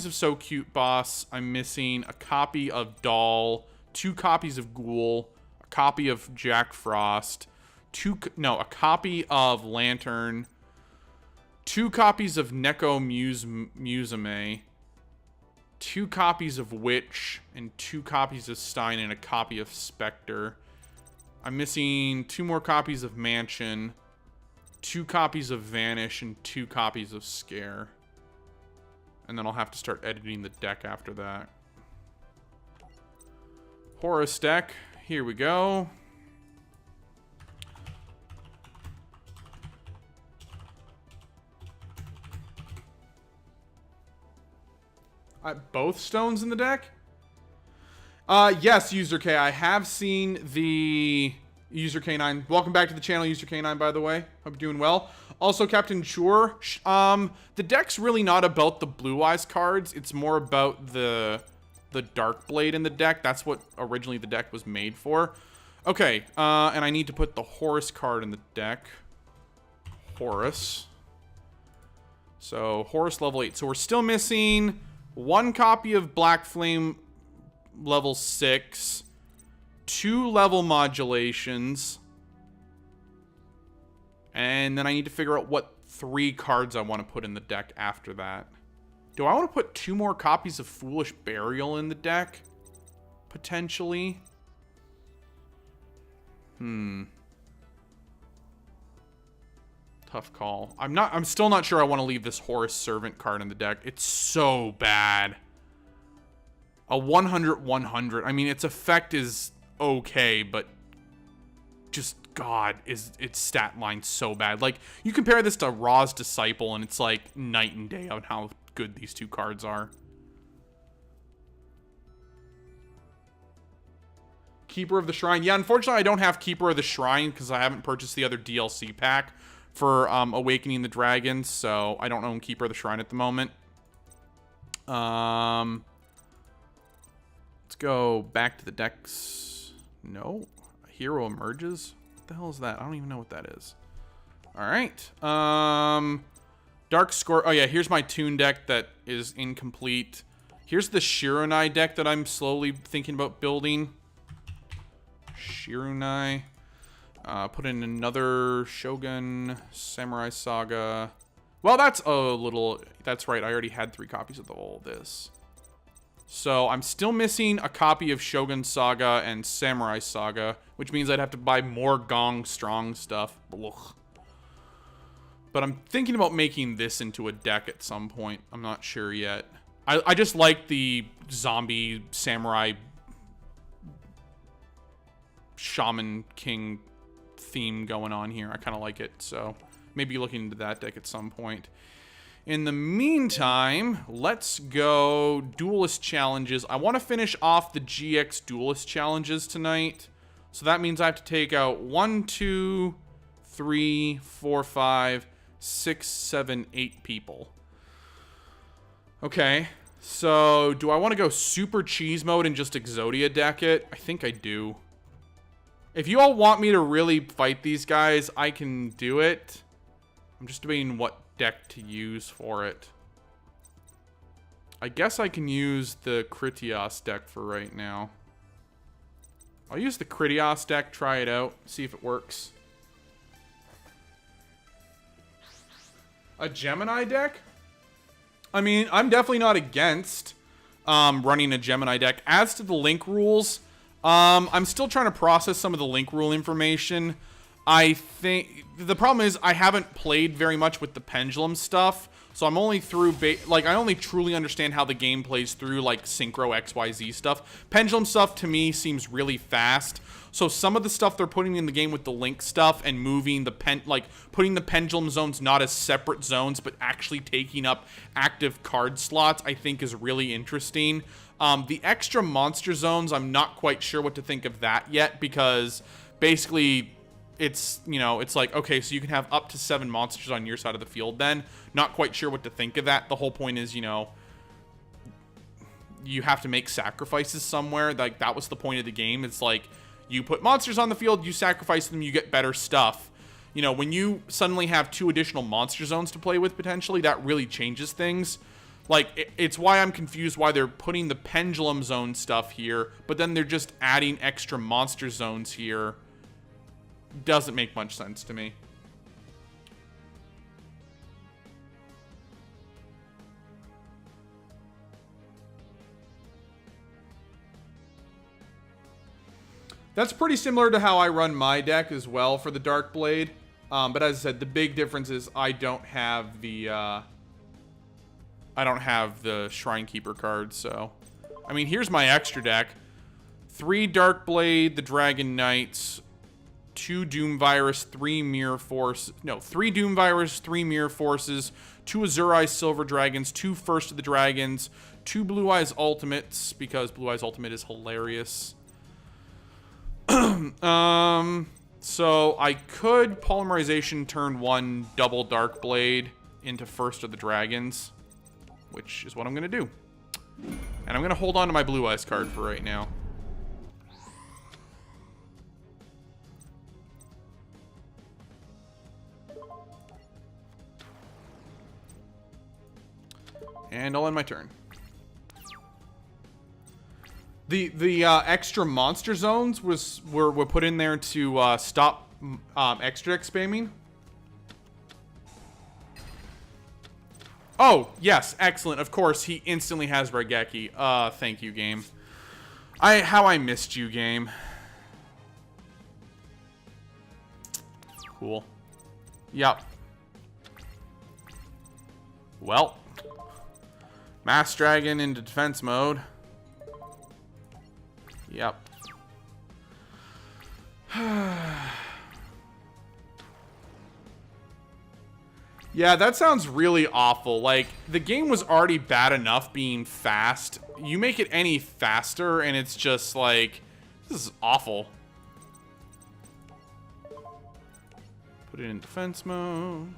of So Cute Boss. I'm missing a copy of Doll, 2 copies of Ghoul, a copy of Jack Frost, a copy of Lantern, 2 copies of Neko Musume, 2 copies of Witch, and 2 copies of Stein, and a copy of Spectre. I'm missing 2 more copies of Mansion, 2 copies of Vanish, and 2 copies of Scare. And then I'll have to start editing the deck after that. Horus deck. Here we go. Both stones in the deck? Yes, User K. I have seen the User K9. Welcome back to the channel, User K9, by the way. Hope you're doing well. Also, Captain Chur. The deck's really not about the Blue Eyes cards. It's more about the Dark Blade in the deck. That's what originally the deck was made for. Okay, and I need to put the Horus card in the deck. Horus. So, Horus level 8. So, we're still missing 1 copy of Black Flame level 6. 2 level modulations. And then I need to figure out what 3 cards I want to put in the deck after that. Do I want to put 2 more copies of Foolish Burial in the deck? Potentially. Tough call. I'm still not sure I want to leave this Horus Servant card in the deck. It's so bad. A 100/100. I mean, its effect is okay, but just God, its stat line so bad. Like, you compare this to Ra's Disciple, and it's like night and day on how good these 2 cards are. Keeper of the Shrine. Yeah, unfortunately, I don't have Keeper of the Shrine because I haven't purchased the other DLC pack for Awakening the Dragons, so I don't own Keeper of the Shrine at the moment. Let's go back to the decks. No. Hero emerges? What the hell is that? I don't even know what that is. Alright. Dark Score. Oh yeah, here's my Toon deck that is incomplete. Here's the Shirunai deck that I'm slowly thinking about building. Shirunai. Put in another Shogun, Samurai Saga. Well, that's a little... That's right, I already had 3 copies of all this. So, I'm still missing a copy of Shogun Saga and Samurai Saga, which means I'd have to buy more Gong Strong stuff. Ugh. But I'm thinking about making this into a deck at some point. I'm not sure yet. I just like the zombie samurai shaman king theme going on here. I kind of like it, so maybe looking into that deck at some point. In the meantime, let's go Duelist challenges. I want to finish off the GX Duelist challenges tonight. So that means I have to take out 1, 2, 3, 4, 5, 6, 7, 8 people. Okay, so do I want to go super cheese mode and just Exodia deck it? I think I do. If you all want me to really fight these guys, I can do it. I'm just debating what deck to use for it. I guess I can use the Kritios deck for right now. I'll use the Kritios deck, try it out, see if it works. A Gemini deck? I mean, I'm definitely not against running a Gemini deck. As to the link rules, I'm still trying to process some of the link rule information. I think the problem is I haven't played very much with the pendulum stuff, so I'm only through I only truly understand how the game plays through like synchro XYZ stuff. Pendulum stuff to me seems really fast. So some of the stuff they're putting in the game with the link stuff and moving the putting the pendulum zones not as separate zones but actually taking up active card slots, I think is really interesting. The extra monster zones, I'm not quite sure what to think of that yet, because basically it's, you know, it's like, okay, so you can have up to 7 monsters on your side of the field then. Not quite sure what to think of that. The whole point is, you know, you have to make sacrifices somewhere. Like, that was the point of the game. It's like, you put monsters on the field, you sacrifice them, you get better stuff. You know, when you suddenly have 2 additional monster zones to play with, potentially, that really changes things. Like, it's why I'm confused why they're putting the pendulum zone stuff here, but then they're just adding extra monster zones here. Doesn't make much sense to me. That's pretty similar to how I run my deck as well for the Dark Blade. But as I said, the big difference is I don't have the Shrine Keeper card, so I mean, here's my extra deck. 3 Dark Blade, the Dragon Knights, 2 Doom Virus, 3 Mirror Force. No, 3 Doom Virus, 3 Mirror Forces, 2 Azure Eyes Silver Dragons, 2 First of the Dragons, 2 Blue Eyes Ultimates, because Blue Eyes Ultimate is hilarious. So I could Polymerization turn 1 double Dark Blade into First of the Dragons, which is what I'm going to do. And I'm going to hold on to my Blue Eyes card for right now. And I'll end my turn. The extra monster zones were put in there to stop extra deck spamming. Oh, yes, excellent. Of course, he instantly has Raigeki. Thank you, game. How I missed you, game. Cool. Yep. Well. Mass Dragon into defense mode. Yep. Yeah, that sounds really awful. Like, the game was already bad enough being fast. You make it any faster, and it's just like, this is awful. Put it in defense mode.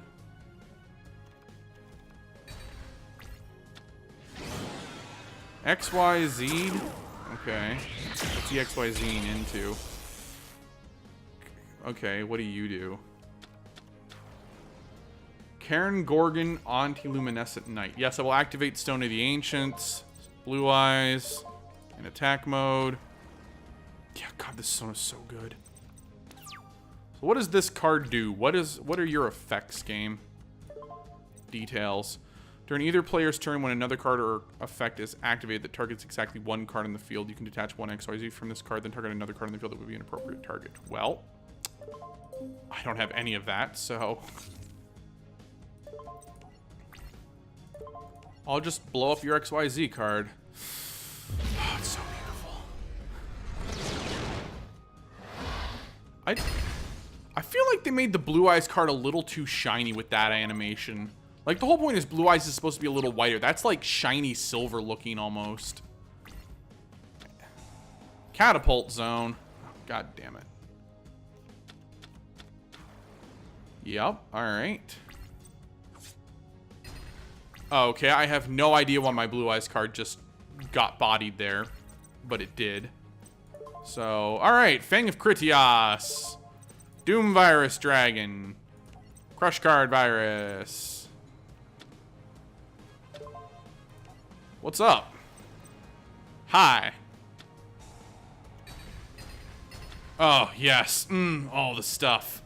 XYZ. Okay. What's the XYZ into? Okay, what do you do? Karen Gorgon Anti-Luminescent Knight. Yes, I will activate Stone of the Ancients. Blue Eyes. In attack mode. Yeah, God, this song is so good. So what does this card do? What are your effects, game? Details. During either player's turn, when another card or effect is activated that targets exactly 1 card in the field, you can detach 1 XYZ from this card, then target another card in the field that would be an appropriate target. Well, I don't have any of that, so I'll just blow up your XYZ card. Oh, it's so beautiful. I like they made the Blue Eyes card a little too shiny with that animation. Like, the whole point is Blue Eyes is supposed to be a little whiter. That's like shiny silver looking almost. Catapult zone. God damn it. Yep, alright. Okay, I have no idea why my Blue Eyes card just got bodied there, but it did. So, alright, Fang of Critias. Doom Virus Dragon. Crush Card Virus. What's up? Hi. Oh, yes. All the stuff.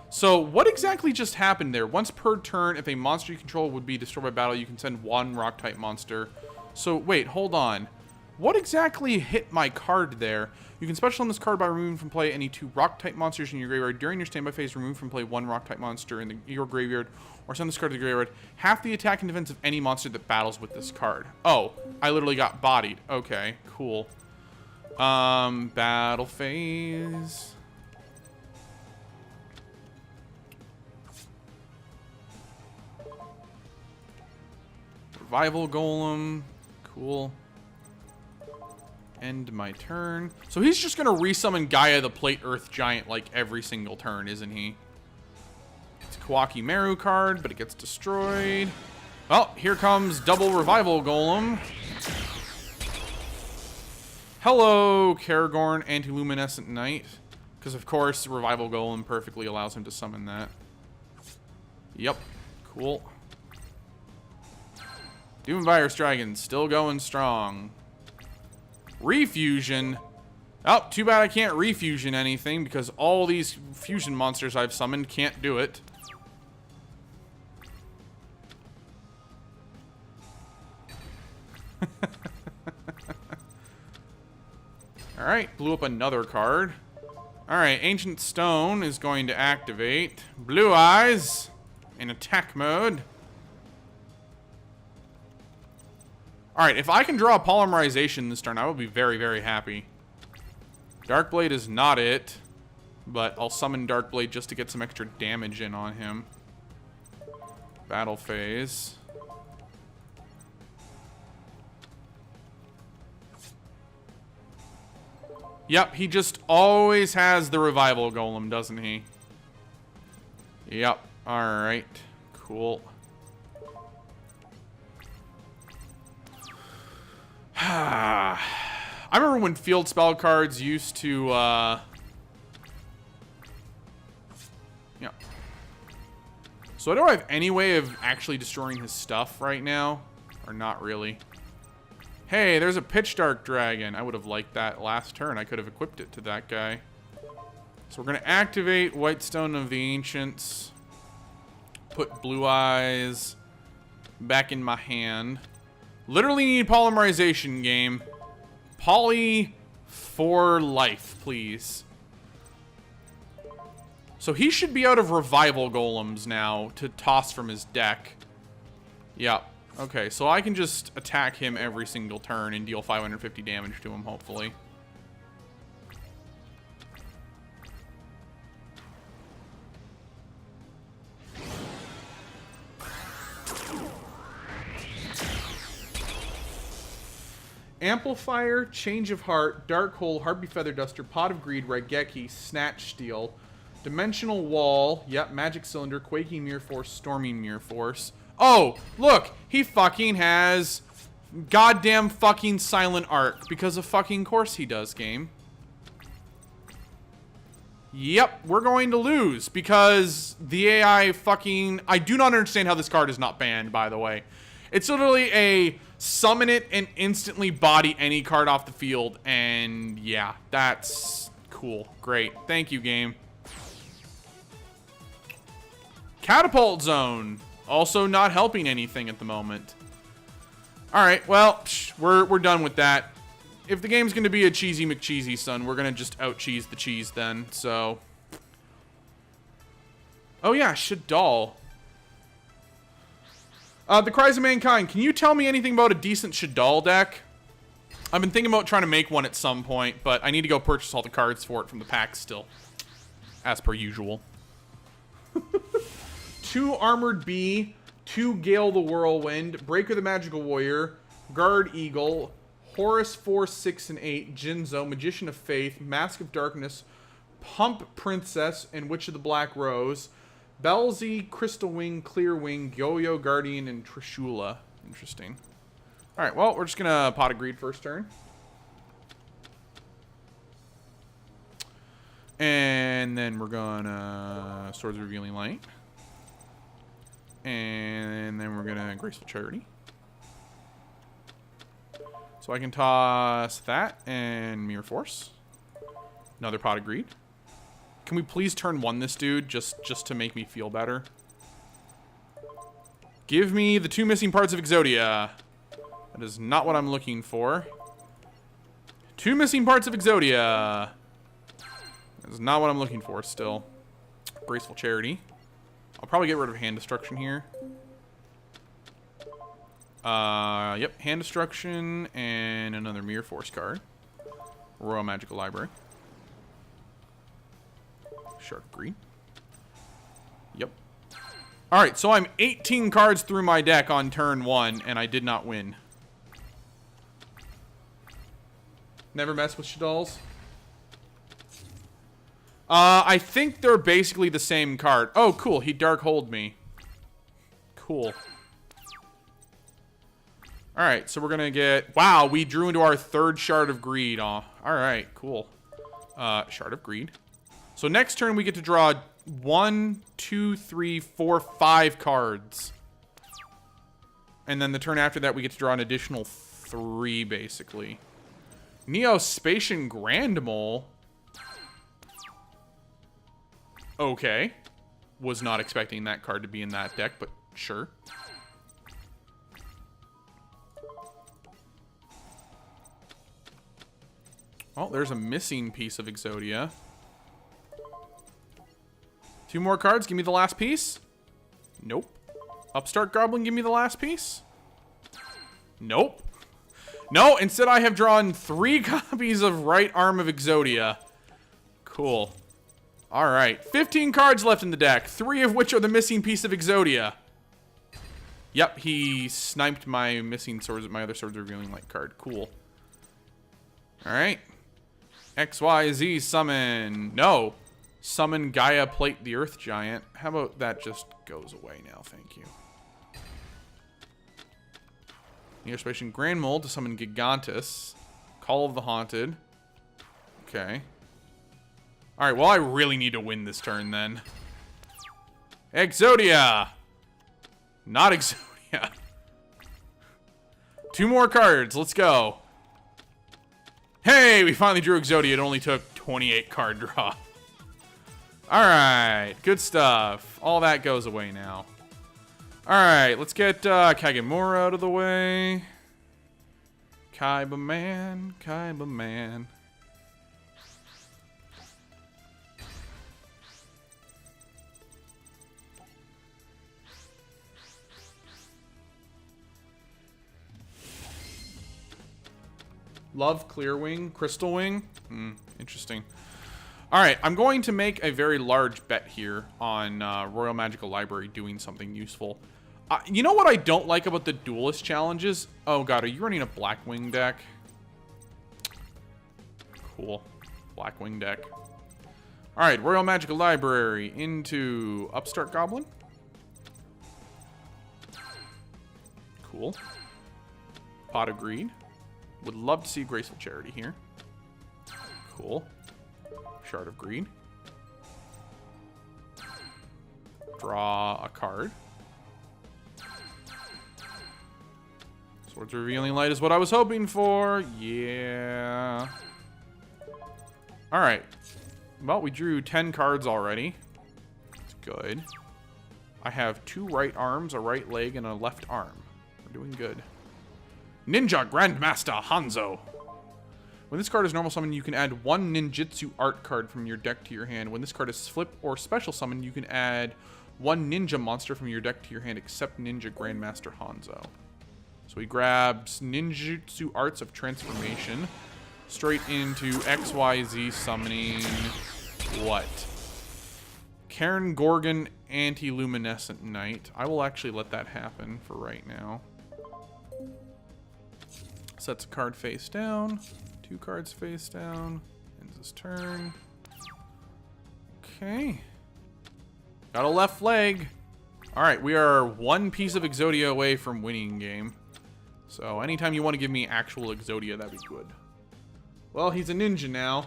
So, what exactly just happened there? Once per turn, if a monster you control would be destroyed by battle, you can send one rock-type monster. So, wait, hold on. What exactly hit my card there? You can special on this card by removing from play any 2 rock-type monsters in your graveyard. During your standby phase, remove from play 1 rock-type monster in your graveyard, or send this card to the graveyard. Half the attack and defense of any monster that battles with this card. Oh, I literally got bodied. Okay, cool. Battle phase. Revival Golem. Cool. End my turn. So he's just gonna resummon Gaia the Plate Earth Giant like every single turn, isn't he? It's a Kawaki Meru card, but it gets destroyed. Well, here comes double Revival Golem. Hello, Karagorn, Antiluminescent Knight. Because, of course, Revival Golem perfectly allows him to summon that. Yep. Cool. Doom Virus Dragon, still going strong. Refusion. Oh, too bad I can't refusion anything because all these fusion monsters I've summoned can't do it. Alright, blew up another card. Alright, Ancient Stone is going to activate. Blue Eyes in attack mode. Alright, if I can draw a Polymerization this turn, I will be very, very happy. Darkblade is not it, but I'll summon Darkblade just to get some extra damage in on him. Battle phase. Yep, he just always has the Revival Golem, doesn't he? Yep, alright. Cool. I remember when field spell cards used to, yeah. So I don't have any way of actually destroying his stuff right now. Or not really. Hey, there's a Pitch Dark Dragon. I would have liked that last turn. I could have equipped it to that guy. So we're going to activate Whitestone of the Ancients. Put Blue Eyes back in my hand. Literally need Polymerization, game. Poly for life, please. So he should be out of Revival Golems now to toss from his deck. Yep. Okay, so I can just attack him every single turn and deal 550 damage to him, hopefully. Amplifier, Change of Heart, Dark Hole, Harpy Feather Duster, Pot of Greed, Raigeki, Snatch Steel, Dimensional Wall, yep, Magic Cylinder, Quaking Mirror Force, Storming Mirror Force. Oh, look, he fucking has goddamn fucking Silent Arc, because of fucking course he does, game. Yep, we're going to lose, because the AI fucking... I do not understand how this card is not banned, by the way. It's literally a summon it and instantly body any card off the field, and yeah, that's cool. Great. Thank you, game. Catapult Zone. Also not helping anything at the moment. Alright, well, we're done with that. If the game's going to be a cheesy McCheesy, son, we're going to just out-cheese the cheese then, so... Oh yeah, Shaddoll. The Cries of Mankind, can you tell me anything about a decent Shaddoll deck? I've been thinking about trying to make one at some point, but I need to go purchase all the cards for it from the pack still. As per usual. 2 Armored Bee, 2 Gale the Whirlwind, Breaker the Magical Warrior, Guard Eagle, Horus 4, 6, and 8, Jinzo, Magician of Faith, Mask of Darkness, Pump Princess, and Witch of the Black Rose, Belzy, Crystal Wing, Clear Wing, Yo-Yo Guardian, and Trishula. Interesting. Alright, well, we're just gonna Pot of Greed first turn. And then we're gonna Swords of Revealing Light. And then we're gonna Graceful Charity. So I can toss that and Mirror Force. Another Pot of Greed. Can we please turn 1 this dude just to make me feel better? Give me the 2 missing parts of Exodia. That is not what I'm looking for. 2 missing parts of Exodia. That is not what I'm looking for still. Graceful Charity. I'll probably get rid of Hand Destruction here. Yep, Hand Destruction and another Mirror Force card. Royal Magical Library. Shark Greed. Yep. Alright, so I'm 18 cards through my deck on turn 1, and I did not win. Never mess with Shadalls. I think they're basically the same card. Oh, cool. He Dark Hold me. Cool. Alright, so we're gonna get... Wow, we drew into our 3rd Shard of Greed. Oh, alright, cool. Shard of Greed. So next turn we get to draw 1, 2, 3, 4, 5 cards. And then the turn after that we get to draw an additional 3, basically. Neo-Spacian Grand Mole. Okay. Was not expecting that card to be in that deck, but sure. Oh, there's a missing piece of Exodia. 2 more cards, give me the last piece. Nope. Upstart Goblin, give me the last piece. Nope. No, instead I have drawn 3 copies of Right Arm of Exodia. Cool. Alright, 15 cards left in the deck, 3 of which are the missing piece of Exodia. Yep, he sniped my missing swords, my other Swords of Revealing Light card. Cool. Alright. XYZ summon. No. Summon Gaia Plate the Earth Giant. How about that just goes away now? Thank you. Neo-Spacian Grand Mole to summon Gigantus. Call of the Haunted. Okay. Alright, well, I really need to win this turn then. Exodia! Not Exodia. 2 more cards. Let's go. Hey, we finally drew Exodia. It only took 28 card draw. Alright, good stuff. All that goes away now. Alright, let's get Kagemura out of the way. Kaiba man, Kaiba man. Love Clear Wing, Crystal Wing. Interesting. Alright, I'm going to make a very large bet here on Royal Magical Library doing something useful. You know what I don't like about the Duelist challenges? Oh god, are you running a Blackwing deck? Cool. Blackwing deck. Alright, Royal Magical Library into Upstart Goblin. Cool. Pot of Greed. Would love to see Graceful Charity here. Cool. Shard of Greed. Draw a card. Swords of Revealing Light is what I was hoping for. Yeah. Alright. Well, we drew 10 cards already. That's good. I have 2 right arms, a right leg, and a left arm. We're doing good. Ninja Grandmaster Hanzo. When this card is normal summon, you can add 1 ninjutsu art card from your deck to your hand. When this card is flip or special summon, you can add 1 ninja monster from your deck to your hand, except Ninja Grandmaster Hanzo. So he grabs ninjutsu arts of transformation straight into XYZ summoning what? Karen Gorgon, Anti-Luminescent Knight. I will actually let that happen for right now. Sets a card face down. 2 cards face down. Ends his turn. Okay. Got a left leg. Alright, we are 1 piece of Exodia away from winning game. So anytime you want to give me actual Exodia, that'd be good. Well, he's a ninja now.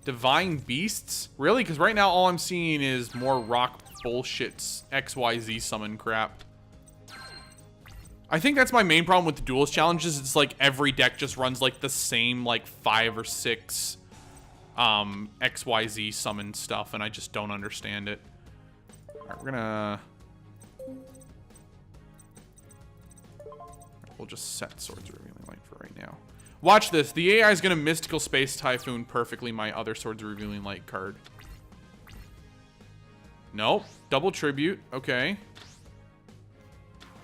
Divine Beasts? Really? Because right now all I'm seeing is more rock bullshits, XYZ summon crap. I think that's my main problem with the Duelist challenges. It's like every deck just runs like the same like 5 or 6 XYZ summon stuff, and I just don't understand it. Alright, we'll just set Swords of Revealing Light for right now. Watch this. The AI is going to Mystical Space Typhoon perfectly my other Swords of Revealing Light card. Nope. Double Tribute. Okay.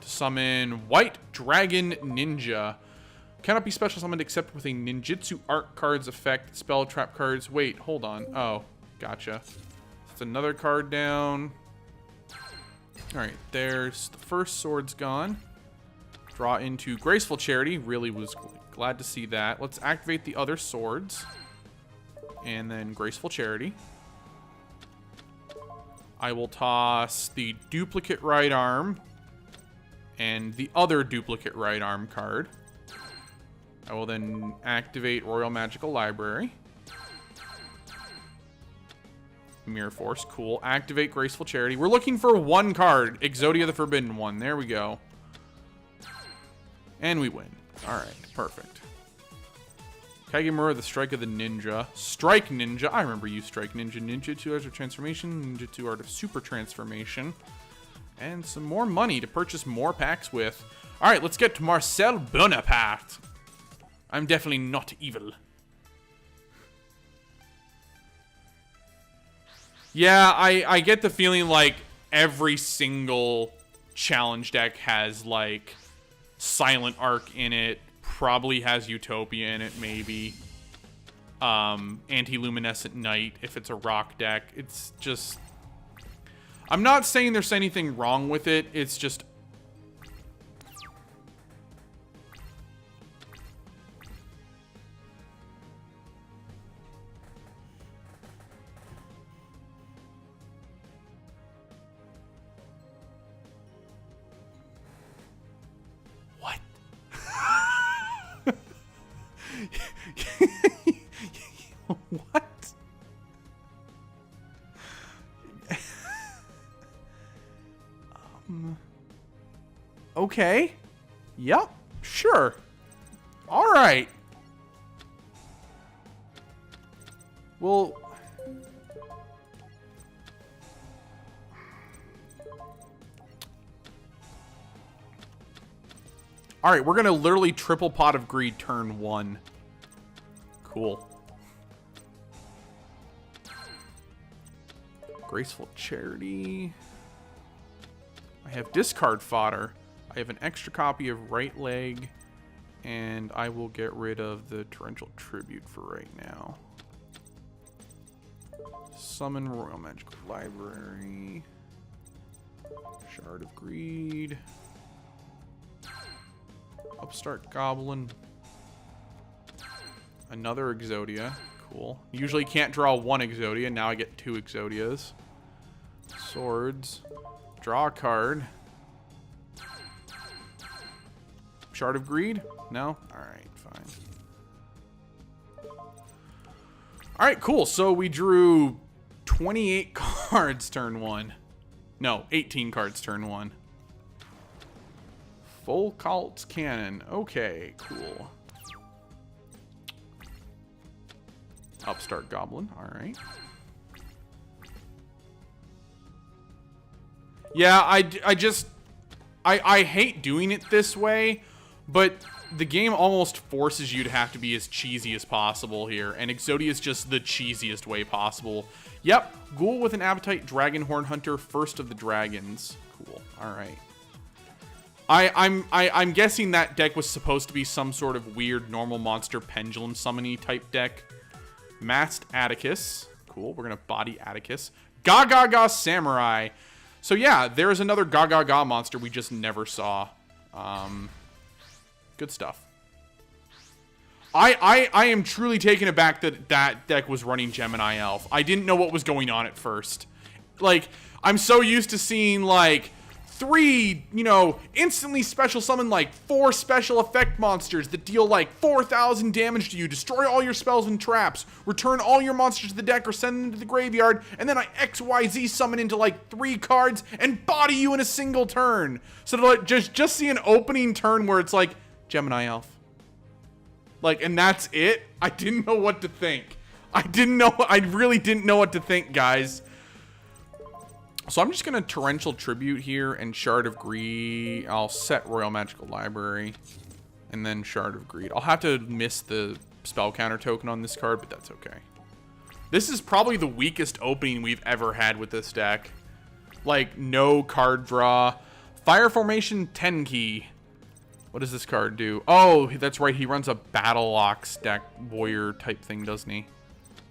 To summon White Dragon Ninja. Cannot be special summoned except with a ninjutsu art card's effect. Spell trap cards. Wait, hold on. Oh, gotcha. It's another card down. Alright, there's the first sword's gone. Draw into Graceful Charity. Really was glad to see that. Let's activate the other swords. And then Graceful Charity. I will toss the duplicate right arm and the other duplicate right arm card. I will then activate Royal Magical Library. Mirror Force, cool. Activate Graceful Charity. We're looking for 1 card. Exodia the Forbidden One. There we go. And we win. Alright, perfect. Kagemura, the Strike of the Ninja. Strike Ninja. I remember you, Strike Ninja. Ninjutsu Art of Transformation. Ninjutsu Art of Super Transformation. And some more money to purchase more packs with. Alright, let's get to Marcel Bonaparte. I'm definitely not evil. Yeah, I get the feeling like every single challenge deck has, like, Silent Arc in it. Probably has Utopia in it, maybe. Anti-Luminescent Knight, if it's a rock deck. It's just... I'm not saying there's anything wrong with it. It's just... What? What? Okay. Yep. Sure. All right. Well... All right, we're going to literally triple Pot of Greed turn 1. Cool. Graceful Charity. I have discard fodder. I have an extra copy of Right Leg, and I will get rid of the Torrential Tribute for right now. Summon Royal Magical Library. Shard of Greed. Upstart Goblin. Another Exodia. Cool. Usually can't draw 1 Exodia. Now I get 2 Exodias. Swords. Draw a card. Shard of Greed? No? Alright, fine. Alright, cool. So we drew 28 cards turn 1. No, 18 cards turn 1. Full Cult Cannon. Okay, cool. Upstart Goblin. Alright. Yeah, I hate doing it this way, but the game almost forces you to have to be as cheesy as possible here, and Exodia is just the cheesiest way possible. Yep, Ghoul with an Appetite, Dragonhorn Hunter, First of the Dragons. Cool. Alright. I'm guessing that deck was supposed to be some sort of weird normal monster pendulum summony type deck. Masked Atticus. Cool. We're going to body Atticus. Ga Samurai. So yeah, there's another Ga monster we just never saw. Good stuff. I am truly taken aback that that deck was running Gemini Elf. I didn't know what was going on at first. Like, I'm so used to seeing, like, 3, you know, instantly special summon, like, 4 special effect monsters that deal, like, 4,000 damage to you, destroy all your spells and traps, return all your monsters to the deck or send them to the graveyard, and then I XYZ summon into, like, 3 cards and body you in a single turn. So to, like, just see an opening turn where it's, like, Gemini Elf. Like, and that's it? I didn't know what to think. I really didn't know what to think, guys. So I'm just going to Torrential Tribute here and Shard of Greed. I'll set Royal Magical Library and then Shard of Greed. I'll have to miss the spell counter token on this card, but that's okay. This is probably the weakest opening we've ever had with this deck. Like, no card draw. Fire Formation 10 key. What does this card do? Oh, that's right. He runs a Battle Ox deck warrior type thing, doesn't he?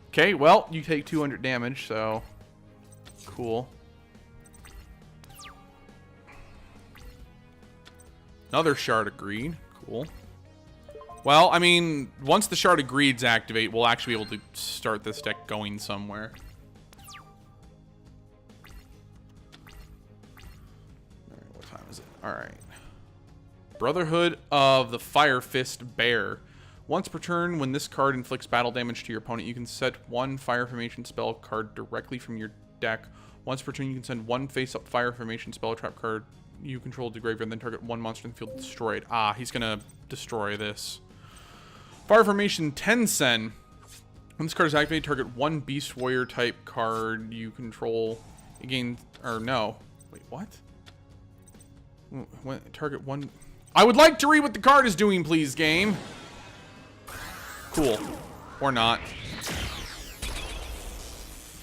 Okay, well, you take 200 damage, so cool. Another Shard of Greed. Cool. Well, I mean, once the Shard of Greeds activate, we'll actually be able to start this deck going somewhere. Alright, what time is it? Alright. Brotherhood of the Fire Fist Bear. Once per turn, when this card inflicts battle damage to your opponent, you can set 1 Fire Formation spell card directly from your deck. Once per turn, you can send 1 face-up Fire Formation spell trap card you control to graveyard, then target 1 monster in the field destroyed. Ah, he's gonna destroy this. Fire Formation Tensen. When this card is activated, target 1 Beast Warrior type card you control. Again, or no. Wait, what? Target 1... I would like to read what the card is doing, please, game. Cool. Or not.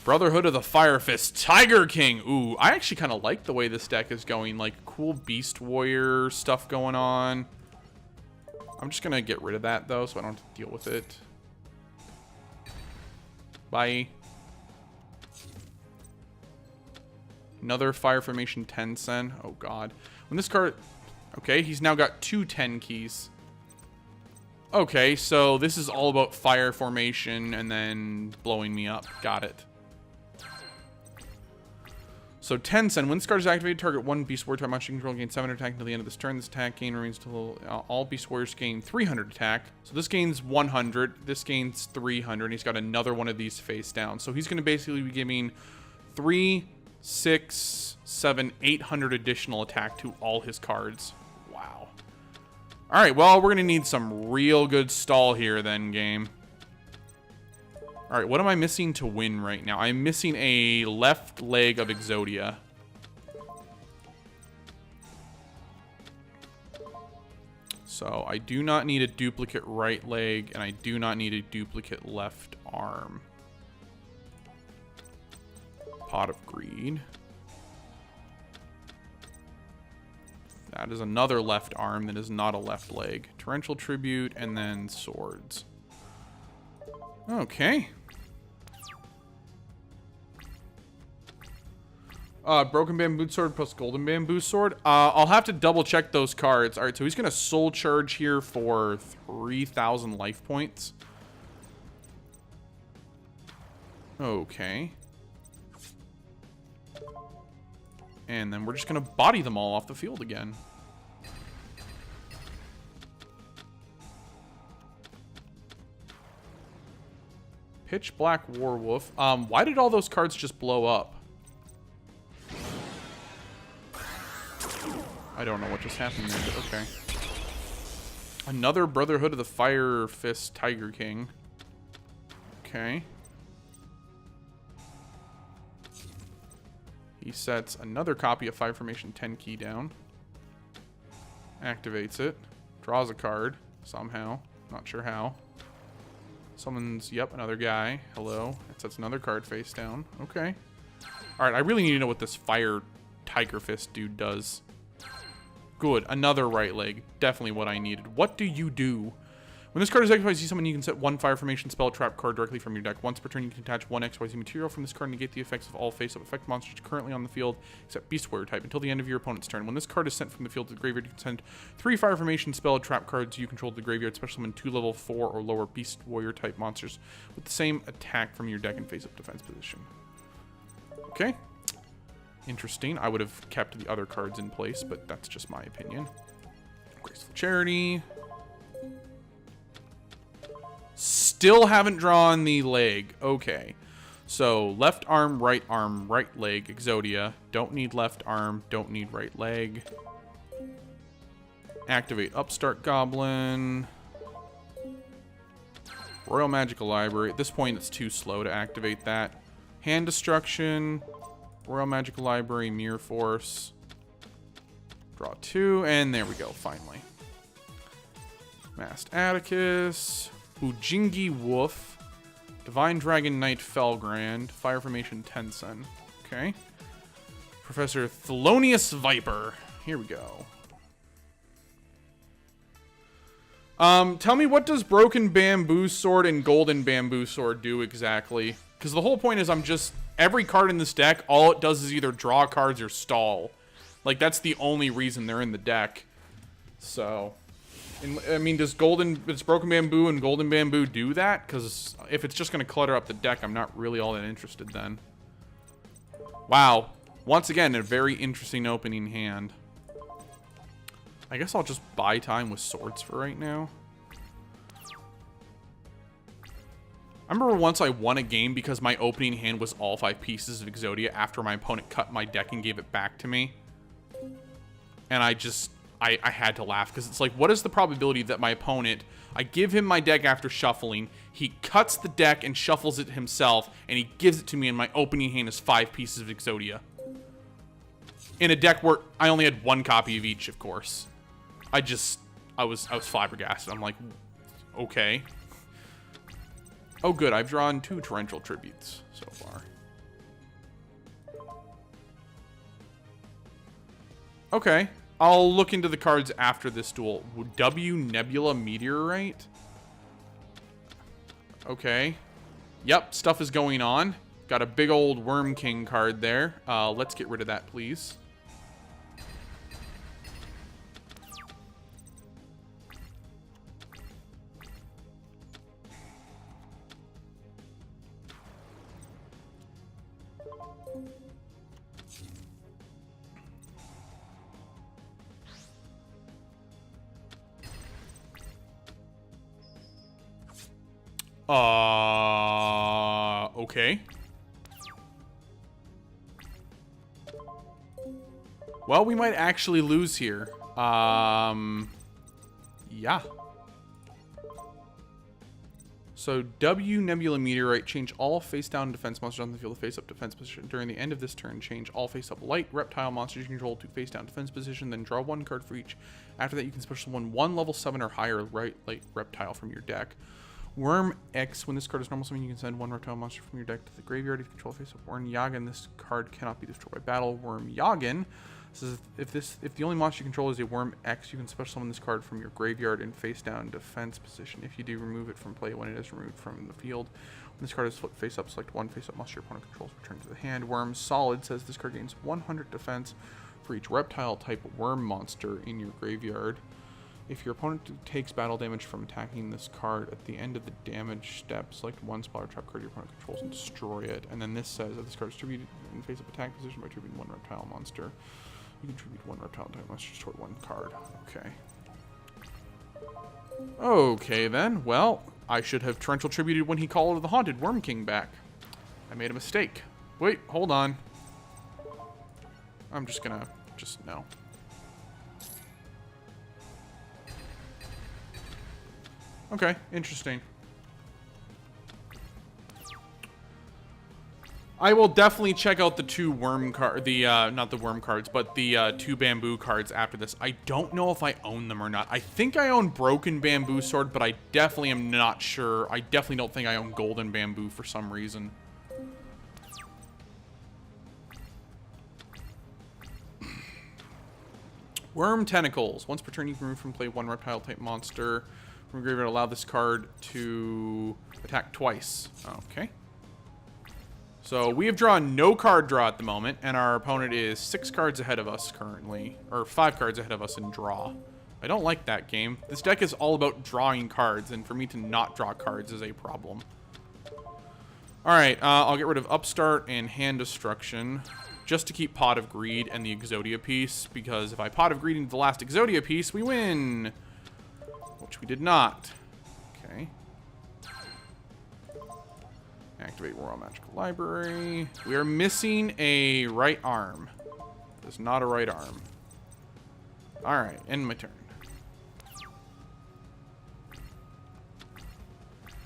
Brotherhood of the Fire Fist. Tiger King. Ooh, I actually kind of like the way this deck is going. Like, cool Beast Warrior stuff going on. I'm just going to get rid of that, though, so I don't have to deal with it. Bye. Another Fire Formation Tensen. Oh, God. When this card... Okay, he's now got 2 10 keys. Okay, so this is all about Fire Formation and then blowing me up. Got it. So Tensen, when this card is activated, target 1 Beast Warrior type monster you control, gain 700 attack until the end of this turn. This attack gain remains until all Beast Warriors gain 300 attack. So this gains 100, this gains 300, and he's got another one of these face down. So he's going to basically be giving 3, 6, 7, 800 additional attack to all his cards. Wow. All right, well, we're going to need some real good stall here then, game. All right, what am I missing to win right now? I'm missing a left leg of Exodia. So I do not need a duplicate right leg, and I do not need a duplicate left arm. Pot of Greed. That is another left arm that is not a left leg. Torrential Tribute, and then Swords. Okay. Broken Bamboo Sword plus Golden Bamboo Sword. I'll have to double check those cards. All right, so he's going to Soul Charge here for 3,000 life points. Okay. And then we're just going to body them all off the field again. Pitch Black Warwolf. Why did all those cards just blow up? I don't know what just happened there, but okay. Another Brotherhood of the Fire Fist Tiger King. Okay. He sets another copy of Fire Formation 10 key down. Activates it. Draws a card somehow. Not sure how. Summons, yep, another guy. Hello. It sets another card face down. Okay. Alright, I really need to know what this Fire Tiger Fist dude does. Good. Another right leg. Definitely what I needed. What do you do? When this card is XYZ summon, you can set one fire formation spell trap card directly from your deck. Once per turn, you can attach one XYZ material from this card and negate the effects of all face-up effect monsters currently on the field, except Beast Warrior type, until the end of your opponent's turn. When this card is sent from the field to the graveyard, you can send 3 fire formation spell trap cards you control to the graveyard, special summon 2 level 4 or lower Beast Warrior type monsters with the same attack from your deck in face-up defense position. Okay. Interesting. I would have kept the other cards in place, but that's just my opinion. Graceful Charity. Still haven't drawn the leg. Okay. So, left arm, right leg, Exodia. Don't need left arm, don't need right leg. Activate Upstart Goblin. Royal Magical Library. At this point, it's too slow to activate that. Hand Destruction. Royal Magical Library, Mirror Force. Draw 2, and there we go, finally. Masked Atticus. Ujingi Wolf, Divine Dragon Knight Felgrand, Fire Formation Tensen. Okay. Professor Thelonious Viper. Here we go. Tell me, what does Broken Bamboo Sword and Golden Bamboo Sword do exactly? Because the whole point is every card in this deck, all it does is either draw cards or stall. Like, that's the only reason they're in the deck. So... I mean, does Broken Bamboo and Golden Bamboo do that? Because if it's just going to clutter up the deck, I'm not really all that interested then. Wow. Once again, a very interesting opening hand. I guess I'll just buy time with Swords for right now. I remember once I won a game because my opening hand was all 5 pieces of Exodia after my opponent cut my deck and gave it back to me. And I had to laugh because it's like, what is the probability that my opponent, I give him my deck after shuffling, he cuts the deck and shuffles it himself, and he gives it to me, and my opening hand is 5 pieces of Exodia. In a deck where I only had 1 copy of each, of course. I was flabbergasted. I'm like, okay. Oh good, I've drawn 2 Torrential Tributes so far. Okay. I'll look into the cards after this duel. W Nebula Meteorite? Okay. Yep, stuff is going on. Got a big old Worm King card there. Let's get rid of that, please. Okay. Well, we might actually lose here. Yeah. So, W Nebula Meteorite, change all face-down defense monsters on the field to face-up defense position. During the end of this turn, change all face-up light reptile monsters you control to face-down defense position, then draw 1 card for each. After that, you can special summon 1 level 7 or higher light reptile from your deck. Worm X, when this card is normal summon, you can send 1 reptile monster from your deck to the graveyard. If you control face-up Worm Yagen, this card cannot be destroyed by battle. Worm Yagen says if the only monster you control is a Worm X, you can special summon this card from your graveyard in face-down defense position. If you do, remove it from play when it is removed from the field. When this card is flipped face-up, select 1 face-up monster your opponent controls, return to the hand. Worm Solid says this card gains 100 defense for each reptile-type worm monster in your graveyard. If your opponent takes battle damage from attacking this card, at the end of the damage step, select 1 spell or trap card your opponent controls and destroy it. And then this says that this card is distributed in face-up attack position by attributing 1 reptile monster. You can contribute 1 reptile type monster toward 1 card. Okay. Okay then. Well, I should have torrential tributed when he called the Haunted Worm King back. I made a mistake. Wait, hold on. I'm just gonna... no. Okay, interesting. I will definitely check out the 2 worm card, not the worm cards, but the 2 bamboo cards after this. I don't know if I own them or not. I think I own Broken Bamboo Sword, but I definitely am not sure. I definitely don't think I own Golden Bamboo for some reason. Worm Tentacles. Once per turn, you can remove from play 1 reptile type monster from your graveyard, allow this card to attack twice. Okay. So we have drawn no card draw at the moment, and our opponent is 6 cards ahead of us currently, or 5 cards ahead of us in draw. I don't like that game. This deck is all about drawing cards, and for me to not draw cards is a problem. Alright, I'll get rid of Upstart and Hand Destruction, just to keep Pot of Greed and the Exodia piece, because if I Pot of Greed into the last Exodia piece, we win! Which we did not. Okay. Activate Royal Magical Library. We are missing a right arm. There's not a right arm. Alright, end my turn.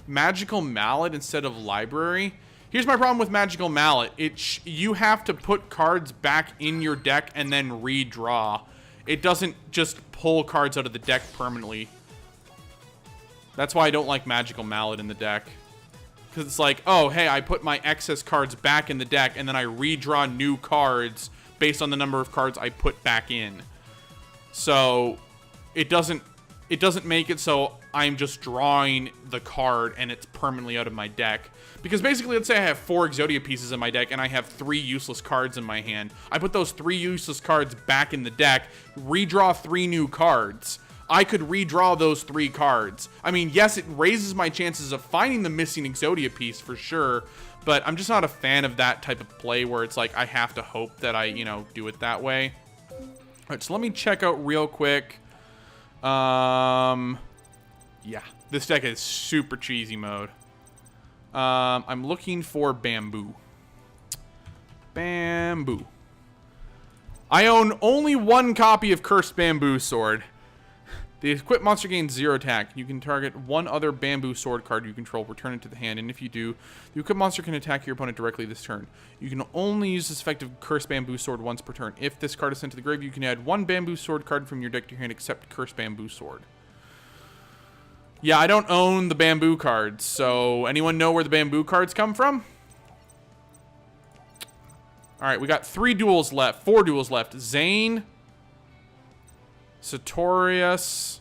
Magical Mallet instead of Library. Here's my problem with Magical Mallet. You have to put cards back in your deck and then redraw. It doesn't just pull cards out of the deck permanently. That's why I don't like Magical Mallet in the deck. Because it's like, oh, hey, I put my excess cards back in the deck and then I redraw new cards based on the number of cards I put back in. So it doesn't make it so I'm just drawing the card and it's permanently out of my deck. Because basically, let's say I have 4 Exodia pieces in my deck and I have 3 useless cards in my hand. I put those 3 useless cards back in the deck, redraw 3 new cards. I could redraw those 3 cards. I mean, yes, it raises my chances of finding the missing Exodia piece for sure, but I'm just not a fan of that type of play where it's like I have to hope that I, do it that way. All right, so let me check out real quick. Yeah, this deck is super cheesy mode. I'm looking for Bamboo. Bamboo. I own only 1 copy of Cursed Bamboo Sword. The equipped monster gains 0 attack. You can target 1 other Bamboo Sword card you control, return it to the hand, and if you do, the equipped monster can attack your opponent directly this turn. You can only use this effective Cursed Bamboo Sword once per turn. If this card is sent to the grave, you can add 1 Bamboo Sword card from your deck to your hand except Cursed Bamboo Sword. Yeah, I don't own the Bamboo cards, so anyone know where the Bamboo cards come from? Alright, we got 4 duels left. Zane, Sartorius,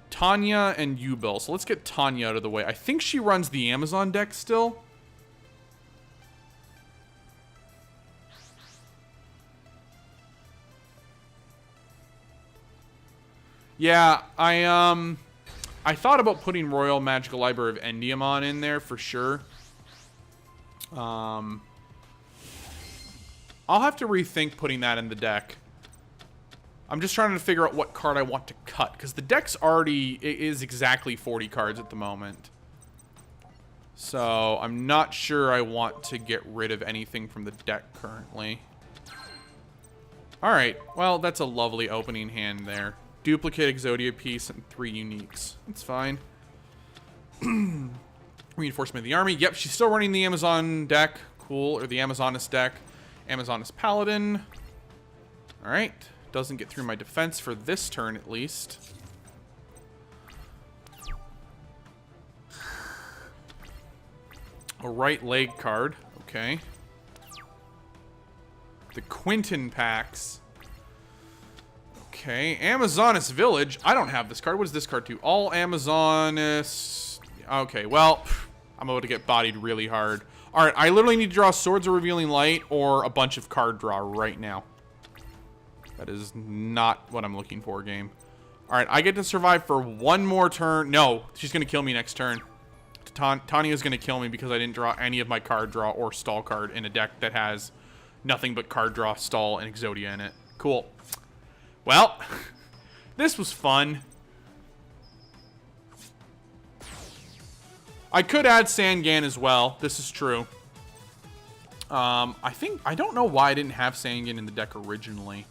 Tanya, and Ubil. So let's get Tanya out of the way. I think she runs the Amazon deck still. Yeah, I thought about putting Royal Magical Library of Endymion in there for sure. I'll have to rethink putting that in the deck. I'm just trying to figure out what card I want to cut, because the deck's already is exactly 40 cards at the moment. So I'm not sure I want to get rid of anything from the deck currently. Alright, well, that's a lovely opening hand there. Duplicate Exodia piece and 3 uniques. That's fine. Reinforcement of the army. Yep, she's still running the Amazon deck. Cool, or the Amazoness deck. Amazoness Paladin. Alright. Doesn't get through my defense for this turn, at least. A right leg card. Okay. The Quinton packs. Okay. Amazoness Village. I don't have this card. What does this card do? All Amazoness. Okay, well, I'm about to get bodied really hard. Alright, I literally need to draw Swords of Revealing Light or a bunch of card draw right now. That is not what I'm looking for, game. Alright, I get to survive for 1 more turn. No, she's going to kill me next turn. Tanya's going to kill me because I didn't draw any of my card draw or stall card in a deck that has nothing but card draw, stall, and Exodia in it. Cool. Well, this was fun. I could add Sangan as well. This is true. I don't know why I didn't have Sangan in the deck originally.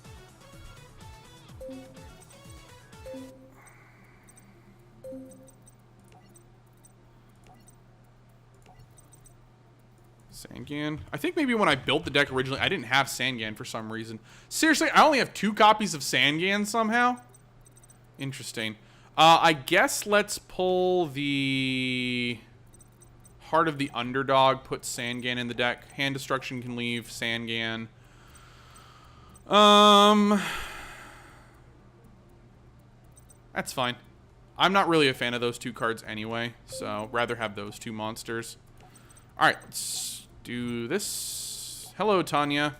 Sangan. I think maybe when I built the deck originally, I didn't have Sangan for some reason. Seriously, I only have 2 copies of Sangan somehow? Interesting. I guess let's pull the Heart of the Underdog, put Sangan in the deck. Hand Destruction can leave Sangan. That's fine. I'm not really a fan of those two cards anyway, so rather have those two monsters. Alright, let's do this. Hello, Tanya.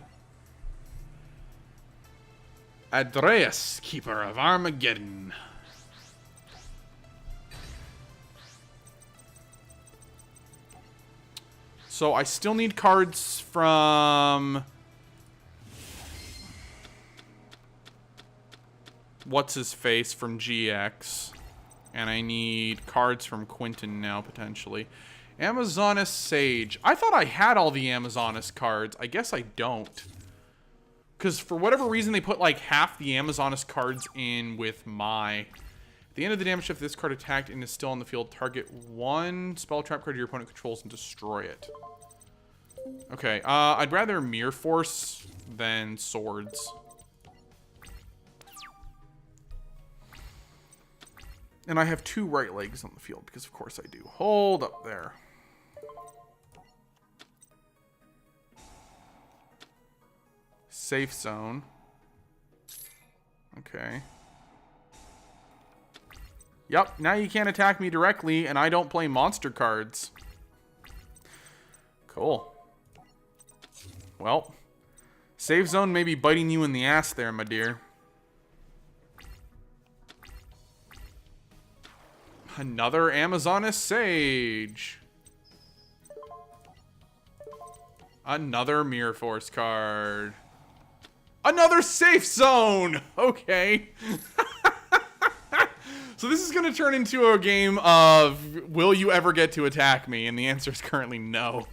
Adreus, Keeper of Armageddon. So I still need cards from... What's-his-face from GX. And I need cards from Quentin now, potentially. Amazonas Sage. I thought I had all the Amazonas cards. I guess I don't. Because for whatever reason, they put like half the Amazonas cards in with my... At the end of the damage shift, this card attacked and is still on the field. Target one spell trap card your opponent controls and destroy it. Okay, I'd rather Mirror Force than Swords. And I have 2 right legs on the field, because of course I do. Hold up there. Safe zone. Okay. Yep, now you can't attack me directly, and I don't play monster cards. Cool. Well, safe zone may be biting you in the ass there, my dear. Another Amazonas Sage. Another Mirror Force card. Another safe zone! Okay. So this is going to turn into a game of, will you ever get to attack me? And the answer is currently no.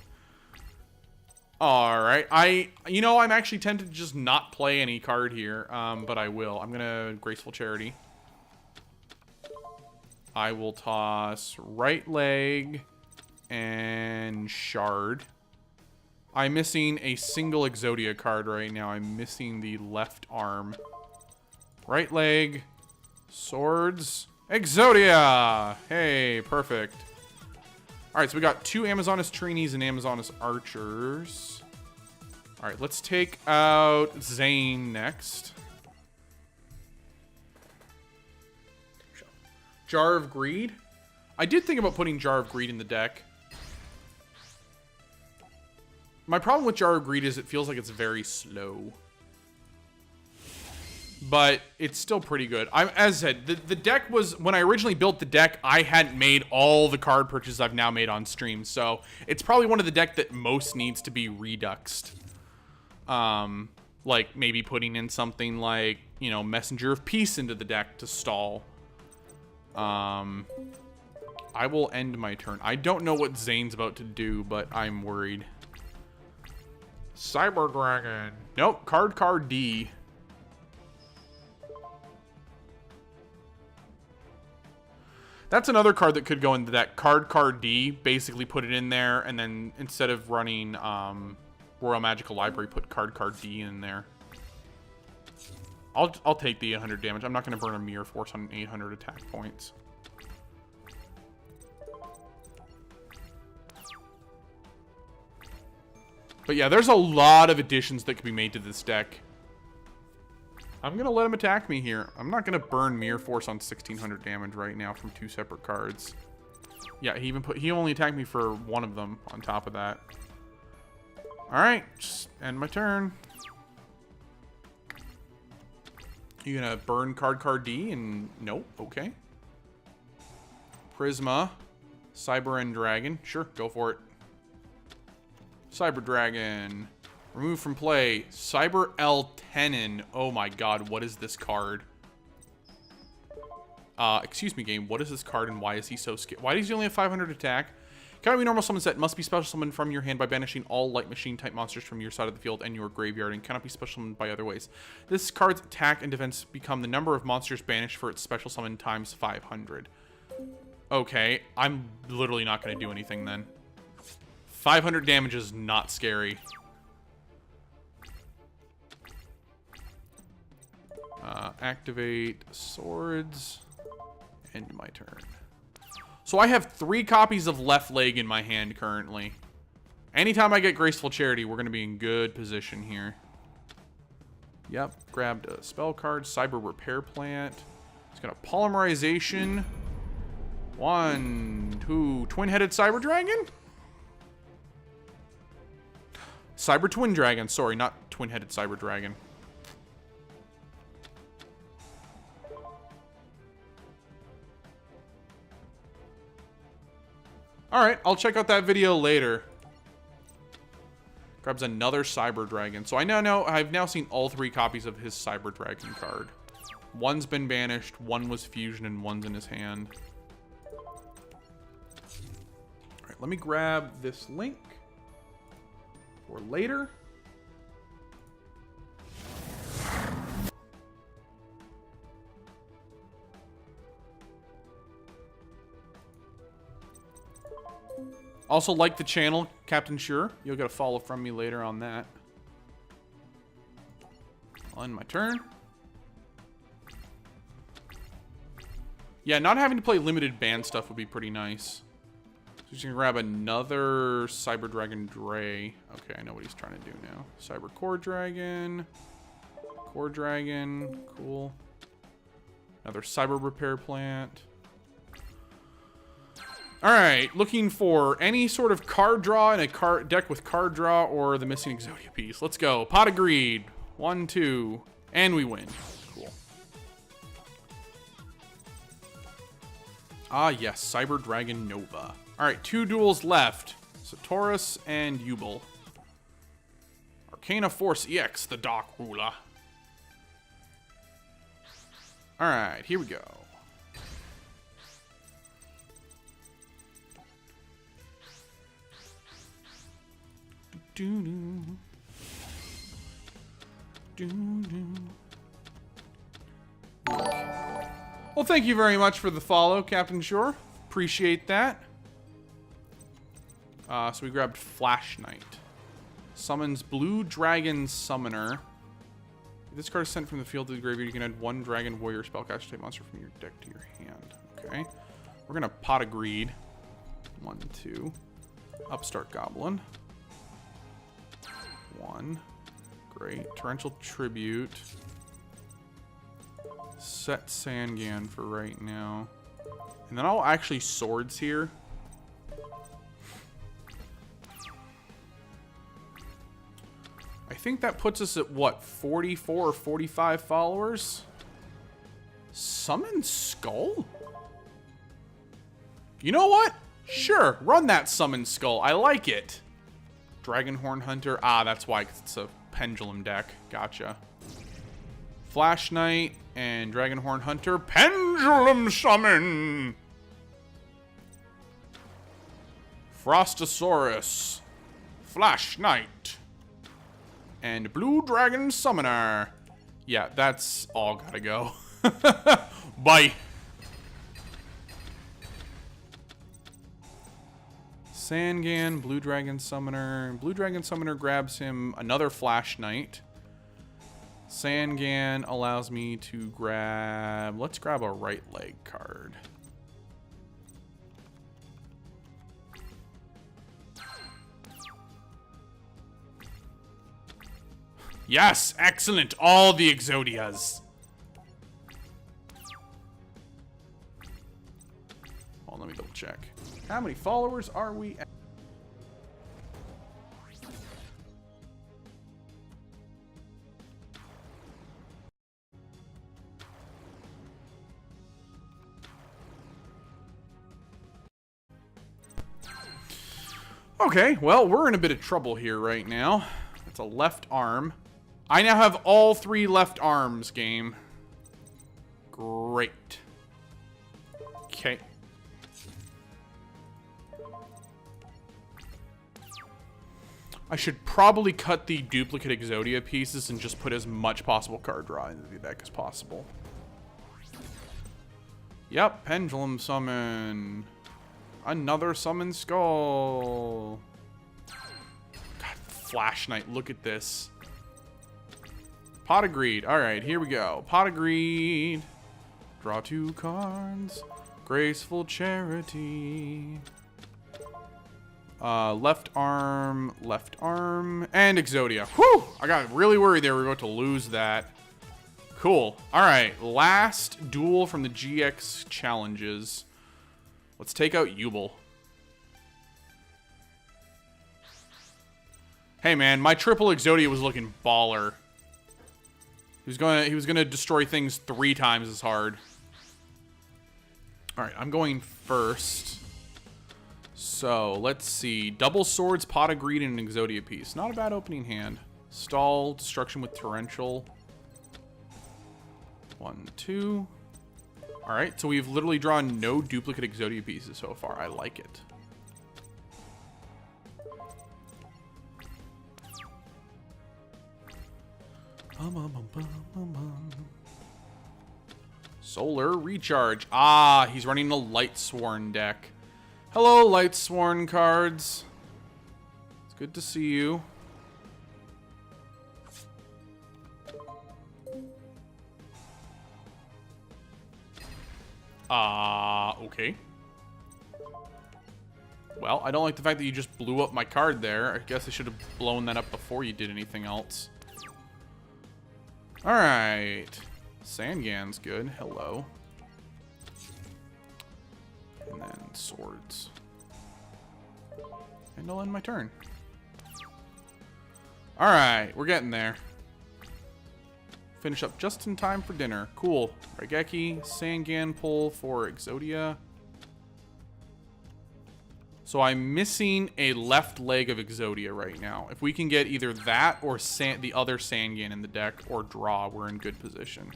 Alright. I'm actually tempted to just not play any card here. But I will. I'm going to Graceful Charity. I will toss right leg and shard. I'm missing a single Exodia card right now. I'm missing the left arm. Right leg, swords, Exodia! Hey, perfect. Alright, so we got 2 Amazonas Trinis and Amazonas Archers. Alright, let's take out Zane next. Jar of Greed? I did think about putting Jar of Greed in the deck. My problem with Jar of Greed is it feels like it's very slow. But it's still pretty good. As I said, the deck was... When I originally built the deck, I hadn't made all the card purchases I've now made on stream. So it's probably one of the deck that most needs to be reduxed. Like maybe putting in something like, Messenger of Peace into the deck to stall. I will end my turn. I don't know what Zane's about to do, but I'm worried. Cyber Dragon. Nope, card D. That's another card that could go into that card D. Basically put it in there, and then instead of running Royal Magical Library, put card D in there. I'll take the 800 damage. I'm not going to burn a Mirror Force on 800 attack points. But yeah, there's a lot of additions that could be made to this deck. I'm going to let him attack me here. I'm not going to burn Mirror Force on 1600 damage right now from 2 separate cards. Yeah, he only attacked me for 1 of them on top of that. Alright, just end my turn. You gonna burn card D and nope, okay. Prisma, Cyber End Dragon, sure, go for it. Cyber Dragon, remove from play. Cyber L Tenon. Oh my god, what is this card? Excuse me, game. What is this card and why is he so scared? Why does he only have 500 attack? Cannot be normal summon set. Must be special summoned from your hand by banishing all light machine type monsters from your side of the field and your graveyard, and cannot be special summoned by other ways. This card's attack and defense become the number of monsters banished for its special summon times 500. Okay, I'm literally not going to do anything then. 500 damage is not scary. Activate swords. End my turn. So I have 3 copies of Left Leg in my hand currently. Anytime I get Graceful Charity, we're going to be in good position here. Yep, grabbed a spell card, Cyber Repair Plant. He's got a polymerization. 1, 2, twin-headed cyber dragon? Cyber twin dragon, sorry, not twin-headed cyber dragon. Alright, I'll check out that video later. Grabs another cyber dragon. So I've now seen all 3 copies of his cyber dragon card. One's been banished, one was fusion, and one's in his hand. Alright, let me grab this link for later. Also, like the channel, Captain Sure. You'll get a follow from me later on that. I'll end my turn. Yeah, not having to play limited ban stuff would be pretty nice. So just gonna grab another Cyber Dragon Dray. Okay, I know what he's trying to do now. Cyber Core Dragon. Core Dragon. Cool. Another Cyber Repair Plant. Alright, looking for any sort of card draw in a deck with card draw or the missing Exodia piece. Let's go. Pot of Greed. 1, 2. And we win. Cool. Ah, yes. Cyber Dragon Nova. Alright, 2 duels left. Satoris and Yubel. Arcana Force EX, the Dark Ruler. Alright, here we go. Well, thank you very much for the follow, Captain Shore. Appreciate that. So we grabbed Flash Knight. Summons Blue Dragon Summoner. If this card is sent from the field to the graveyard, you can add 1 Dragon Warrior spellcaster type monster from your deck to your hand. Okay. We're gonna Pot of Greed. 1, 2. Upstart Goblin. 1. Great. Torrential Tribute. Set Sangan for right now. And then I'll actually Swords here. I think that puts us at, what, 44 or 45 followers? Summon Skull? You know what? Sure, run that Summon Skull. I like it. Dragonhorn Hunter. Ah, that's why, 'cause it's a Pendulum deck. Gotcha. Flash Knight and Dragonhorn Hunter. Pendulum Summon! Frostosaurus. Flash Knight. And Blue Dragon Summoner. Yeah, that's all gotta go. Bye. Sangan, Blue Dragon Summoner. Blue Dragon Summoner grabs him another Flash Knight. Sangan allows me to grab... Let's grab a right leg card. Yes! Excellent! All the Exodias! Oh, let me double check. How many followers are we at? Okay, well, we're in a bit of trouble here right now. It's a left arm. I now have all 3 left arms, game. Great. Okay. I should probably cut the duplicate Exodia pieces and just put as much possible card draw into the deck as possible. Yep, Pendulum Summon. Another Summon Skull. God, Flash Knight, look at this. Pot of Greed. Alright, here we go. Pot of Greed. Draw 2 cards. Graceful Charity. Left arm, and Exodia. Whew! I got really worried they were going to lose that. Cool. All right, last duel from the GX challenges. Let's take out Yubel. Hey man, my triple Exodia was looking baller. He was gonna destroy things 3 times as hard. All right, I'm going first. So let's see, double swords, pot of greed, and an Exodia piece. Not a bad opening hand. Stall, destruction with torrential. 1, 2. All right, so we've literally drawn no duplicate Exodia pieces so far. I like it. Solar recharge. Ah, he's running a Lightsworn deck. Hello, Lightsworn cards. It's good to see you. Okay. Well, I don't like the fact that you just blew up my card there. I guess I should have blown that up before you did anything else. Alright. Sangan's good. Hello. And then swords. And I'll end my turn. Alright, we're getting there. Finish up just in time for dinner. Cool. Raigeki, Sangan pull for Exodia. So I'm missing a left leg of Exodia right now. If we can get either that or the other Sangan in the deck or draw, we're in good position.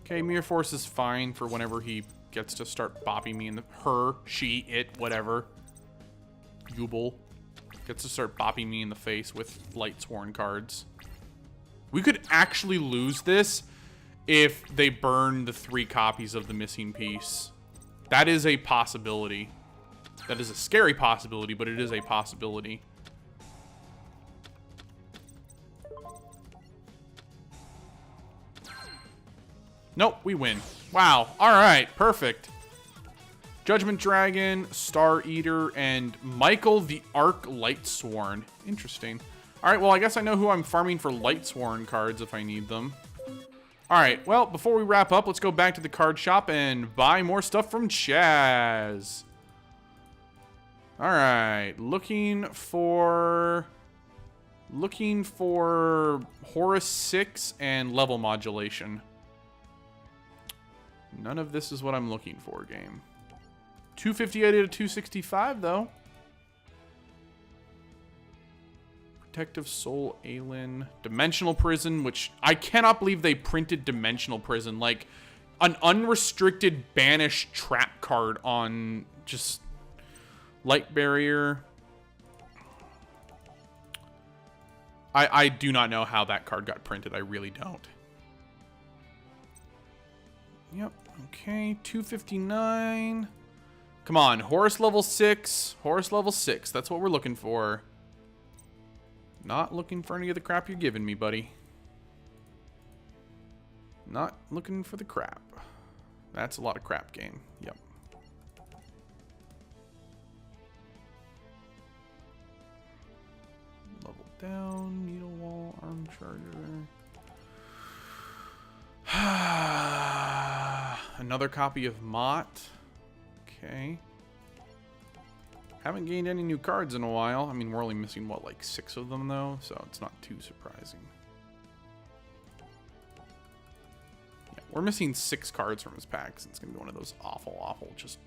Okay, Mirror Force is fine for whenever he gets to start bopping me in the... Her, she, it, whatever. Yubel gets to start bopping me in the face with Lightsworn cards. We could actually lose this if they burn the 3 copies of the missing piece. That is a possibility. That is a scary possibility, but it is a possibility. Nope, we win. Wow. All right, perfect. Judgment Dragon, Star Eater, and Michael the Arc Lightsworn. Interesting. All right, well, I guess I know who I'm farming for Lightsworn cards if I need them. All right, well, before we wrap up, let's go back to the card shop and buy more stuff from Chaz. All right, looking for Horus 6 and level modulation. None of this is what I'm looking for, game. 258 to 265, though. Protective Soul, Aelin. Dimensional Prison, which I cannot believe they printed Dimensional Prison. Like, an unrestricted banish trap card on just Light Barrier. I do not know how that card got printed. I really don't. Yep. Okay, 259. Come on, Horus level 6. Horus level 6. That's what we're looking for. Not looking for any of the crap you're giving me, buddy. Not looking for the crap. That's a lot of crap, game. Yep. Level down, Needle Wall, Arm Charger. Another copy of Mott. Okay. Haven't gained any new cards in a while. I mean, we're only missing, what, like 6 of them, though? So it's not too surprising. Yeah, we're missing 6 cards from his packs. It's going to be one of those awful, just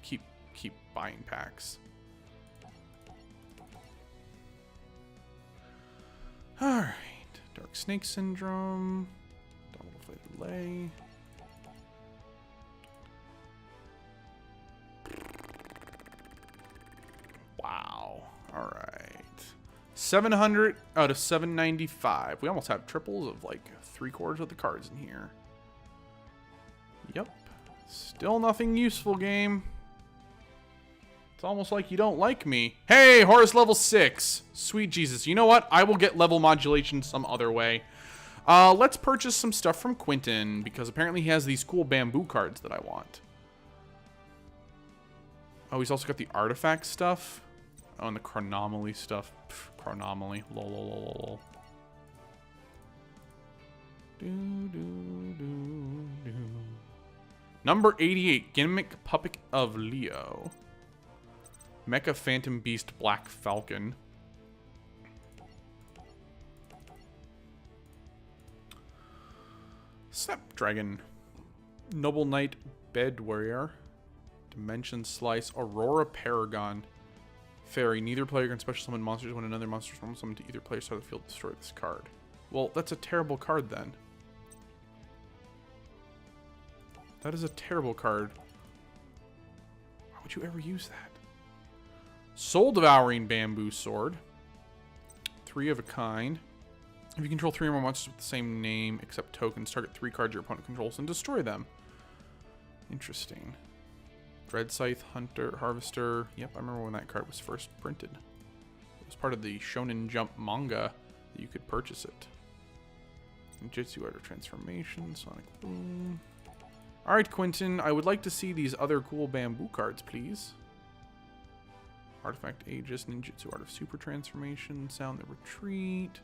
keep buying packs. Alright. Dark Snake Syndrome. Double Faded Lay. Wow. All right. 700 out of 795. We almost have triples of like 3/4 of the cards in here. Yep. Still nothing useful, game. It's almost like you don't like me. Hey, Horus level 6. Sweet Jesus. You know what? I will get level modulation some other way. Let's purchase some stuff from Quentin, because apparently he has these cool bamboo cards that I want. Oh, he's also got the artifact stuff. Oh, and the chronomaly stuff. Pff, chronomaly. Lol. Number 88, Gimmick Puppet of Leo. Mecha Phantom Beast Black Falcon. Snapdragon. Noble Knight Bed Warrior. Dimension Slice. Aurora Paragon. Fairy. Neither player can special summon monsters when another monster is normal summoned to either player's side of the field to destroy this card. Well, that's a terrible card then. That is a terrible card. Why would you ever use that? Soul Devouring Bamboo Sword. 3 of a kind. If you control 3 or more monsters with the same name, except tokens, target 3 cards your opponent controls and destroy them. Interesting. Dread Scythe, Hunter, Harvester. Yep, I remember when that card was first printed. It was part of the Shonen Jump manga that you could purchase it. Ninjutsu Art of Transformation, Sonic Boom. Alright, Quentin, I would like to see these other cool bamboo cards, please. Artifact Aegis, Ninjutsu Art of Super Transformation, Sound the Retreat.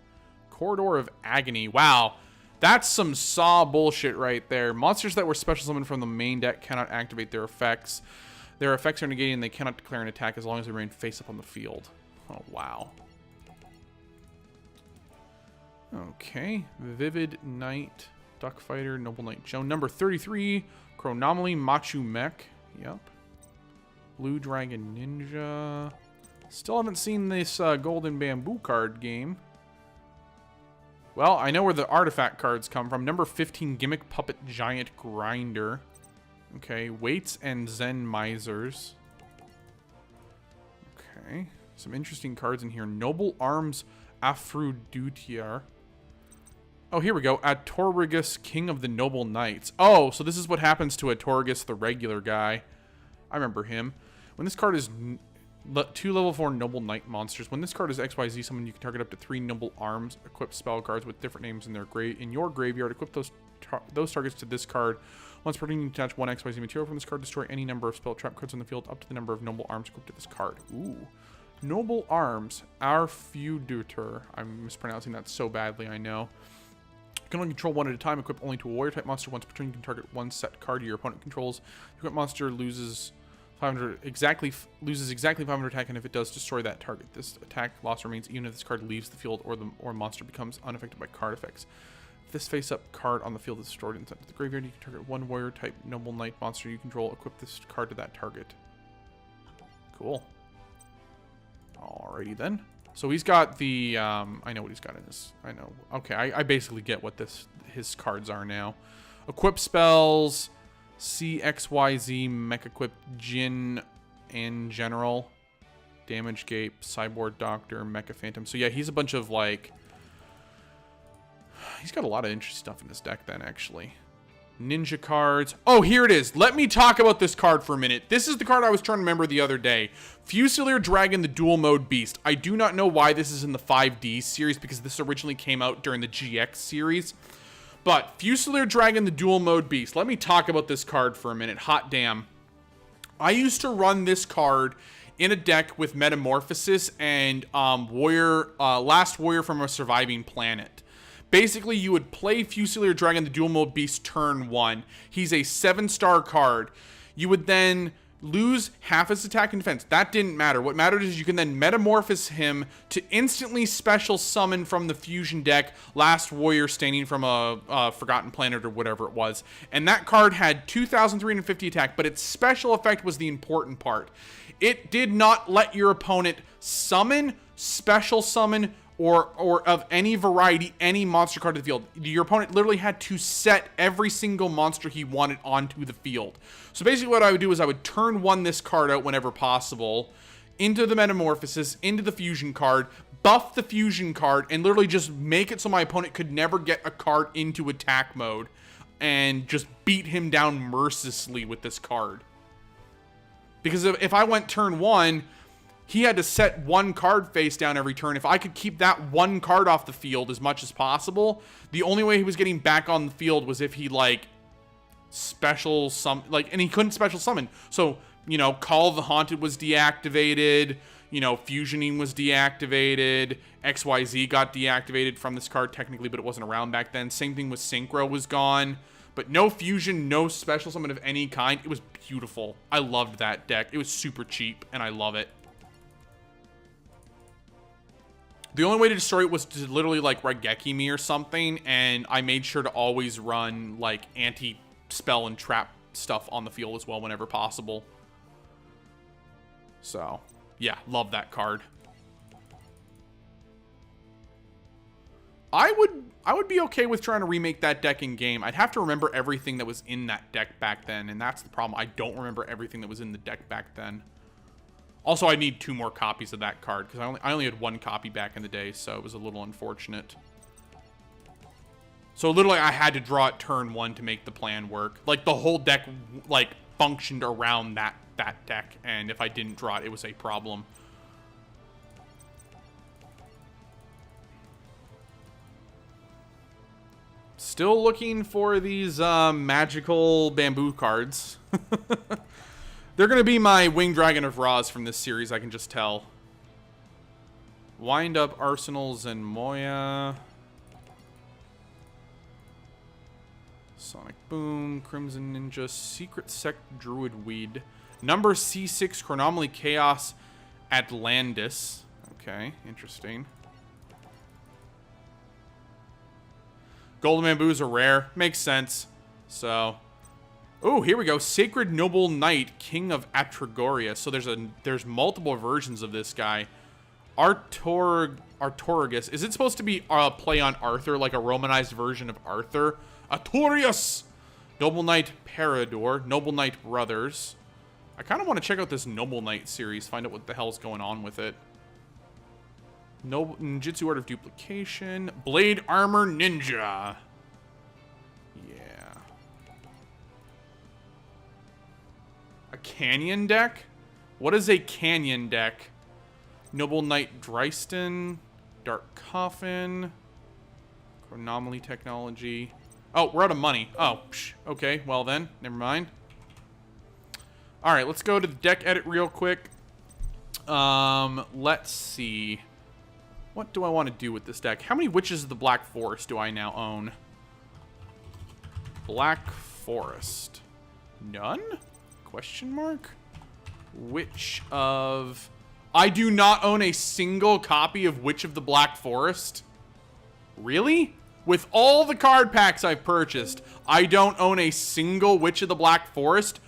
Corridor of Agony. Wow. That's some Saw bullshit right there. Monsters that were special summoned from the main deck cannot activate their effects. Their effects are negated and they cannot declare an attack as long as they remain face up on the field. Oh, wow. Okay. Vivid Knight, Duck Fighter, Noble Knight Joan. Number 33, Chronomaly Machu Mech. Yep. Blue Dragon Ninja. Still haven't seen this Golden Bamboo card game. Well, I know where the artifact cards come from. Number 15, Gimmick Puppet Giant Grinder. Okay, Weights and Zen Misers. Okay, some interesting cards in here. Noble Arms Aphroditiar. Oh, here we go. Atorgus, King of the Noble Knights. Oh, so this is what happens to Atorgus, the regular guy. I remember him. When this card is 2 level 4 Noble Knight monsters. When this card is XYZ summoned, you can target up to 3 Noble Arms equipped spell cards with different names in your graveyard. Equip those targets to this card. Once per turn, you can attach 1 XYZ material from this card. Destroy any number of spell trap cards on the field up to the number of Noble Arms equipped to this card. Ooh. Noble Arms. Our Feudator. I'm mispronouncing that so badly, I know. You can only control 1 at a time. Equip only to a warrior type monster. Once per turn, you can target 1 set card your opponent controls. The equipped monster loses 500 exactly 500 attack, and if it does, destroy that target. This attack loss remains even if this card leaves the field or monster becomes unaffected by card effects. If this face-up card on the field is stored inside the graveyard, you can target 1 warrior type Noble Knight monster you control. Equip this card to that target. Cool. Alrighty then. So he's got the I know what he's got in his. I know. Okay, I basically get what his cards are now. Equip spells. CXYZ, Mech Equipped, Jin, and General, Damage Gape, Cyborg Doctor, Mecha Phantom. So yeah, he's a bunch of like... He's got a lot of interesting stuff in this deck then, actually. Ninja cards. Oh, here it is. Let me talk about this card for a minute. This is the card I was trying to remember the other day. Fusilier Dragon, the Dual Mode Beast. I do not know why this is in the 5D series, because this originally came out during the GX series. But Fusilier Dragon, the Dual Mode Beast. Let me talk about this card for a minute. Hot damn. I used to run this card in a deck with Metamorphosis and Last Warrior from a Surviving Planet. Basically, you would play Fusilier Dragon, the Dual Mode Beast, turn 1. He's a 7-star card. You would then lose half his attack and defense. That didn't matter. What mattered is you can then metamorphose him to instantly special summon from the fusion deck Last Warrior staining from a Forgotten Planet or whatever it was. And that card had 2,350 attack, but its special effect was the important part. It did not let your opponent summon, special summon, or of any variety, any monster card to the field. Your opponent literally had to set every single monster he wanted onto the field. So basically what I would do is I would turn 1 this card out whenever possible, into the Metamorphosis, into the Fusion card, buff the Fusion card, and literally just make it so my opponent could never get a card into attack mode, and just beat him down mercilessly with this card. Because if I went turn 1... he had to set 1 card face down every turn. If I could keep that 1 card off the field as much as possible, the only way he was getting back on the field was if he, like, and he couldn't special summon. So, you know, Call of the Haunted was deactivated, You know, Fusioning was deactivated. XYZ got deactivated from this card technically, but it wasn't around back then. Same thing with Synchro was gone. But no fusion, no special summon of any kind. It was beautiful. I loved that deck. It was super cheap, and I love it. The only way to destroy it was to literally, like, Raigeki me or something, and I made sure to always run, like, anti-spell and trap stuff on the field as well whenever possible. So, yeah, love that card. I would be okay with trying to remake that deck in game. I'd have to remember everything that was in that deck back then, and that's the problem. I don't remember everything that was in the deck back then. Also, I need 2 more copies of that card, because I only had 1 copy back in the day, so it was a little unfortunate. So literally, I had to draw it turn 1 to make the plan work. Like, the whole deck, like, functioned around that deck, and if I didn't draw it, it was a problem. Still looking for these magical bamboo cards. They're going to be my Winged Dragon of Ra's from this series, I can just tell. Wind Up Arsenals and Moya. Sonic Boom, Crimson Ninja, Secret Sect Druid Weed. Number C6 Chronomaly Chaos Atlantis. Okay, interesting. Golden Bamboos are rare. Makes sense. So, oh, here we go. Sacred Noble Knight, King of Atragoria. So there's multiple versions of this guy. Artorigus. Is it supposed to be a play on Arthur, like a Romanized version of Arthur? Artorius! Noble Knight Parador. Noble Knight Brothers. I kind of want to check out this Noble Knight series, find out what the hell's going on with it. Noble Ninjutsu Art of Duplication. Blade Armor Ninja. Yeah. A Canyon deck? What is a Canyon deck? Noble Knight Dryston. Dark Coffin. Chronomaly Technology. Oh, we're out of money. Oh, okay. Well then, never mind. Alright, let's go to the deck edit real quick. Let's see. What do I want to do with this deck? How many Witches of the Black Forest do I now own? Black Forest. None? Question mark? Witch of... I do not own a single copy of Witch of the Black Forest. Really? With all the card packs I've purchased, I don't own a single Witch of the Black Forest?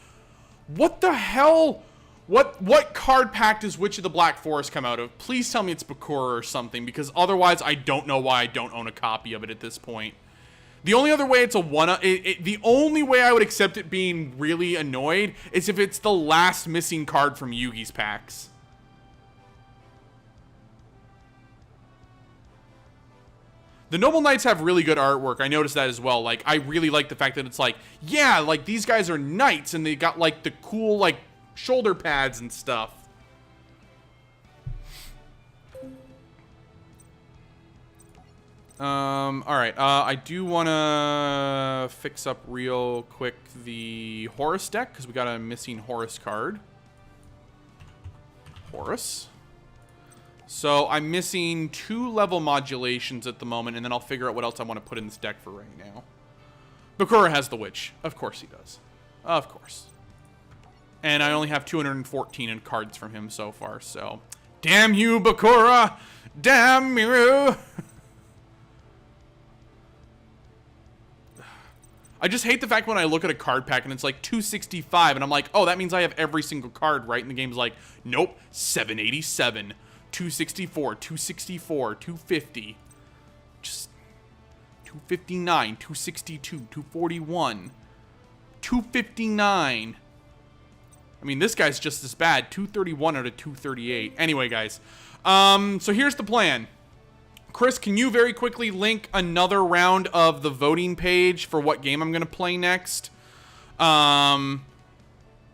What the hell? What card pack does Witch of the Black Forest come out of? Please tell me it's Bakura or something, because otherwise I don't know why I don't own a copy of it at this point. The only other way it's a the only way I would accept it being really annoyed is if it's the last missing card from Yugi's packs. The Noble Knights have really good artwork. I noticed that as well. Like, I really like the fact that it's like, yeah, like these guys are knights and they got like the cool like shoulder pads and stuff. Alright, I do want to fix up real quick the Horus deck, because we got a missing Horus card. Horus. So, I'm missing 2 level modulations at the moment, and then I'll figure out what else I want to put in this deck for right now. Bakura has the Witch. Of course he does. Of course. And I only have 214 in cards from him so far, so... Damn you, Bakura! Damn Miru! I just hate the fact when I look at a card pack and it's like 265, and I'm like, oh, that means I have every single card, right? And the game's like, nope, 787, 264, 264, 250, just 259, 262, 241, 259. I mean, this guy's just as bad, 231 out of 238. Anyway, guys, so here's the plan. Chris, can you very quickly link another round of the voting page for what game I'm going to play next?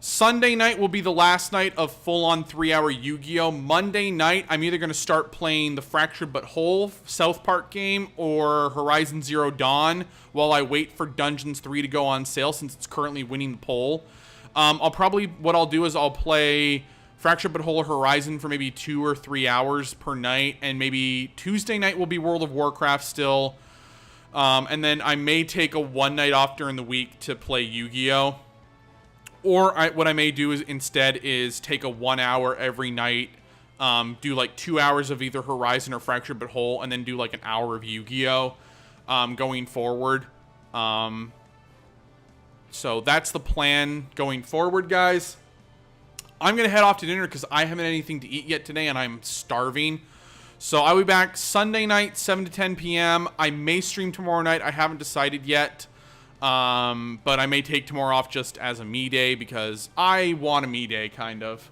Sunday night will be the last night of full-on 3-hour Yu-Gi-Oh! Monday night, I'm either going to start playing the Fractured But Whole South Park game or Horizon Zero Dawn while I wait for Dungeons 3 to go on sale since it's currently winning the poll. What I'll do is I'll play Fractured But Whole Horizon for maybe 2 or 3 hours per night, and maybe Tuesday night will be World of Warcraft still. And then I may take a one night off during the week to play Yu-Gi-Oh! Or what I may do is instead is take a 1 hour every night, do like 2 hours of either Horizon or Fractured But Whole, and then do like an hour of Yu-Gi-Oh! Going forward. So that's the plan going forward, guys. I'm going to head off to dinner because I haven't had anything to eat yet today, and I'm starving. So I'll be back Sunday night, 7 to 10 p.m. I may stream tomorrow night. I haven't decided yet. But I may take tomorrow off just as a me day because I want a me day, kind of.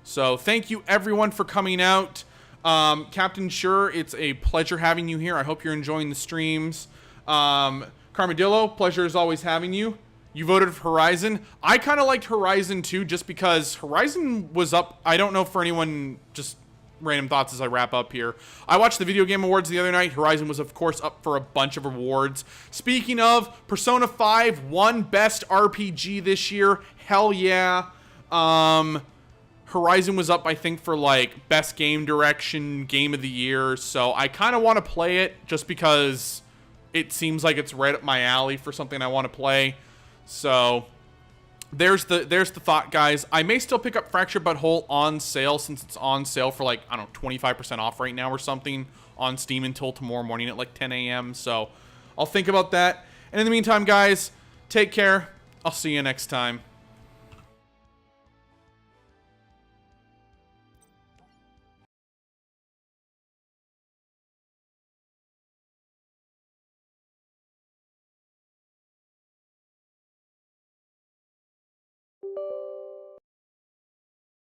So thank you, everyone, for coming out. Captain Sure, it's a pleasure having you here. I hope you're enjoying the streams. Carmadillo, pleasure as always having you. You voted for Horizon. I kind of liked Horizon too, just because Horizon was up. I don't know for anyone, just random thoughts as I wrap up here. I watched the Video Game Awards the other night. Horizon was, of course, up for a bunch of awards. Speaking of, Persona 5 won Best RPG this year. Hell yeah. Horizon was up, I think, for like Best Game Direction, Game of the Year. So I kind of want to play it just because it seems like it's right up my alley for something I want to play. So there's the thought, guys. I may still pick up Fractured But Whole on sale since it's on sale for like, I don't know, 25% off right now or something on Steam until tomorrow morning at like 10 a.m. So I'll think about that. And in the meantime, guys, take care. I'll see you next time.